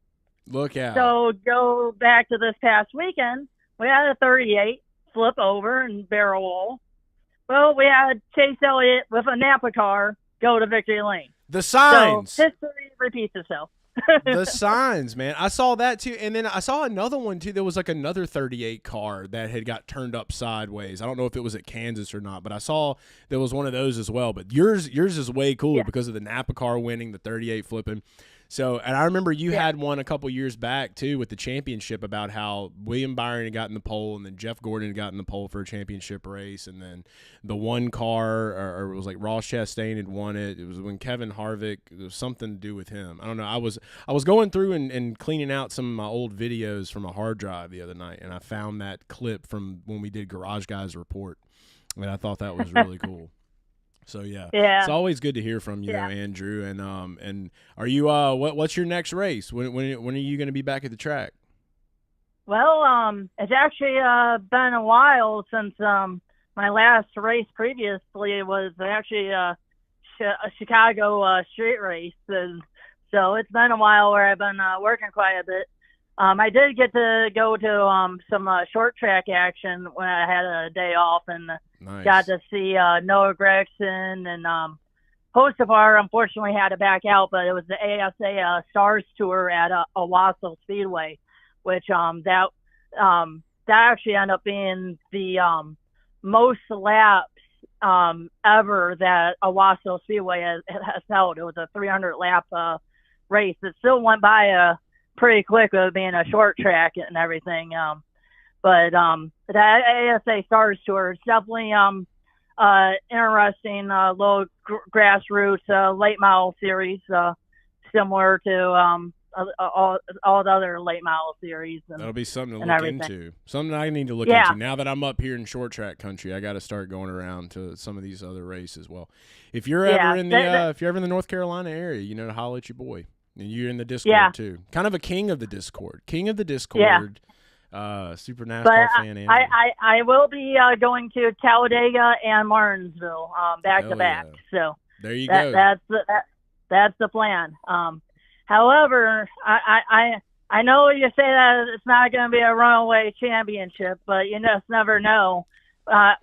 Look out. So go back to this past weekend. We had a 38 flip over and barrel roll. Well, we had Chase Elliott with a Napa car go to victory lane. The signs. So history repeats itself. The signs, man. I saw that too. And then I saw another one too. There was like another 38 car that had got turned up sideways. I don't know if it was at Kansas or not, but I saw there was one of those as well. But yours is way cooler because of the Napa car winning, the 38 flipping. So, and I remember you had one a couple years back too with the championship about how William Byron had gotten the pole, and then Jeff Gordon had gotten the pole for a championship race, and then the one car, or it was like Ross Chastain had won it. It was when Kevin Harvick. It was something to do with him. I don't know. I was going through and cleaning out some of my old videos from a hard drive the other night, and I found that clip from when we did Garage Guys Report, and I thought that was really cool. So it's always good to hear from you, Andrew. And are you what's your next race? When are you going to be back at the track? Well, it's actually been a while since my last race previously was actually a Chicago street race, and so it's been a while where I've been working quite a bit. I did get to go to some short track action when I had a day off, and got to see Noah Gregson and Hosefar. Unfortunately, had to back out, but it was the ASA Stars Tour at Owasso Speedway, which that actually ended up being the most laps ever that Owasso Speedway has held. It was a 300 lap race. It still went by pretty quick with being a short track and everything. But that ASA Stars Tour is definitely interesting, little grassroots late model series, similar to all the other late model series. That'll be something to look into. Something I need to look into. Now that I'm up here in short track country, I got to start going around to some of these other races. Well, if you're ever in the North Carolina area, you know, to holler at your boy. And you're in the Discord too. Kind of a king of the Discord. Super NASCAR fan. I will be going to Talladega and Martinsville back to back. So there you go. That's the plan. However, I know you say that it's not going to be a runaway championship, but you just never know.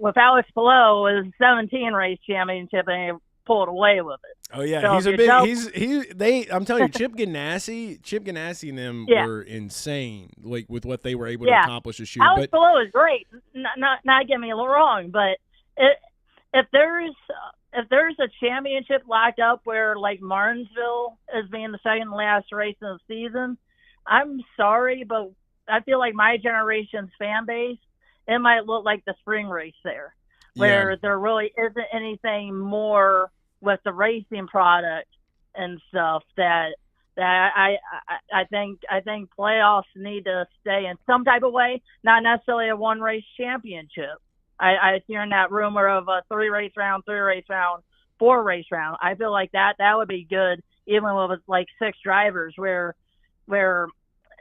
With Alex Palou, it was a 17 race championship, and he pulled away with it. Oh yeah, so I'm telling you, Chip Ganassi and them were insane, like with what they were able to accomplish this year. Alex Palou is great. Not get me wrong, but if there's a championship locked up where like Martinsville is being the second last race of the season, I'm sorry, but I feel like my generation's fan base, it might look like the spring race there, where there really isn't anything more with the racing product and stuff that I think playoffs need to stay in some type of way, not necessarily a one race championship. I hearing that rumor of a 3-race round, 3-race round, 4-race round. I feel like that would be good, even with like 6 drivers, where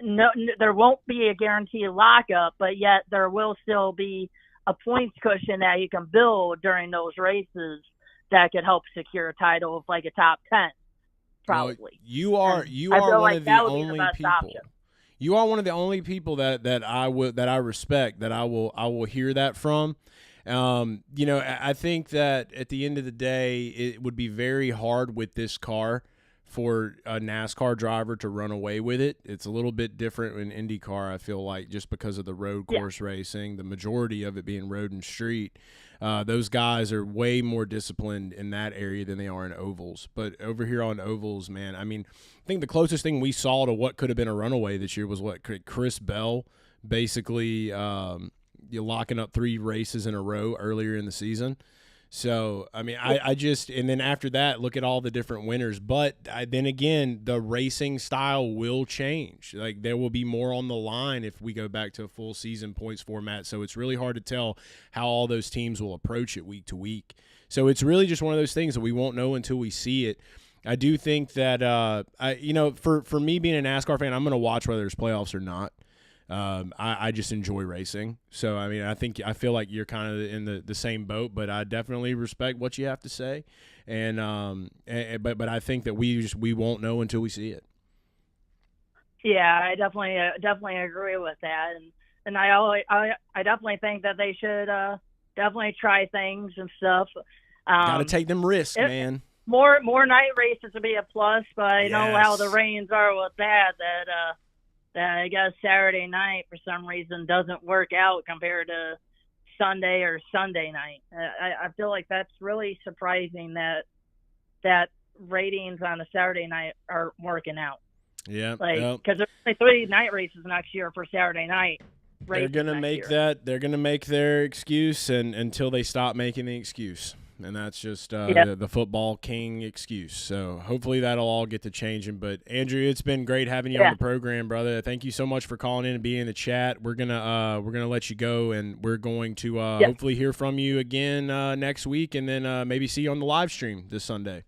no, there won't be a guaranteed lockup, but yet there will still be a points cushion that you can build during those races that could help secure a title of like a top 10, probably. Well, you are one like of the only people. Option. You are one of the only people that I respect, that I will hear that from. I think that at the end of the day, it would be very hard with this car for a NASCAR driver to run away with it. It's a little bit different in IndyCar, I feel like, just because of the road course racing, the majority of it being road and street. Those guys are way more disciplined in that area than they are in ovals. But over here on ovals, man, I mean, I think the closest thing we saw to what could have been a runaway this year was Chris Bell basically locking up 3 races in a row earlier in the season. So, I mean, I just – and then after that, look at all the different winners. But then again, the racing style will change. Like, there will be more on the line if we go back to a full season points format. So it's really hard to tell how all those teams will approach it week to week. So it's really just one of those things that we won't know until we see it. I do think that, for me being a NASCAR fan, I'm going to watch whether there's playoffs or not. I just enjoy racing. So, I mean, I feel like you're kind of in the same boat, but I definitely respect what you have to say. But I think that we won't know until we see it. Yeah, I definitely agree with that. And I definitely think that they should definitely try things and stuff. Got to take them risks, man. More night races would be a plus, but I know how the rains are with that I guess Saturday night for some reason doesn't work out compared to Sunday or Sunday night. I feel like that's really surprising that ratings on a Saturday night are working out. Yeah, because there's only 3 night races next year for Saturday night. They're gonna make that. They're gonna make their excuse, and until they stop making the excuse. And that's just the football king excuse. So hopefully that'll all get to changing. But Andrew, it's been great having you on the program, brother. Thank you so much for calling in and being in the chat. We're gonna let you go, and we're going to hopefully hear from you again next week, and then maybe see you on the live stream this Sunday.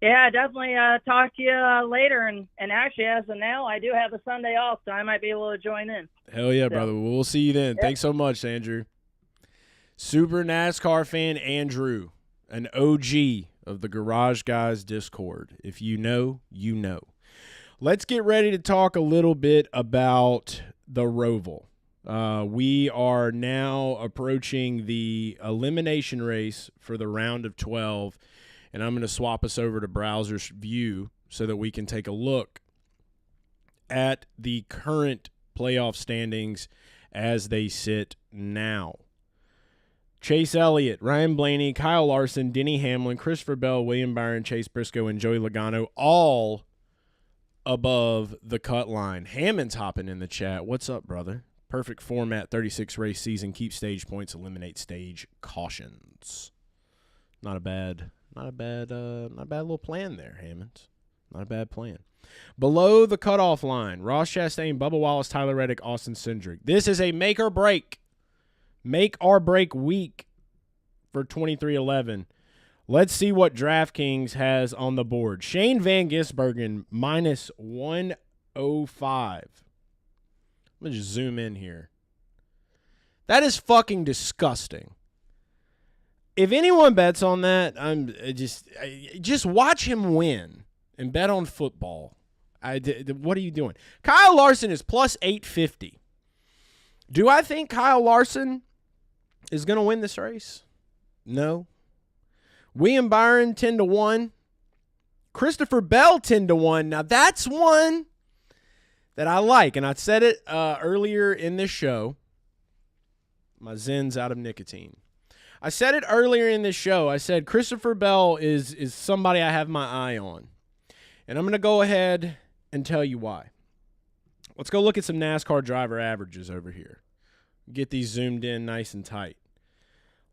Yeah, definitely talk to you later. And actually, as of now, I do have a Sunday off, so I might be able to join in. Hell yeah, brother. We'll see you then. Thanks so much, Andrew. Super NASCAR fan Andrew, an OG of the Garage Guys Discord. If you know, you know. Let's get ready to talk a little bit about the ROVAL. We are now approaching the elimination race for the round of 12, and I'm going to swap us over to Browser's View so that we can take a look at the current playoff standings as they sit now. Chase Elliott, Ryan Blaney, Kyle Larson, Denny Hamlin, Christopher Bell, William Byron, Chase Briscoe, and Joey Logano all above the cut line. Hammond's hopping in the chat. What's up, brother? Perfect format, 36-race season. Keep stage points, eliminate stage cautions. Not a bad little plan there, Hammond. Not a bad plan. Below the cutoff line, Ross Chastain, Bubba Wallace, Tyler Reddick, Austin Cindric. This is a make or break week for 2311. Let's see what DraftKings has on the board. Shane Van Gisbergen minus 105. Let me just zoom in here. That is fucking disgusting. If anyone bets on that, just watch him win and bet on football. What are you doing? Kyle Larson is plus 850. Do I think Kyle Larson is going to win this race? No. William Byron 10-1. Christopher Bell 10-1. Now that's one that I like, and I said it earlier in this show. My Zen's out of nicotine. I said it earlier in this show. I said Christopher Bell is somebody I have my eye on, and I'm going to go ahead and tell you why. Let's go look at some NASCAR driver averages over here. Get these zoomed in nice and tight.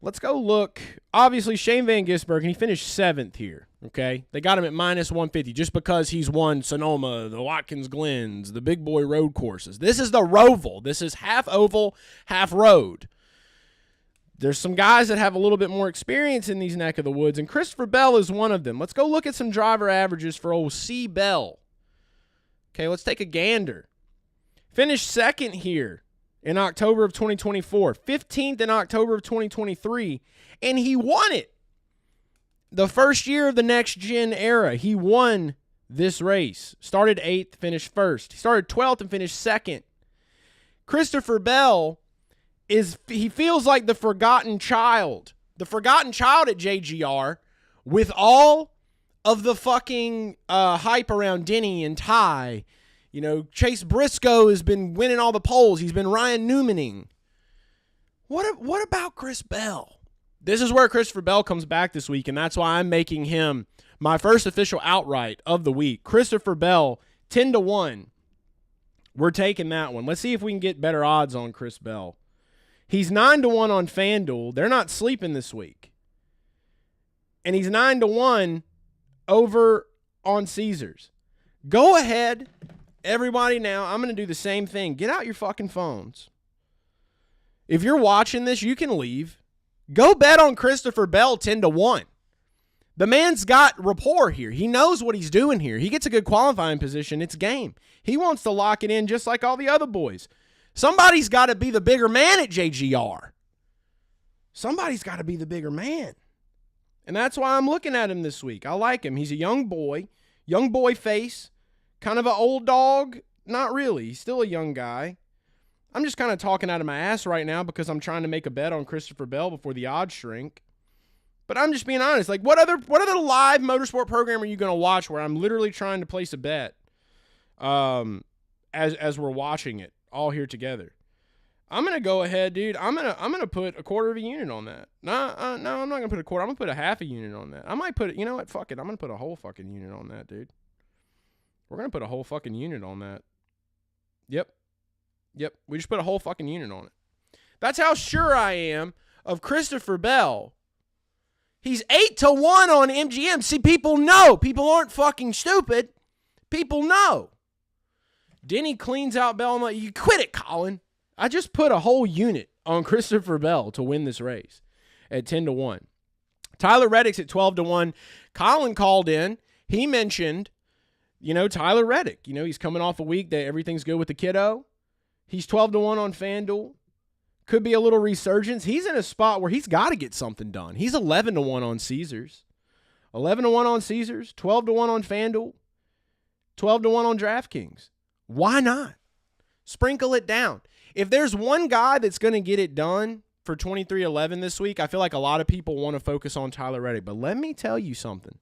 Let's go look. Obviously, Shane Van Gisbergen, he finished 7th here, okay? They got him at minus 150 just because he's won Sonoma, the Watkins Glens, the big boy road courses. This is the ROVAL. This is half oval, half road. There's some guys that have a little bit more experience in these neck of the woods, and Christopher Bell is one of them. Let's go look at some driver averages for old C. Bell. Okay, let's take a gander. Finished second here in October of 2024, 15th in October of 2023, and he won it. The first year of the next-gen era, he won this race. Started 8th, finished 1st. He started 12th and finished 2nd. Christopher Bell he feels like the forgotten child. The forgotten child at JGR with all of the fucking hype around Denny and Ty. You know, Chase Briscoe has been winning all the polls. He's been Ryan Newmaning. What about Chris Bell? This is where Christopher Bell comes back this week, and that's why I'm making him my first official outright of the week. Christopher Bell, 10-1. We're taking that one. Let's see if we can get better odds on Chris Bell. He's 9-1 on FanDuel. They're not sleeping this week. And he's 9-1 over on Caesars. Go ahead, everybody now. I'm going to do the same thing. Get out your fucking phones. If you're watching this, you can leave. Go bet on Christopher Bell 10-1. The man's got rapport here. He knows what he's doing here. He gets a good qualifying position. It's game. He wants to lock it in just like all the other boys. Somebody's got to be the bigger man at JGR. Somebody's got to be the bigger man. And that's why I'm looking at him this week. I like him. He's a young boy face, kind of an old dog. Not really. He's still a young guy. I'm just kind of talking out of my ass right now because I'm trying to make a bet on Christopher Bell before the odds shrink. But I'm just being honest. Like, what other live motorsport program are you going to watch where I'm literally trying to place a bet as we're watching it all here together? I'm going to go ahead, dude. I'm gonna put a quarter of a unit on that. No, I'm not going to put a quarter. I'm going to put a half a unit on that. I might put it. You know what? Fuck it. I'm going to put a whole fucking unit on that, dude. We're going to put a whole fucking unit on that. Yep. We just put a whole fucking unit on it. That's how sure I am of Christopher Bell. He's 8-1 on MGM. See, people know. People aren't fucking stupid. People know. Denny cleans out Bell. I'm like, you quit it, Colin. I just put a whole unit on Christopher Bell to win this race at 10-1. Tyler Reddick's at 12-1. Colin called in. He mentioned, Tyler Reddick. He's coming off a week that everything's good with the kiddo. He's 12-1 on FanDuel. Could be a little resurgence. He's in a spot where he's got to get something done. He's 11-1 on Caesars. 11-1 on Caesars. 12-1 on FanDuel. 12-1 on DraftKings. Why not? Sprinkle it down. If there's one guy that's going to get it done for 23-11 this week, I feel like a lot of people want to focus on Tyler Reddick. But let me tell you something.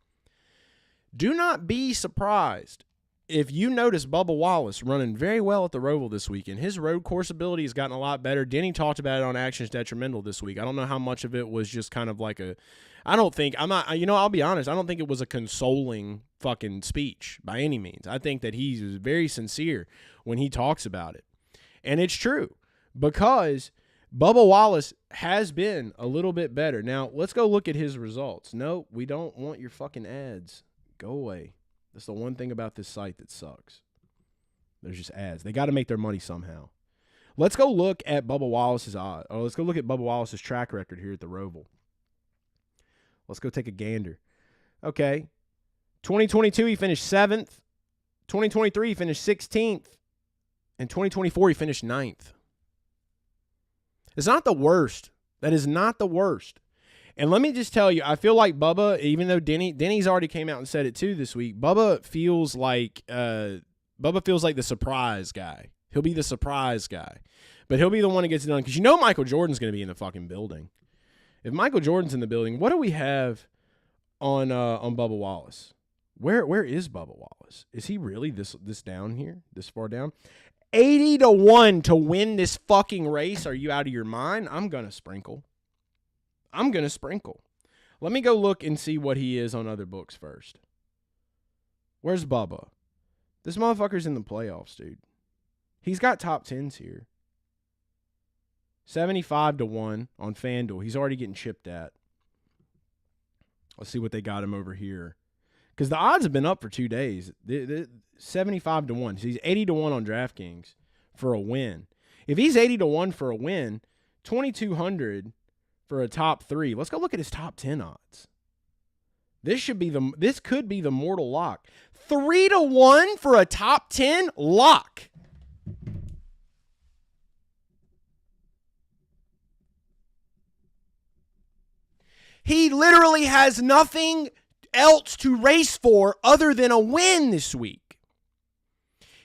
Do not be surprised if you notice Bubba Wallace running very well at the ROVAL this weekend. His road course ability has gotten a lot better. Denny talked about it on Actions Detrimental this week. I don't know how much of it was just kind of like I'll be honest, I don't think it was a consoling fucking speech by any means. I think that he's very sincere when he talks about it. And it's true because Bubba Wallace has been a little bit better. Now, let's go look at his results. No, we don't want your fucking ads. Go away. That's the one thing about this site that sucks. There's just ads. They got to make their money somehow. Let's go look at Bubba Wallace's odds. Let's go look at Bubba Wallace's track record here at the ROVAL. Let's go take a gander. Okay. 2022, he finished 7th. 2023, he finished 16th. In 2024, he finished 9th. It's not the worst. That is not the worst. And let me just tell you, I feel like Bubba, even though Denny's already came out and said it too this week, Bubba feels like the surprise guy. He'll be the surprise guy. But he'll be the one that gets it done. Because Michael Jordan's going to be in the fucking building. If Michael Jordan's in the building, what do we have on Bubba Wallace? Where is Bubba Wallace? Is he really this down here? This far down? 80-1 to win this fucking race. Are you out of your mind? I'm going to sprinkle. Let me go look and see what he is on other books first. Where's Bubba? This motherfucker's in the playoffs, dude. He's got top 10s here. 75-1 on FanDuel. He's already getting chipped at. Let's see what they got him over here. Because the odds have been up for 2 days. 75-1. So he's 80-1 on DraftKings for a win. If he's 80-1 for a win, 2,200 for a top 3. Let's go look at his top 10 odds. This could be the mortal lock. 3-1 for a top 10 lock. He literally has nothing else to race for other than a win this week.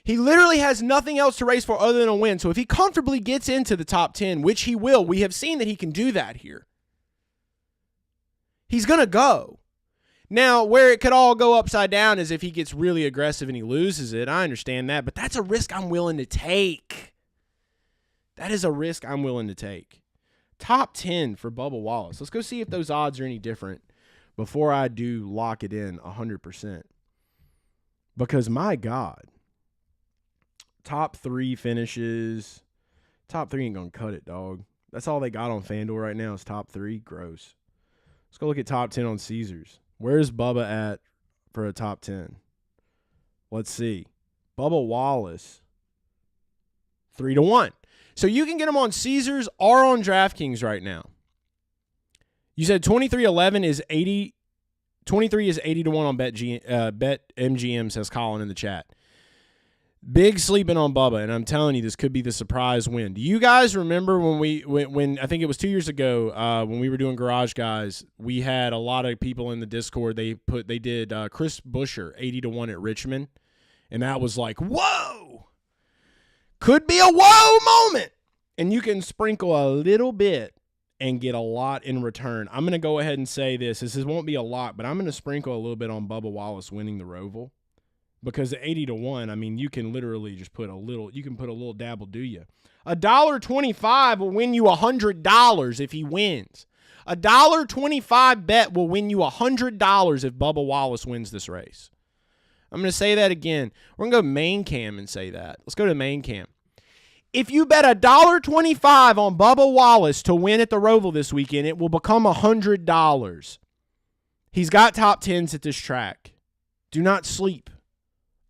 He literally has nothing else to race for other than a win. So if he comfortably gets into the top 10, which he will, we have seen that he can do that here. He's going to go. Now, where it could all go upside down is if he gets really aggressive and he loses it. I understand that, but that's a risk I'm willing to take. That is a risk I'm willing to take. Top 10 for Bubba Wallace. Let's go see if those odds are any different before I do lock it in 100%. Because, my God, top 3 finishes. Top 3 ain't going to cut it, dog. That's all they got on FanDuel right now is top 3. Gross. Let's go look at top 10 on Caesars. Where's Bubba at for a top 10? Let's see. Bubba Wallace, 3-1. So you can get him on Caesars or on DraftKings right now. You said 23-11 is 80. 23 is 80-1 on BetMGM, says Colin in the chat. Big sleeping on Bubba, and I'm telling you, this could be the surprise win. Do you guys remember when I think it was 2 years ago when we were doing Garage Guys, we had a lot of people in the Discord. They did Chris Buescher 80-1 at Richmond, and that was like, whoa, could be a whoa moment, and you can sprinkle a little bit and get a lot in return. I'm going to go ahead and say this won't be a lot, but I'm going to sprinkle a little bit on Bubba Wallace winning the ROVAL. Because at 80-1, I mean, you can literally just put a little dab will do you. $1.25 will win you $100 if he wins. $1.25 bet will win you $100 if Bubba Wallace wins this race. I'm going to say that again. We're going to go main cam and say that. Let's go to main cam. If you bet $1.25 on Bubba Wallace to win at the ROVAL this weekend, it will become $100. He's got top 10s at this track. Do not sleep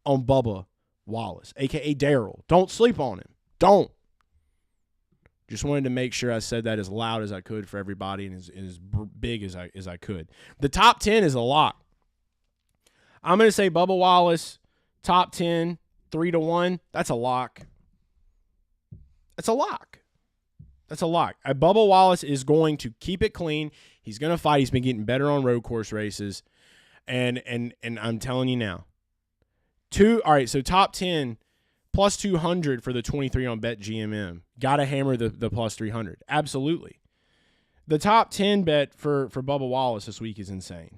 on Bubba Wallace, a.k.a. Daryl. Don't sleep on him. Don't. Just wanted to make sure I said that as loud as I could for everybody and as big as I could. The top 10 is a lock. I'm going to say Bubba Wallace, top 10, 3-1. That's a lock. That's a lock. That's a lock. Bubba Wallace is going to keep it clean. He's going to fight. He's been getting better on road course races. And I'm telling you now. All right, so top 10 plus 200 for the 23 on BetGMM. Got to hammer the plus 300. Absolutely. The top 10 bet for Bubba Wallace this week is insane.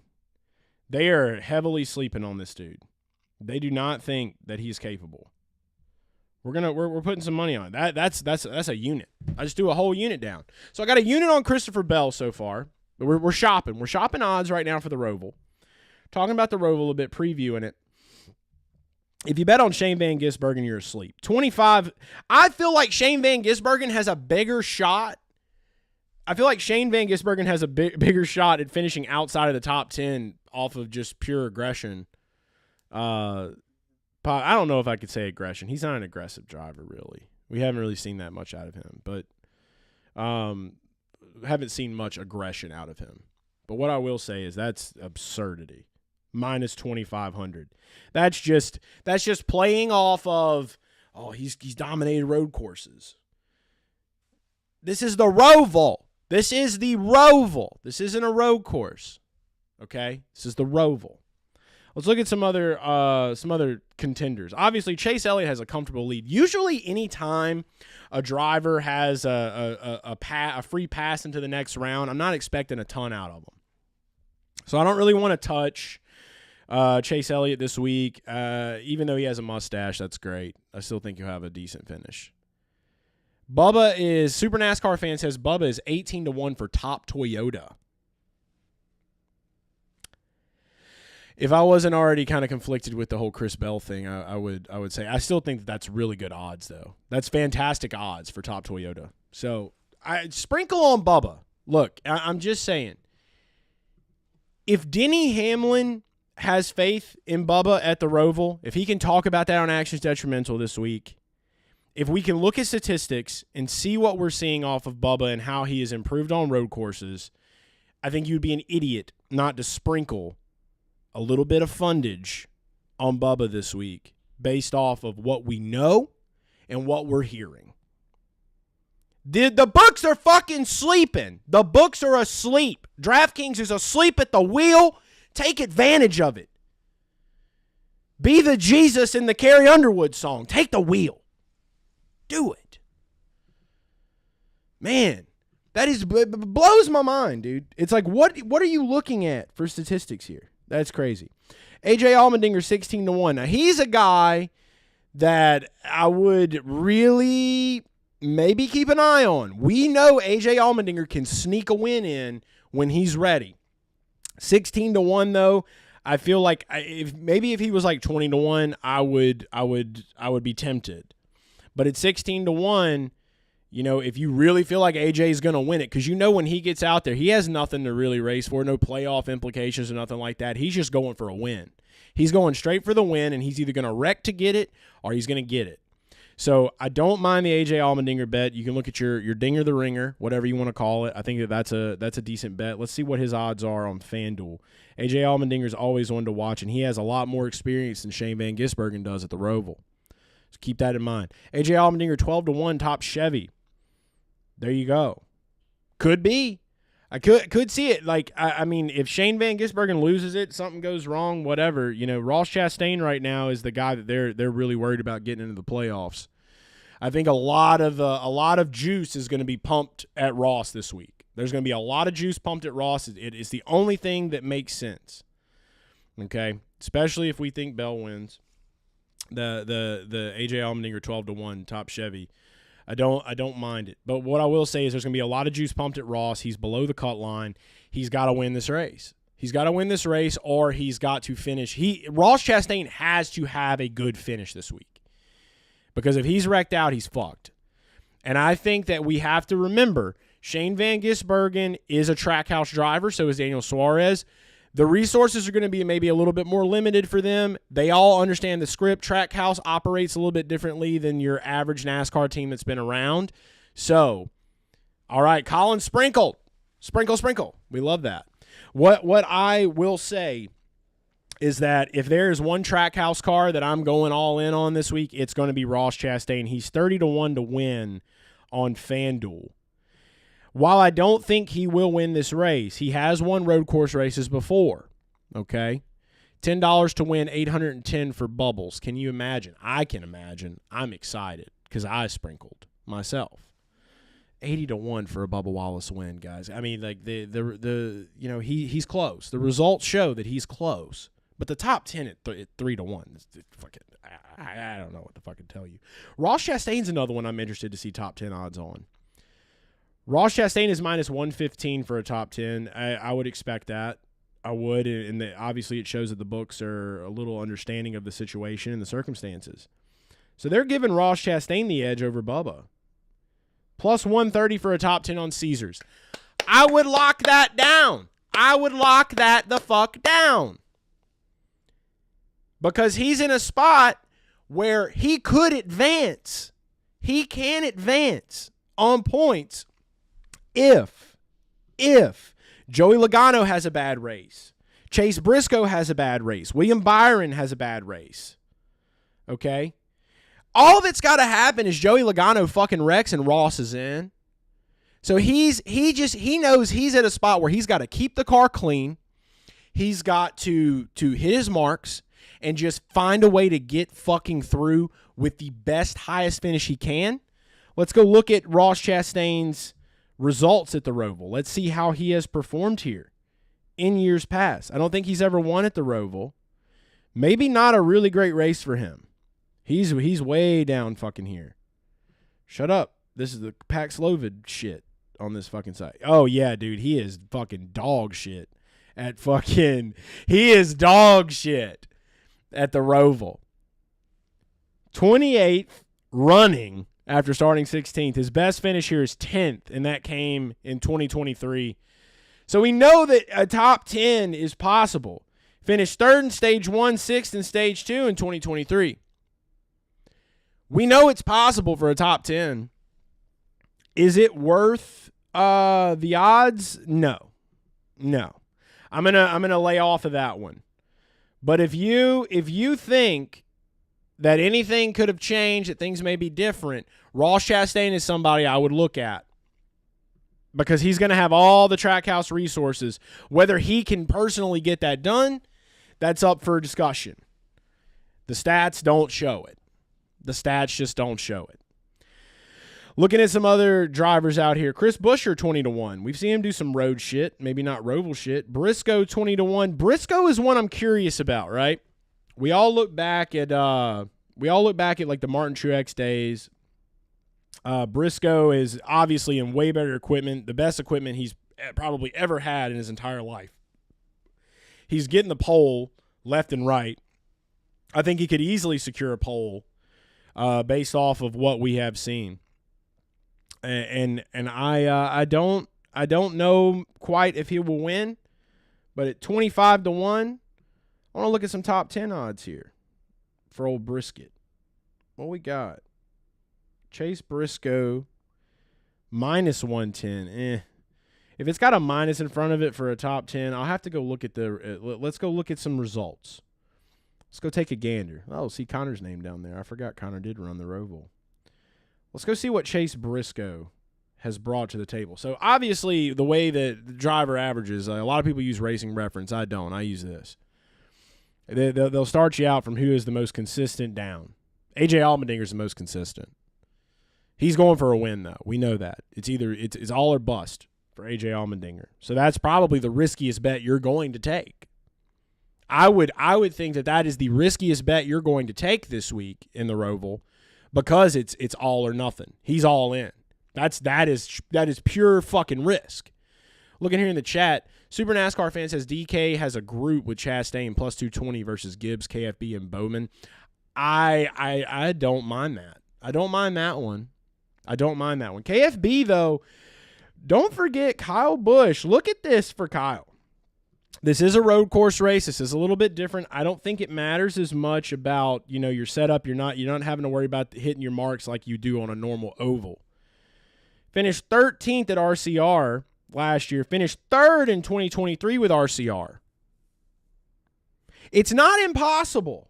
They are heavily sleeping on this dude. They do not think that he's capable. We're putting some money on it. That's a unit. I just do a whole unit down. So I got a unit on Christopher Bell so far. We're shopping. We're shopping odds right now for the ROVAL. Talking about the ROVAL a bit, previewing it. If you bet on Shane Van Gisbergen, you're asleep. 25. I feel like Shane Van Gisbergen has a bigger shot. I feel like Shane Van Gisbergen has a bigger shot at finishing outside of the top 10 off of just pure aggression. I don't know if I could say aggression. He's not an aggressive driver, really. We haven't really seen that much out of him, but haven't seen much aggression out of him. But what I will say is that's absurdity. Minus 2,500. That's just playing off of, he's dominated road courses. This is the ROVAL. This is the ROVAL. This isn't a road course. Okay? This is the ROVAL. Let's look at some other contenders. Obviously, Chase Elliott has a comfortable lead. Usually, anytime a driver has a free pass into the next round, I'm not expecting a ton out of them. So I don't really want to touch Chase Elliott this week. Even though he has a mustache, that's great. I still think he'll have a decent finish. Super NASCAR fan says Bubba is 18-1 for top Toyota. If I wasn't already kind of conflicted with the whole Chris Bell thing, I would say I still think that's really good odds, though. That's fantastic odds for top Toyota. So I sprinkle on Bubba. Look, I'm just saying, if Denny Hamlin has faith in Bubba at the ROVAL, if he can talk about that on Actions Detrimental this week, if we can look at statistics and see what we're seeing off of Bubba and how he has improved on road courses, I think you'd be an idiot not to sprinkle a little bit of fundage on Bubba this week based off of what we know and what we're hearing. The books are fucking sleeping. The books are asleep. DraftKings is asleep at the wheel. Take advantage of it. Be the Jesus in the Carrie Underwood song. Take the wheel. Do it. Man, it blows my mind, dude. It's like, what are you looking at for statistics here? That's crazy. AJ Allmendinger, 16-1. Now, he's a guy that I would really maybe keep an eye on. We know AJ Allmendinger can sneak a win in when he's ready. 16-1, though, I feel like if he was like 20-1, I would be tempted. But at 16-1, you know, if you really feel like AJ is going to win it, because you know when he gets out there, he has nothing to really race for, no playoff implications or nothing like that. He's just going for a win. He's going straight for the win, and he's either going to wreck to get it or he's going to get it. So I don't mind the AJ Allmendinger bet. You can look at your dinger the ringer, whatever you want to call it. I think that's a decent bet. Let's see what his odds are on FanDuel. AJ Allmendinger is always one to watch, and he has a lot more experience than Shane Van Gisbergen does at the Roval. So keep that in mind. AJ Allmendinger 12-1 top Chevy. There you go. Could be. I could see it. Like, I mean, if Shane Van Gisbergen loses it, something goes wrong, whatever. You know, Ross Chastain right now is the guy that they're really worried about getting into the playoffs. I think a lot of juice is going to be pumped at Ross this week. There's going to be a lot of juice pumped at Ross. It is the only thing that makes sense. Okay, especially if we think Bell wins. The AJ Allmendinger 12-1 top Chevy. I don't mind it. But what I will say is there's going to be a lot of juice pumped at Ross. He's below the cut line. He's got to win this race. He's got to win this race, or he's got to finish. Ross Chastain has to have a good finish this week. Because if he's wrecked out, he's fucked. And I think that we have to remember Shane Van Gisbergen is a Trackhouse driver, so is Daniel Suarez. The resources are going to be maybe a little bit more limited for them. They all understand the script. Trackhouse operates a little bit differently than your average NASCAR team that's been around. So, all right, Colin Sprinkle. Sprinkle. We love that. What I will say is that if there is one Trackhouse car that I'm going all in on this week, it's going to be Ross Chastain. He's 30-1 to win on FanDuel. While I don't think he will win this race, he has won road course races before, okay? $10 to win, $810 for Bubbles. Can you imagine? I can imagine. I'm excited because I sprinkled myself. 80-1 for a Bubba Wallace win, guys. I mean, like the you know, he's close. The results show that he's close. But the top 10 at 3-1 is fucking. I don't know what to fucking tell you. Ross Chastain's another one I'm interested to see top 10 odds on. Ross Chastain is minus 115 for a top 10. I would expect that. I would, and obviously it shows that the books are a little understanding of the situation and the circumstances. So they're giving Ross Chastain the edge over Bubba. Plus 130 for a top 10 on Caesars. I would lock that down. I would lock that the fuck down. Because he's in a spot where he could advance. He can advance on points if Joey Logano has a bad race, Chase Briscoe has a bad race, William Byron has a bad race. Okay? All that's got to happen is Joey Logano fucking wrecks and Ross is in. So he knows he's at a spot where he's got to keep the car clean. He's got to hit his marks and just find a way to get fucking through with the best, highest finish he can. Let's go look at Ross Chastain's results at the Roval. Let's see how he has performed here in years past. I don't think he's ever won at the Roval. Maybe not a really great race for him. He's way down fucking here. Shut up. This is the Paxlovid shit on this fucking site. Oh, yeah, dude. He is fucking dog shit at fucking... He is dog shit at the Roval. 28th running after starting 16th. His best finish here is 10th, and that came in 2023. So we know that a top 10 is possible. Finished 3rd in Stage 1, 6th in Stage 2 in 2023. We know it's possible for a top 10. Is it worth the odds? No. I'm gonna lay off of that one. But if you think that anything could have changed, that things may be different, Ross Chastain is somebody I would look at, because he's going to have all the Trackhouse resources. Whether he can personally get that done, that's up for discussion. The stats don't show it. The stats just don't show it. Looking at some other drivers out here, Chris Buescher 20-1. We've seen him do some road shit, maybe not ROVAL shit. Briscoe 20-1. Briscoe is one I'm curious about, right? We all look back at like the Martin Truex days. Briscoe is obviously in way better equipment, the best equipment he's probably ever had in his entire life. He's getting the pole left and right. I think he could easily secure a pole based off of what we have seen. And I don't know quite if he will win, but at 25-1, I want to look at some top 10 odds here for old Brisket. What we got? Chase Briscoe minus 110. If it's got a minus in front of it for a top 10, I'll have to go look at let's go look at some results. Let's go take a gander. Oh, see Connor's name down there. I forgot Connor did run the ROVAL. Let's go see what Chase Briscoe has brought to the table. So obviously the way that the driver averages, a lot of people use Racing Reference. I don't. I use this. They'll start you out from who is the most consistent down. AJ Allmendinger's the most consistent. He's going for a win, though. We know that. It's all or bust for AJ Allmendinger. So that's probably the riskiest bet you're going to take. I would think that is the riskiest bet you're going to take this week in the ROVAL, because it's all or nothing. He's all in. That is pure fucking risk. Looking here in the chat, Super NASCAR fan says DK has a group with Chastain plus 220 versus Gibbs, KFB, and Bowman. I don't mind that. I don't mind that one. KFB, though, don't forget Kyle Busch. Look at this for Kyle. This is a road course race. This is a little bit different. I don't think it matters as much about, your setup. You're not having to worry about hitting your marks like you do on a normal oval. Finished 13th at RCR last year. Finished 3rd in 2023 with RCR. It's not impossible.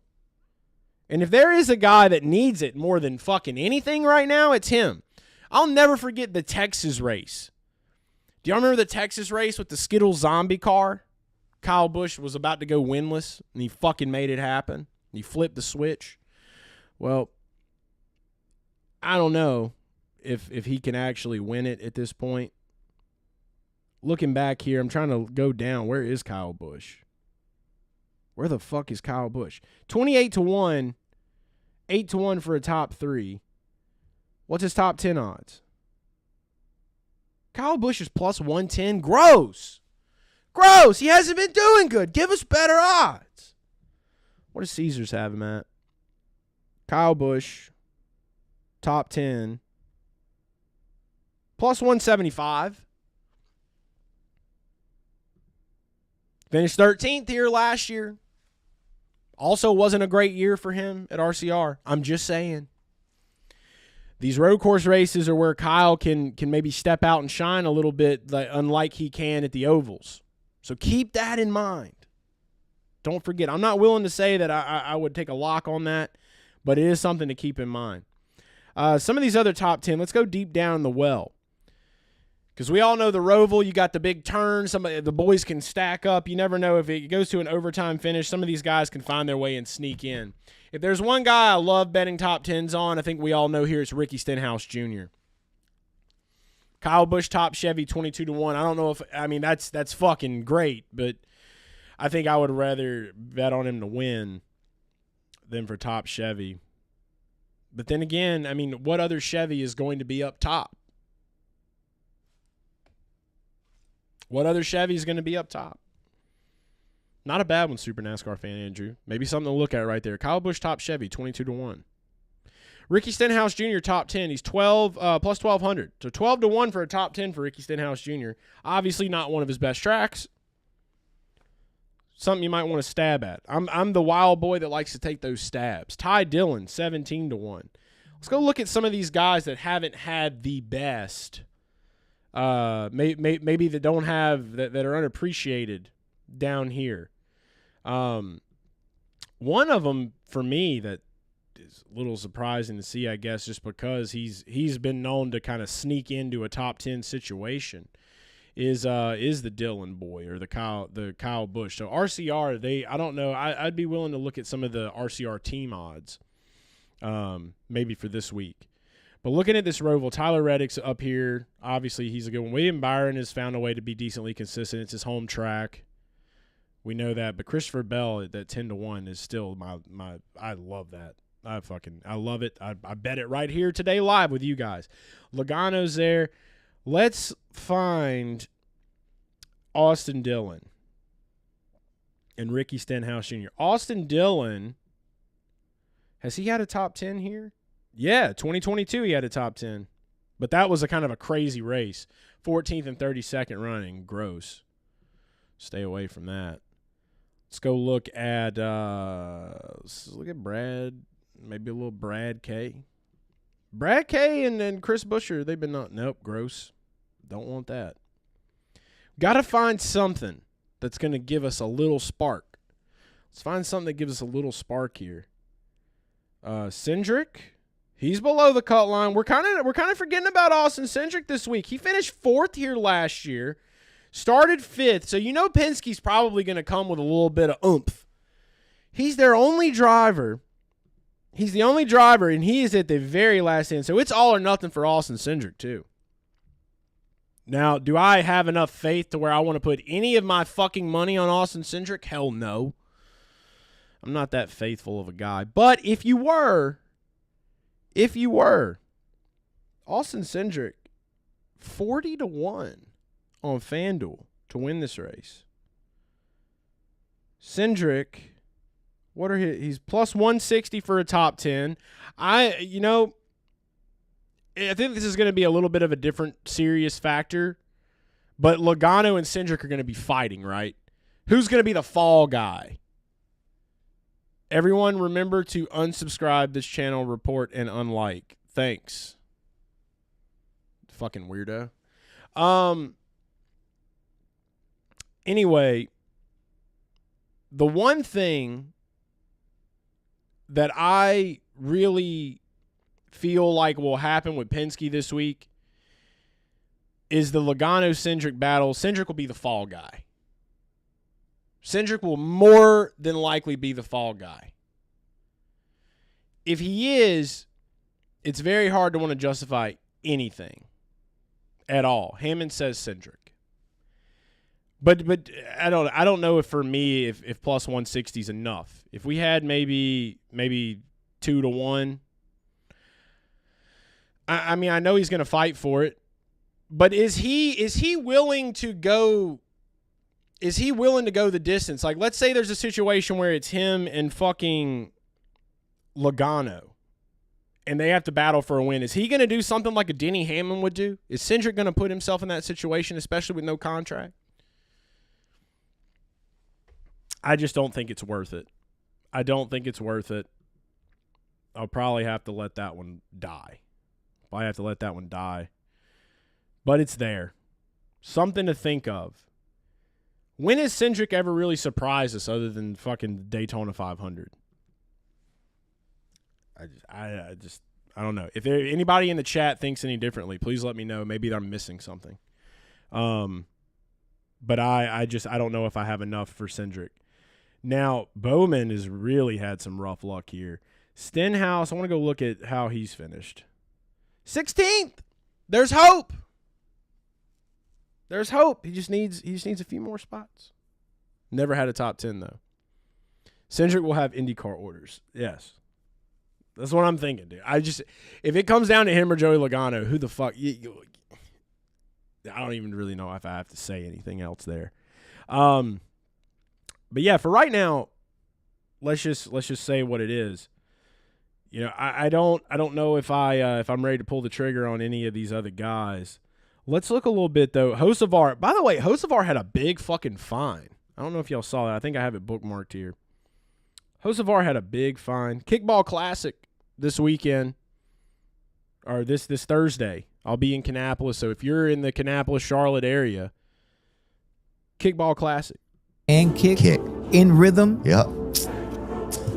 And if there is a guy that needs it more than fucking anything right now, it's him. I'll never forget the Texas race. Do y'all remember the Texas race with the Skittles zombie car? Kyle Busch was about to go winless, and he fucking made it happen. He flipped the switch. Well, I don't know if he can actually win it at this point. Looking back here, I'm trying to go down. Where is Kyle Busch? Where the fuck is Kyle Busch? 28-1, 8-1 for a top 3. What's his top 10 odds? Kyle Busch is plus 110. Gross. He hasn't been doing good. Give us better odds. What does Caesars have him at? Kyle Busch, top 10, plus 175. Finished 13th here last year. Also wasn't a great year for him at RCR. I'm just saying. These road course races are where Kyle can maybe step out and shine a little bit, unlike he can at the ovals. So keep that in mind. Don't forget. I'm not willing to say that I would take a lock on that, but it is something to keep in mind. Some of these other top 10, let's go deep down the well. Because we all know the ROVAL, you got the big turn. The boys can stack up. You never know if it goes to an overtime finish. Some of these guys can find their way and sneak in. If there's one guy I love betting top 10s on, I think we all know here it's Ricky Stenhouse Jr. Kyle Busch top Chevy 22-1. I don't know if that's fucking great, but I think I would rather bet on him to win than for top Chevy. But then again, what other Chevy is going to be up top? What other Chevy is going to be up top? Not a bad one, Super NASCAR fan Andrew. Maybe something to look at right there. Kyle Busch top Chevy 22-1. Ricky Stenhouse Jr. top 10. He's 12 plus 1,200. So 12-1 for a top 10 for Ricky Stenhouse Jr. Obviously not one of his best tracks. Something you might want to stab at. I'm the wild boy that likes to take those stabs. Ty Dillon 17-1. Let's go look at some of these guys that haven't had the best. Maybe that don't have that are unappreciated down here. One of them for me that is a little surprising to see, I guess, just because he's been known to kind of sneak into a top 10 situation, is the Dillon boy, or the Kyle Busch. So RCR, I don't know. I'd be willing to look at some of the RCR team odds, maybe for this week. But looking at this ROVAL, Tyler Reddick's up here. Obviously, he's a good one. William Byron has found a way to be decently consistent. It's his home track. We know that. But Christopher Bell at that 10-1 is still my. I love that. I love it. I bet it right here today live with you guys. Logano's there. Let's find Austin Dillon and Ricky Stenhouse Jr. Austin Dillon, has he had a top 10 here? Yeah, 2022 he had a top 10. But that was a kind of a crazy race. 14th and 32nd running. Gross. Stay away from that. Let's go look at Brad. Maybe a little Brad K. Brad K and Chris Buescher, they've been nope, gross. Don't want that. Got to find something that's going to give us a little spark. Let's find something that gives us a little spark here. Cindric. He's below the cut line. We're kind of forgetting about Austin Cindric this week. He finished 4th here last year, started 5th. So you know Penske's probably going to come with a little bit of oomph. He's their only driver. He's the only driver, and he is at the very last end. So it's all or nothing for Austin Cindric too. Now, do I have enough faith to where I want to put any of my fucking money on Austin Cindric? Hell no. I'm not that faithful of a guy. But if you were, Austin Cindric, 40-1 on FanDuel to win this race. Cindric, he's plus 160 for a top 10. I think this is going to be a little bit of a different serious factor, but Logano and Cindric are going to be fighting, right? Who's going to be the fall guy? Everyone remember to unsubscribe this channel, report, and unlike. Thanks. Fucking weirdo. Anyway, the one thing that I really feel like will happen with Penske this week is the Logano-Cindric battle. Cindric will be the fall guy. Cindric will more than likely be the fall guy. If he is, it's very hard to want to justify anything at all. Hammond says Cindric. But I don't know if for me if plus 160 is enough. If we had maybe 2-1, I mean I know he's going to fight for it, but is he willing to go? Is he willing to go the distance? Like, let's say there's a situation where it's him and fucking Logano, and they have to battle for a win. Is he going to do something like a Denny Hamlin would do? Is Cindric going to put himself in that situation, especially with no contract? I just don't think it's worth it. I don't think it's worth it. I'll probably have to let that one die. But it's there. Something to think of. When has Cindric ever really surprised us other than fucking Daytona 500? I don't know. If anybody in the chat thinks any differently, please let me know. Maybe I'm missing something. But I don't know if I have enough for Cindric. Now, Bowman has really had some rough luck here. Stenhouse, I want to go look at how he's finished. 16th. There's hope. There's hope. He just needs a few more spots. Never had a top 10 though. Cindric will have IndyCar orders. Yes. That's what I'm thinking, dude. If it comes down to him or Joey Logano, who the fuck? I don't even really know if I have to say anything else there. But yeah, for right now, let's just say what it is. You know, I don't know if I'm ready to pull the trigger on any of these other guys. Let's look a little bit though. Hocevar. By the way, Hocevar had a big fucking fine. I don't know if y'all saw that. I think I have it bookmarked here. Hocevar had a big fine. Kickball Classic this weekend. or this Thursday. I'll be in Kannapolis, so if you're in the Kannapolis, Charlotte area, Kickball Classic. And kick in rhythm. Yep.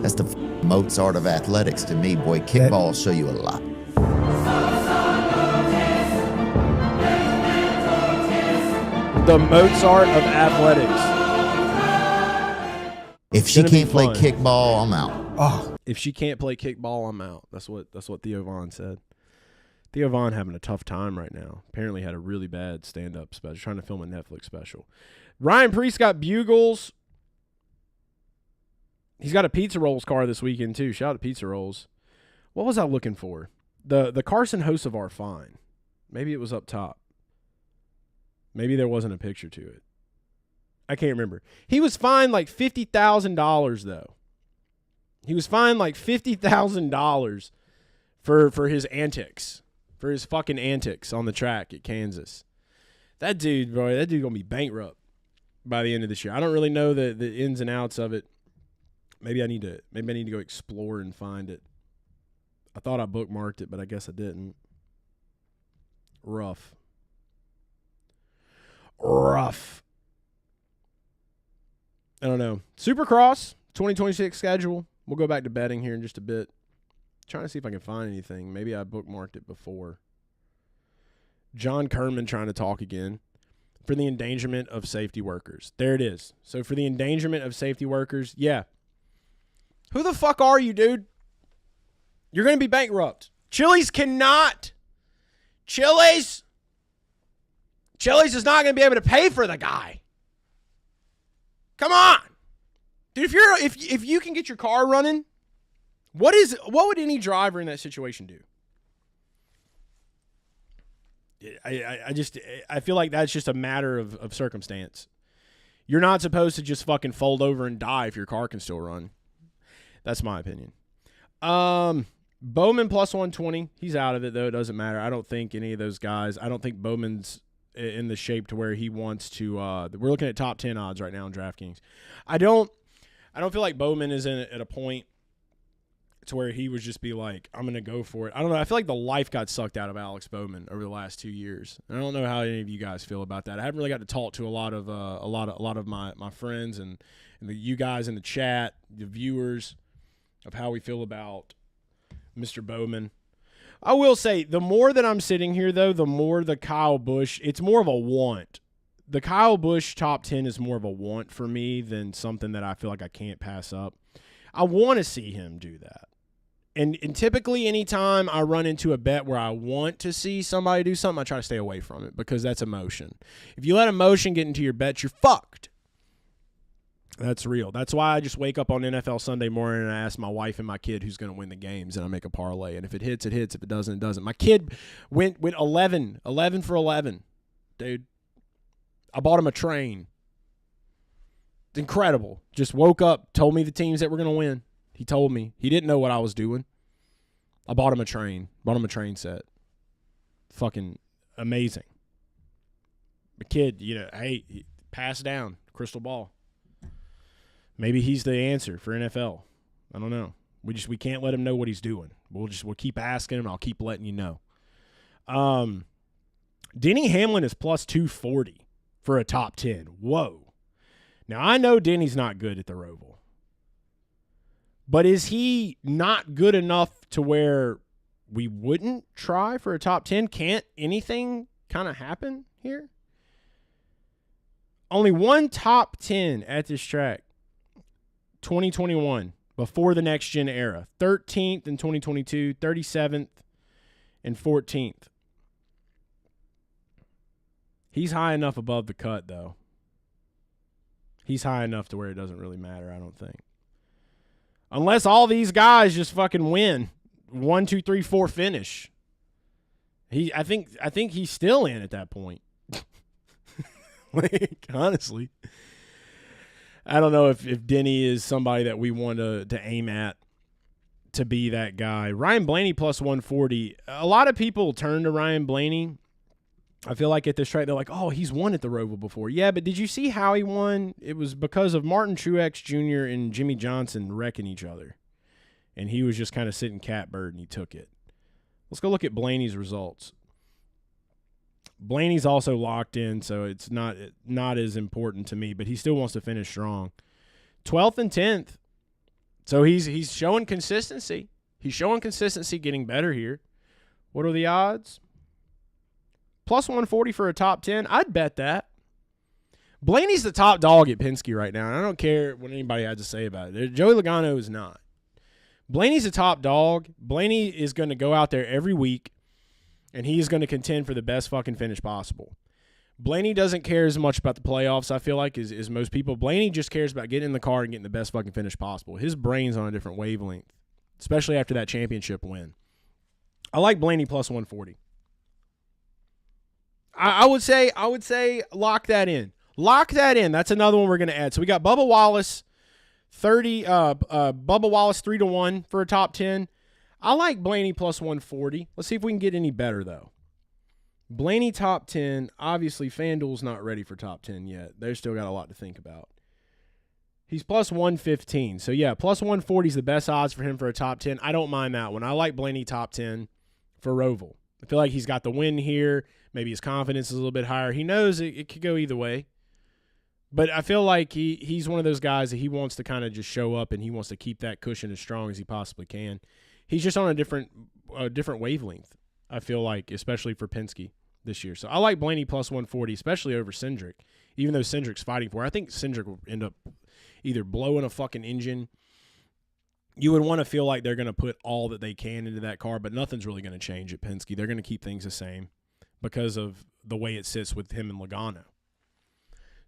That's the Mozart of athletics to me, boy. Kickball will show you a lot. The Mozart of athletics. If she can't play kickball, I'm out. Oh, If she can't play kickball, I'm out. That's what Theo Vaughn said. Theo Vaughn having a tough time right now. Apparently had a really bad stand-up special, trying to film a Netflix special. Ryan Priest got bugles. He's got a Pizza Rolls car this weekend, too. Shout out to Pizza Rolls. What was I looking for? The Carson Hocevar fine. Maybe it was up top. Maybe there wasn't a picture to it. I can't remember. He was fined like $50,000, though. He was fined like $50,000 for his antics, for his fucking antics on the track at Kansas. That dude, bro, that dude gonna be bankrupt by the end of this year. I don't really know the ins and outs of it. Maybe I need to go explore and find it. I thought I bookmarked it, but I guess I didn't. Rough. I don't know. Supercross 2026 schedule. We'll go back to betting here in just a bit. Trying to see if I can find anything. Maybe I bookmarked it before. John Kerman trying to talk again. For the endangerment of safety workers. There it is. So for the endangerment of safety workers, yeah. Who the fuck are you, dude? You're going to be bankrupt. Chili's cannot. Chili's is not going to be able to pay for the guy. Come on. Dude, if you can get your car running, what would any driver in that situation do? I feel like that's just a matter of circumstance. You're not supposed to just fucking fold over and die if your car can still run. That's my opinion. Bowman plus 120. He's out of it, though. It doesn't matter. I don't think any of those guys. I don't think Bowman's in the shape to where he wants to. We're looking at top 10 odds right now on DraftKings. I don't feel like Bowman is at a point to where he would just be like, I'm going to go for it. I don't know. I feel like the life got sucked out of Alex Bowman over the last 2 years. I don't know how any of you guys feel about that. I haven't really got to talk to a lot of my friends and you guys in the chat, the viewers, of how we feel about Mr. Bowman. I will say, the more that I'm sitting here, though, the more the Kyle Busch, it's more of a want. The Kyle Busch top 10 is more of a want for me than something that I feel like I can't pass up. I want to see him do that. And typically anytime I run into a bet where I want to see somebody do something, I try to stay away from it because that's emotion. If you let emotion get into your bets, you're fucked. That's real. That's why I just wake up on NFL Sunday morning and I ask my wife and my kid who's going to win the games, and I make a parlay. And if it hits, it hits. If it doesn't, it doesn't. My kid went 11 for 11, dude. I bought him a train. It's incredible. Just woke up, told me the teams that were going to win. He told me. He didn't know what I was doing. I bought him a train. Bought him a train set. Fucking amazing. The kid, hey, pass down. Crystal ball. Maybe he's the answer for NFL. I don't know. We can't let him know what he's doing. We'll keep asking him. I'll keep letting you know. Denny Hamlin is plus 240 for a top 10. Whoa. Now, I know Denny's not good at the ROVAL. But is he not good enough to where we wouldn't try for a top 10? Can't anything kind of happen here? Only one top 10 at this track. 2021, before the next-gen era. 13th in 2022, 37th and 14th. He's high enough above the cut, though. He's high enough to where it doesn't really matter, I don't think. Unless all these guys just fucking win. 1, 2, 3, 4 finish. I think he's still in at that point. Like, honestly. I don't know if Denny is somebody that we want to aim at to be that guy. Ryan Blaney plus 140. A lot of people turn to Ryan Blaney. I feel like at this track, they're like, oh, he's won at the ROVAL before. Yeah, but did you see how he won? It was because of Martin Truex Jr. and Jimmy Johnson wrecking each other. And he was just kind of sitting catbird, and he took it. Let's go look at Blaney's results. Blaney's also locked in, so it's not as important to me, but he still wants to finish strong. 12th and 10th. So he's showing consistency. He's showing consistency, getting better here. What are the odds? Plus 140 for a top 10. I'd bet that. Blaney's the top dog at Penske right now, and I don't care what anybody has to say about it. Joey Logano is not. Blaney's the top dog. Blaney is going to go out there every week, and he is going to contend for the best fucking finish possible. Blaney doesn't care as much about the playoffs, I feel like, as most people. Blaney just cares about getting in the car and getting the best fucking finish possible. His brain's on a different wavelength, especially after that championship win. I like Blaney plus 140. I would say lock that in. Lock that in. That's another one we're going to add. So we got Bubba Wallace 3-1 for a top 10. I like Blaney plus 140. Let's see if we can get any better though. Blaney top 10. Obviously, FanDuel's not ready for top 10 yet. They've still got a lot to think about. He's plus 115. So, yeah, plus 140 is the best odds for him for a top 10. I don't mind that one. I like Blaney top 10 for ROVAL. I feel like he's got the win here. Maybe his confidence is a little bit higher. He knows it could go either way. But I feel like he's one of those guys that he wants to kind of just show up and he wants to keep that cushion as strong as he possibly can. He's just on a different wavelength, I feel like, especially for Penske this year. So I like Blaney plus 140, especially over Cindric, even though Cindric's fighting for it. I think Cindric will end up either blowing a fucking engine. You would want to feel like they're going to put all that they can into that car, but nothing's really going to change at Penske. They're going to keep things the same because of the way it sits with him and Logano.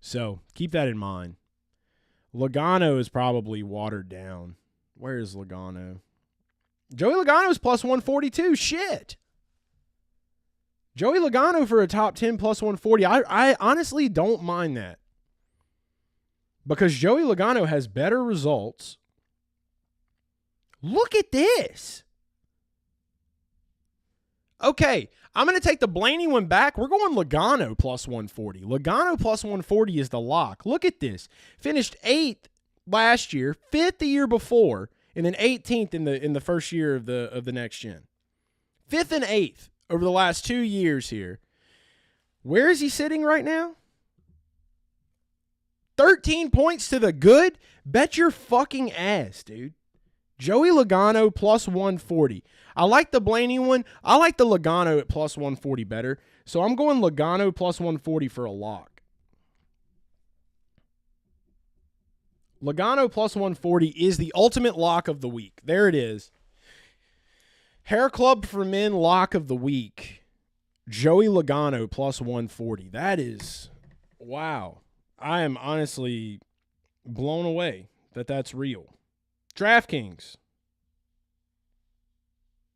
So keep that in mind. Logano is probably watered down. Where is Logano? Joey Logano is plus 142. Shit. Joey Logano for a top 10 plus 140. I honestly don't mind that. Because Joey Logano has better results. Look at this. Okay, I'm going to take the Blaney one back. We're going Logano plus 140. Logano plus 140 is the lock. Look at this. Finished 8th last year, 5th the year before, and then 18th in the first year of the next gen. 5th and 8th over the last 2 years here. Where is he sitting right now? 13 points to the good? Bet your fucking ass, dude. Joey Logano plus 140. I like the Blaney one. I like the Logano at plus 140 better. So I'm going Logano plus 140 for a lock. Logano plus 140 is the ultimate lock of the week. There it is. Hair Club for Men lock of the week. Joey Logano plus 140. That is, wow. I am honestly blown away that that's real. DraftKings.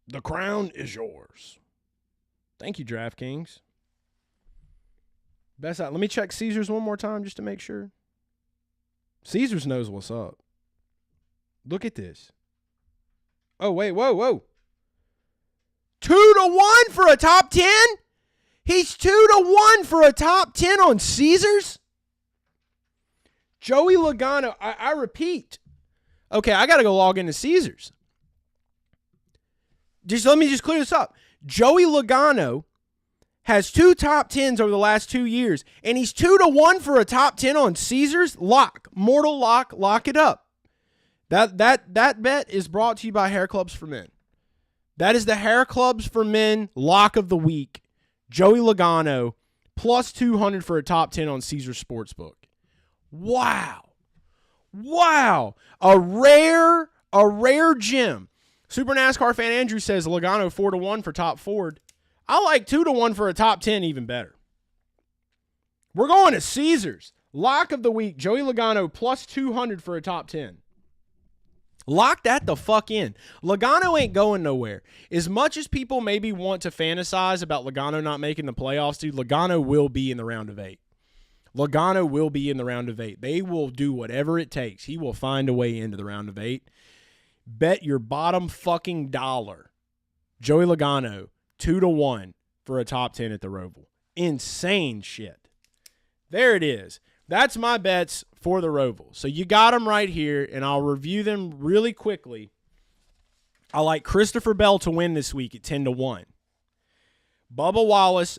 The crown is yours. Thank you, DraftKings. Best out. Let me check Caesars one more time just to make sure. Caesars knows what's up. Look at this. Oh, wait, whoa. 2-1 for a top 10? He's 2-1 for a top 10 on Caesars? Joey Logano, I repeat. Okay, I got to go log into Caesars. Let me clear this up. Joey Logano has 2 top 10s over the last 2 years, and he's 2-1 for a top 10 on Caesars. Lock. Mortal lock. Lock it up. That bet is brought to you by Hair Clubs for Men. That is the Hair Clubs for Men lock of the week. Joey Logano plus 200 for a top 10 on Caesars Sportsbook. Wow. A rare gem. Super NASCAR fan Andrew says Logano 4-1 for top Ford. I like 2-1 for a top 10 even better. We're going to Caesars. Lock of the week, Joey Logano plus 200 for a top 10. Lock that the fuck in. Logano ain't going nowhere. As much as people maybe want to fantasize about Logano not making the playoffs, dude, Logano will be in the round of 8. Logano will be in the round of 8. They will do whatever it takes. He will find a way into the round of 8. Bet your bottom fucking dollar. Joey Logano, 2-1 for a top 10 at the ROVAL. Insane shit. There it is. That's my bets for the ROVAL. So you got them right here, and I'll review them really quickly I like Christopher Bell to win this week at 10-1. Bubba Wallace,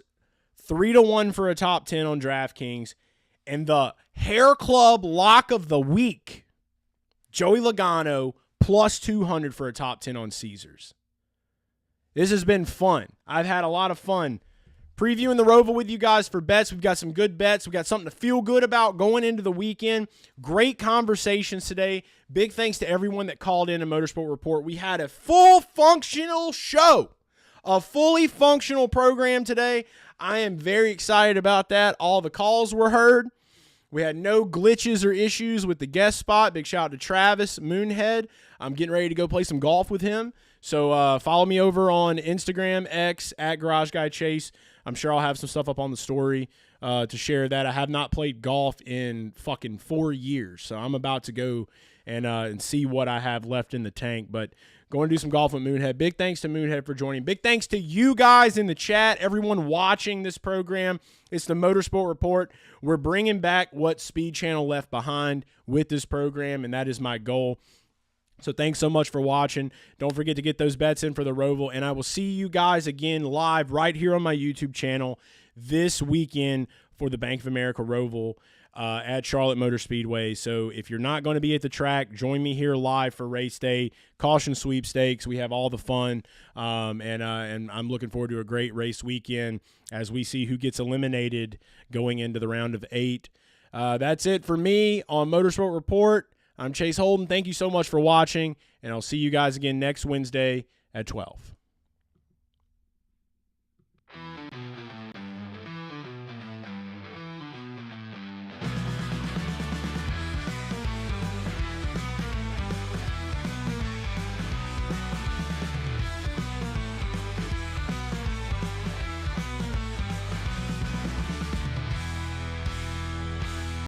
3-1 for a top 10 on DraftKings. And the Hair Club lock of the week, Joey Logano, plus 200 for a top 10 on Caesars. This has been fun. I've had a lot of fun previewing the ROVAL with you guys for bets. We've got some good bets. We've got something to feel good about going into the weekend. Great conversations today. Big thanks to everyone that called in a Motorsport Report. We had a full functional show, a fully functional program today. I am very excited about that. All the calls were heard. We had no glitches or issues with the guest spot. Big shout out to Travis Moonhead. I'm getting ready to go play some golf with him. So follow me over on Instagram, X, at Garage Guy Chase. I'm sure I'll have some stuff up on the story to share that. I have not played golf in fucking 4 years. So I'm about to go and see what I have left in the tank. But going to do some golf with Moonhead. Big thanks to Moonhead for joining. Big thanks to you guys in the chat, everyone watching this program. It's the Motorsport Report. We're bringing back what Speed Channel left behind with this program, and that is my goal. So thanks so much for watching. Don't forget to get those bets in for the ROVAL, and I will see you guys again live right here on my YouTube channel this weekend for the Bank of America ROVAL at Charlotte Motor Speedway. So if you're not going to be at the track, join me here live for race day, caution sweepstakes. We have all the fun, and I'm looking forward to a great race weekend as we see who gets eliminated going into the round of 8. That's it for me on Motorsport Report. I'm Chase Holden. Thank you so much for watching, and I'll see you guys again next Wednesday at 12.